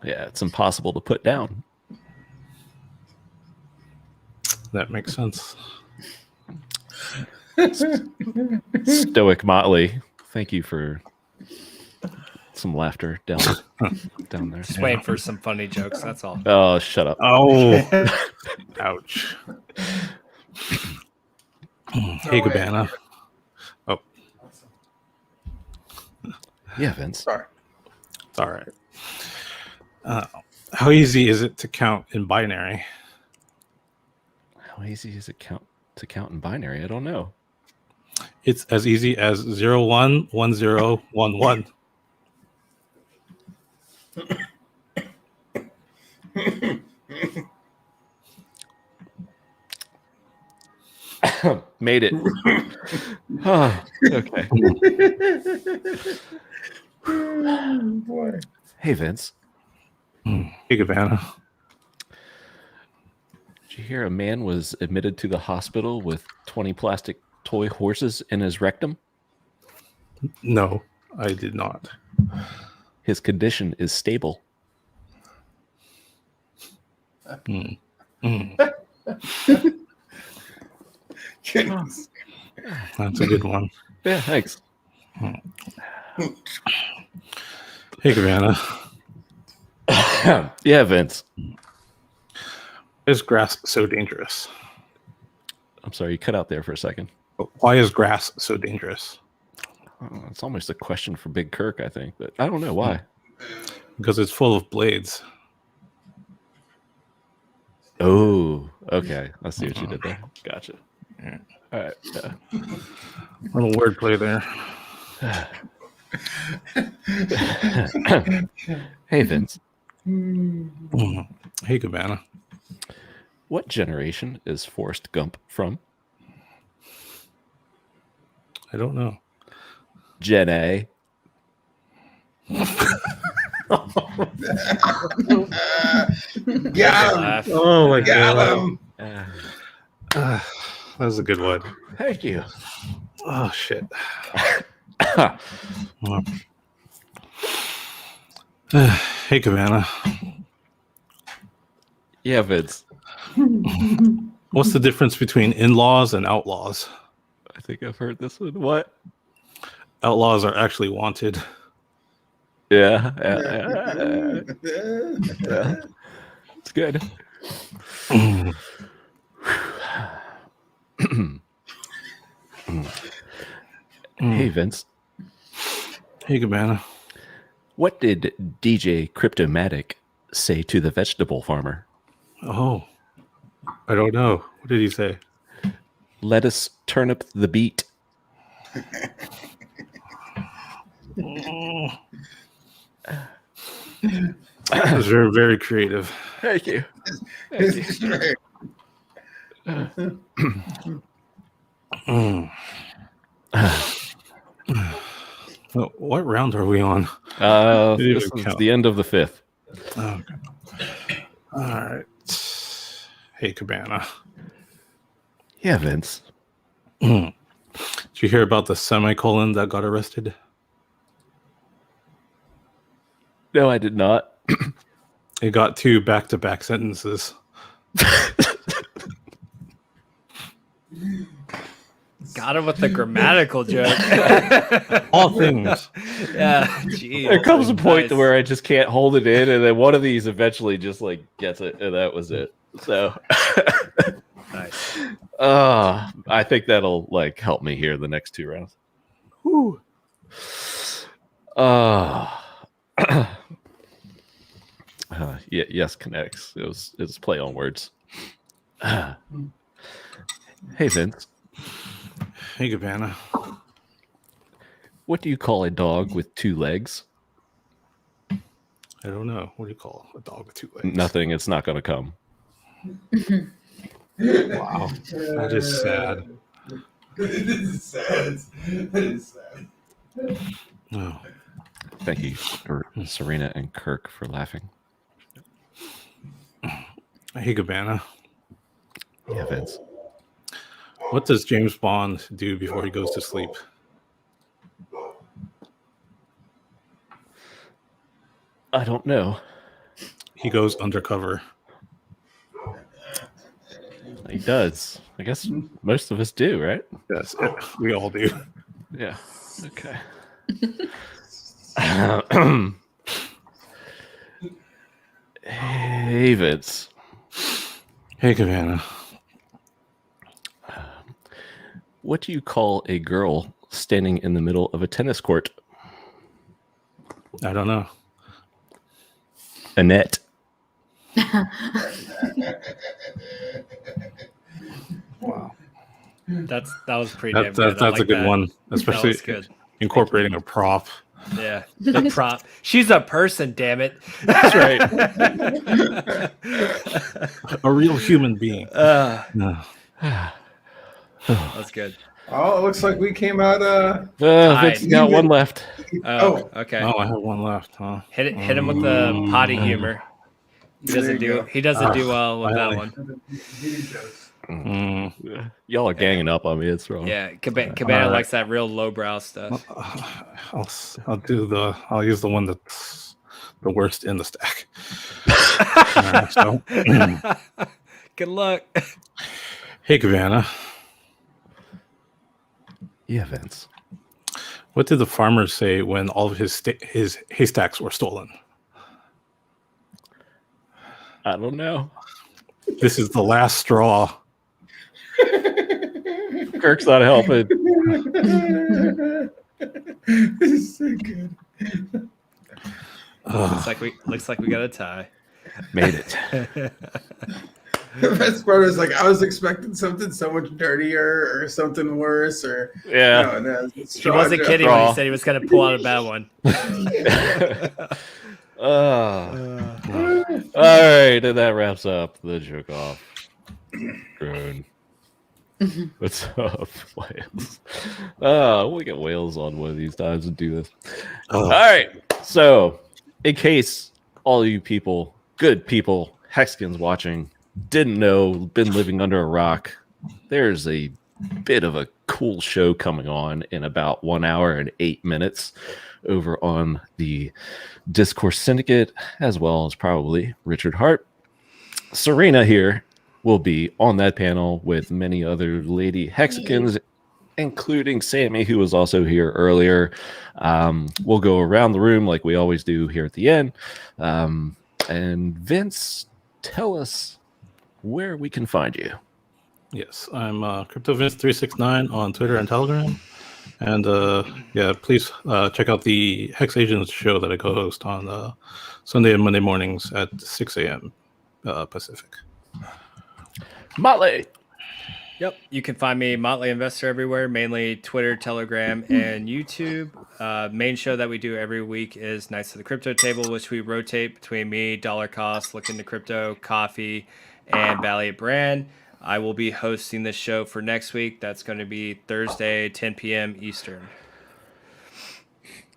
[SPEAKER 1] Yeah, it's impossible to put down.
[SPEAKER 6] That makes sense.
[SPEAKER 1] Stoic Motley, thank you for some laughter down there.
[SPEAKER 4] Just waiting for some funny jokes. That's all.
[SPEAKER 1] Oh, shut up.
[SPEAKER 6] Oh, ouch. Hey, Cabana. Oh,
[SPEAKER 1] Yeah, Vince.
[SPEAKER 5] Sorry.
[SPEAKER 6] it's all right. How easy is it to count in binary?
[SPEAKER 1] How easy is it to count in binary? I don't know.
[SPEAKER 6] It's as easy as 0, 1, 1, 0, 1, 1.
[SPEAKER 1] Made it. Oh, okay.
[SPEAKER 5] Boy.
[SPEAKER 1] Hey, Vince.
[SPEAKER 6] Hey, Cabana.
[SPEAKER 1] Did you hear a man was admitted to the hospital with 20 plastic toy horses in his rectum?
[SPEAKER 6] No, I did not.
[SPEAKER 1] His condition is stable.
[SPEAKER 6] Mm.
[SPEAKER 5] Goodness.
[SPEAKER 6] That's a good one.
[SPEAKER 1] Yeah, thanks.
[SPEAKER 6] Hey, Cabana.
[SPEAKER 1] Yeah, Vince.
[SPEAKER 6] Is grass so dangerous?
[SPEAKER 1] I'm sorry, you cut out there for a second.
[SPEAKER 6] Why is grass so dangerous?
[SPEAKER 1] It's almost a question for Big Kirk, I think, but I don't know why.
[SPEAKER 6] Because it's full of blades.
[SPEAKER 1] Oh, okay. I see what you did there. Gotcha.
[SPEAKER 6] Yeah.
[SPEAKER 1] All right.
[SPEAKER 6] Little wordplay there.
[SPEAKER 1] Hey, Vince.
[SPEAKER 6] Hey, Cabana.
[SPEAKER 1] What generation is Forrest Gump from?
[SPEAKER 6] I don't know.
[SPEAKER 1] Gen A.
[SPEAKER 5] Got him.
[SPEAKER 4] Laugh.
[SPEAKER 6] Oh my
[SPEAKER 5] Got him.
[SPEAKER 6] That was a good one.
[SPEAKER 1] Thank you.
[SPEAKER 6] Oh shit. Hey, Cabana.
[SPEAKER 1] Yeah, Vince.
[SPEAKER 6] What's the difference between in-laws and outlaws?
[SPEAKER 1] I think I've heard this one. What?
[SPEAKER 6] Outlaws are actually wanted.
[SPEAKER 1] Yeah. It's good. Hey, Vince.
[SPEAKER 6] Hey, Cabana.
[SPEAKER 1] What did DJ Cryptomatic say to the vegetable farmer?
[SPEAKER 6] Oh, I don't know. What did he say?
[SPEAKER 1] Lettuce, turnip, the beet.
[SPEAKER 6] That was very, very creative.
[SPEAKER 1] Thank you.
[SPEAKER 5] This is great.
[SPEAKER 6] Oh, what round are we on?
[SPEAKER 1] This is the end of the fifth.
[SPEAKER 6] Oh, okay. All right. Hey, Cabana.
[SPEAKER 1] Yeah, Vince.
[SPEAKER 6] Did you hear about the semicolon that got arrested?
[SPEAKER 1] No, I did not.
[SPEAKER 6] It got 2 back-to-back sentences.
[SPEAKER 4] Got him with the grammatical joke.
[SPEAKER 6] All things.
[SPEAKER 4] Yeah, geez.
[SPEAKER 1] There comes a point
[SPEAKER 4] Nice.
[SPEAKER 1] to where I just can't hold it in, and then one of these eventually just like gets it, and that was it. So,
[SPEAKER 4] Nice.
[SPEAKER 1] I think that'll like help me here the next 2 rounds. Whew. Yeah, yes, connects. It was play on words. Hey, Vince.
[SPEAKER 6] Hey, Cabana.
[SPEAKER 1] What do you call a dog with 2 legs?
[SPEAKER 6] I don't know. What do you call a dog with 2 legs?
[SPEAKER 1] Nothing. It's not going to come.
[SPEAKER 6] Wow. That is sad.
[SPEAKER 5] It is sad. It is sad.
[SPEAKER 6] Oh.
[SPEAKER 1] Thank you, Serena and Kurk, for laughing.
[SPEAKER 6] Hey, Cabana.
[SPEAKER 1] Yeah, Vince.
[SPEAKER 6] What does James Bond do before he goes to sleep?
[SPEAKER 1] I don't know.
[SPEAKER 6] He goes undercover.
[SPEAKER 1] He does. I guess most of us do, right?
[SPEAKER 6] Yes, we all do.
[SPEAKER 1] Yeah. Okay. Hey, Vince.
[SPEAKER 6] Hey, Cabana.
[SPEAKER 1] What do you call a girl standing in the middle of a tennis court?
[SPEAKER 6] I don't know.
[SPEAKER 1] A net.
[SPEAKER 6] Wow.
[SPEAKER 4] That was pretty damn
[SPEAKER 6] That's
[SPEAKER 4] good. I like
[SPEAKER 6] a good
[SPEAKER 4] that.
[SPEAKER 6] one, especially
[SPEAKER 4] was good.
[SPEAKER 6] incorporating a prop.
[SPEAKER 4] Yeah, the prop. She's a person, damn it.
[SPEAKER 1] That's right.
[SPEAKER 6] A real human being. No.
[SPEAKER 4] That's good.
[SPEAKER 5] Oh, it looks like we came out.
[SPEAKER 1] Vince got one left.
[SPEAKER 4] Oh, okay.
[SPEAKER 6] Oh, I have one left, huh?
[SPEAKER 4] Hit him with the potty humor. He doesn't do well with that one.
[SPEAKER 1] Y'all are ganging up on me. It's wrong.
[SPEAKER 4] Yeah, Cabana likes that real lowbrow stuff.
[SPEAKER 6] I'll use the one that's the worst in the stack.
[SPEAKER 4] Good luck.
[SPEAKER 6] Hey, Cabana.
[SPEAKER 1] Yeah, Vince.
[SPEAKER 6] What did the farmer say when all of his haystacks were stolen?
[SPEAKER 1] I don't know.
[SPEAKER 6] This is the last straw.
[SPEAKER 1] Kirk's not helping.
[SPEAKER 5] This is so good.
[SPEAKER 4] Looks like we got a tie.
[SPEAKER 1] Made it.
[SPEAKER 5] The best part is I was expecting something so much dirtier or something worse or
[SPEAKER 1] Yeah.
[SPEAKER 5] no,
[SPEAKER 4] He wasn't kidding when he said he was going to pull out a bad one.
[SPEAKER 1] All right, and that wraps up the joke off. Drone. What's up, Wales? We'll get Wales on one of these times and do this. All right. So, in case all you people, good people, Hexicans watching, didn't know, been living under a rock, there's a bit of a cool show coming on in about 1 hour and 8 minutes over on the Discourse Syndicate, as well as probably Richard Hart. Serena here will be on that panel with many other lady Hexicans, including Sammy, who was also here earlier. We'll go around the room like we always do here at the end. And Vince, tell us where we can find you.
[SPEAKER 6] Yes, I'm CryptoVince369 on Twitter and Telegram. And please check out the Hex Agents show that I co-host on Sunday and Monday mornings at 6 a.m. Pacific.
[SPEAKER 1] Motley.
[SPEAKER 4] Yep, you can find me Motley Investor everywhere, mainly Twitter, Telegram, and YouTube. Main show that we do every week is Nights of the Crypto Table, which we rotate between me, Dollar Cost, Look into Crypto, Coffee, and Valiant Brand. I will be hosting this show for next week. That's going to be Thursday, 10 p.m. Eastern.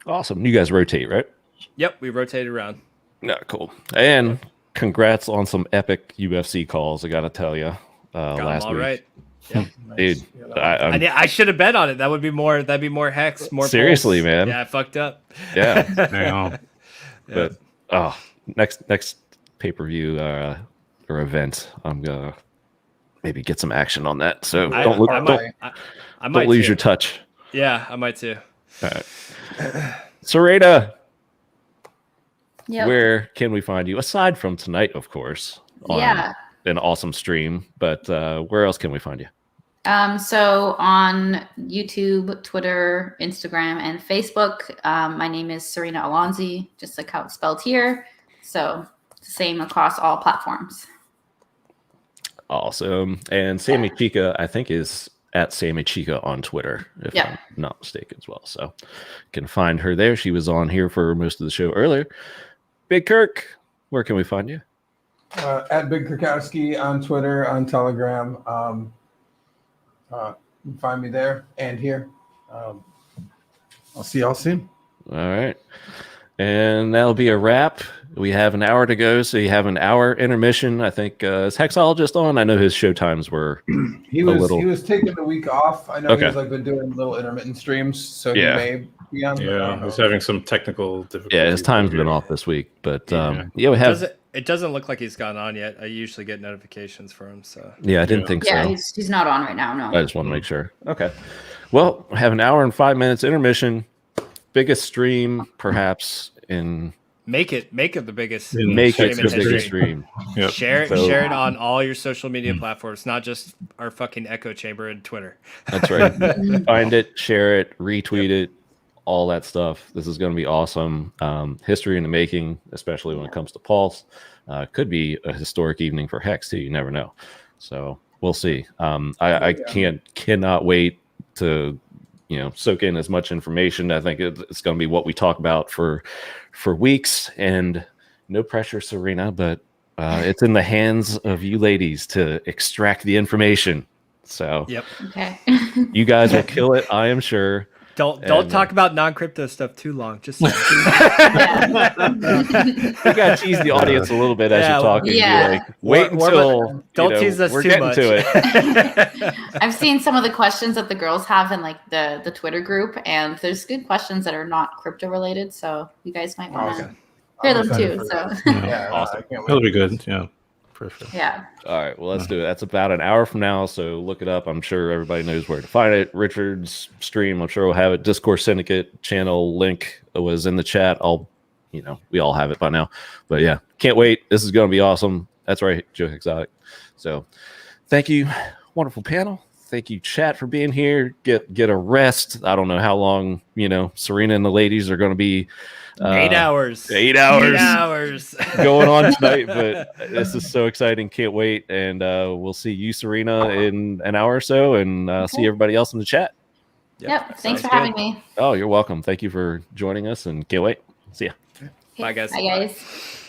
[SPEAKER 1] Awesome. You guys rotate, right?
[SPEAKER 4] Yep, we rotate around.
[SPEAKER 1] Yeah, cool. And congrats on some epic UFC calls, I got to tell you. Last week.
[SPEAKER 4] Right. Yep.
[SPEAKER 1] Dude,
[SPEAKER 4] I should have bet on it. That'd be more Hex, more
[SPEAKER 1] seriously,
[SPEAKER 4] Pulse.
[SPEAKER 1] man.
[SPEAKER 4] Yeah, I fucked up.
[SPEAKER 1] Yeah. But next pay-per-view or event, I'm gonna maybe get some action on that. So don't lose your touch.
[SPEAKER 4] Yeah, I might too.
[SPEAKER 1] All right. Serena,
[SPEAKER 2] Yep.
[SPEAKER 1] where can we find you aside from tonight, of course? An awesome stream, but where else can we find you?
[SPEAKER 2] So on YouTube, Twitter, Instagram, and Facebook, my name is Serena Alonzi, just like how it's spelled here. So it's the same across all platforms.
[SPEAKER 1] Awesome. And Sammy Chica, I think, is at Sammy Chica on Twitter, if I'm not mistaken as well. So you can find her there. She was on here for most of the show earlier. Big Kurk, where can we find you?
[SPEAKER 5] At Big Kurkowski on Twitter, on Telegram. You can find me there and here. I'll see y'all soon.
[SPEAKER 1] All right. And that'll be a wrap. We have an hour to go, so you have an hour intermission. I think is Hexologist on? I know his show times were
[SPEAKER 5] he was taking the week off. I know
[SPEAKER 1] Okay.
[SPEAKER 5] he's like been doing little intermittent streams, so
[SPEAKER 1] Yeah.
[SPEAKER 5] he may be on.
[SPEAKER 6] Yeah, he's having some technical difficulties.
[SPEAKER 1] Yeah, his time's been off this week, but yeah, we have.
[SPEAKER 4] It doesn't look like he's gone on yet. I usually get notifications for him. So
[SPEAKER 1] Yeah, I didn't think
[SPEAKER 2] Yeah,
[SPEAKER 1] so.
[SPEAKER 2] he's not on right now. No.
[SPEAKER 1] I just want to make sure. Okay. Well, we have an hour and 5 minutes intermission. Biggest stream, perhaps in
[SPEAKER 4] make it the biggest.
[SPEAKER 1] make it
[SPEAKER 4] stream
[SPEAKER 1] the
[SPEAKER 4] in history.
[SPEAKER 1] biggest stream.
[SPEAKER 6] Yep.
[SPEAKER 4] Share it
[SPEAKER 1] So-
[SPEAKER 4] share it on all your social media platforms, not just our fucking echo chamber and Twitter.
[SPEAKER 1] That's right. Find it, share it, retweet it, all that stuff. This is going to be awesome. History in the making, especially when it comes to Pulse. Could be a historic evening for Hex too. You never know. So we'll see. I cannot wait to soak in as much information. I think it's going to be what we talk about for weeks. And no pressure, Serena, but it's in the hands of you ladies to extract the information. So
[SPEAKER 4] Yep.
[SPEAKER 2] Okay.
[SPEAKER 1] you guys will kill it, I am sure.
[SPEAKER 4] Don't talk about non-crypto stuff too long. Just
[SPEAKER 1] You got to tease the audience a little bit as you're talking.
[SPEAKER 2] Yeah.
[SPEAKER 1] Be like, wait until
[SPEAKER 4] don't tease us
[SPEAKER 1] we're
[SPEAKER 4] too
[SPEAKER 1] getting
[SPEAKER 4] much.
[SPEAKER 1] to it.
[SPEAKER 2] I've seen some of the questions that the girls have in like the Twitter group, and there's good questions that are not crypto related. So you guys might want to hear them too. So
[SPEAKER 5] Yeah,
[SPEAKER 1] Awesome.
[SPEAKER 5] I can't wait.
[SPEAKER 6] That'll be good. Yeah, for sure.
[SPEAKER 2] yeah.
[SPEAKER 1] All right, well, let's do it. That's about an hour from now, so look it up. I'm sure everybody knows where to find it. Richard's stream, I'm sure we'll have it. Discourse Syndicate channel link was in the chat. We all have it by now. But yeah, can't wait. This is going to be awesome. That's right, Joe Exotic. So thank you, wonderful panel. Thank you, chat, for being here. Get a rest. I don't know how long, Serena and the ladies are going to be
[SPEAKER 4] 8 hours.
[SPEAKER 1] 8 hours.
[SPEAKER 4] 8 hours.
[SPEAKER 1] Going on tonight, but this is so exciting. Can't wait. And we'll see you, Serena, in an hour or so, and see everybody else in the chat.
[SPEAKER 2] Yep. Thanks for
[SPEAKER 4] Sounds
[SPEAKER 2] having me.
[SPEAKER 1] Oh, you're welcome. Thank you for joining us, and can't wait. See ya.
[SPEAKER 4] Bye, guys.
[SPEAKER 2] Bye, guys.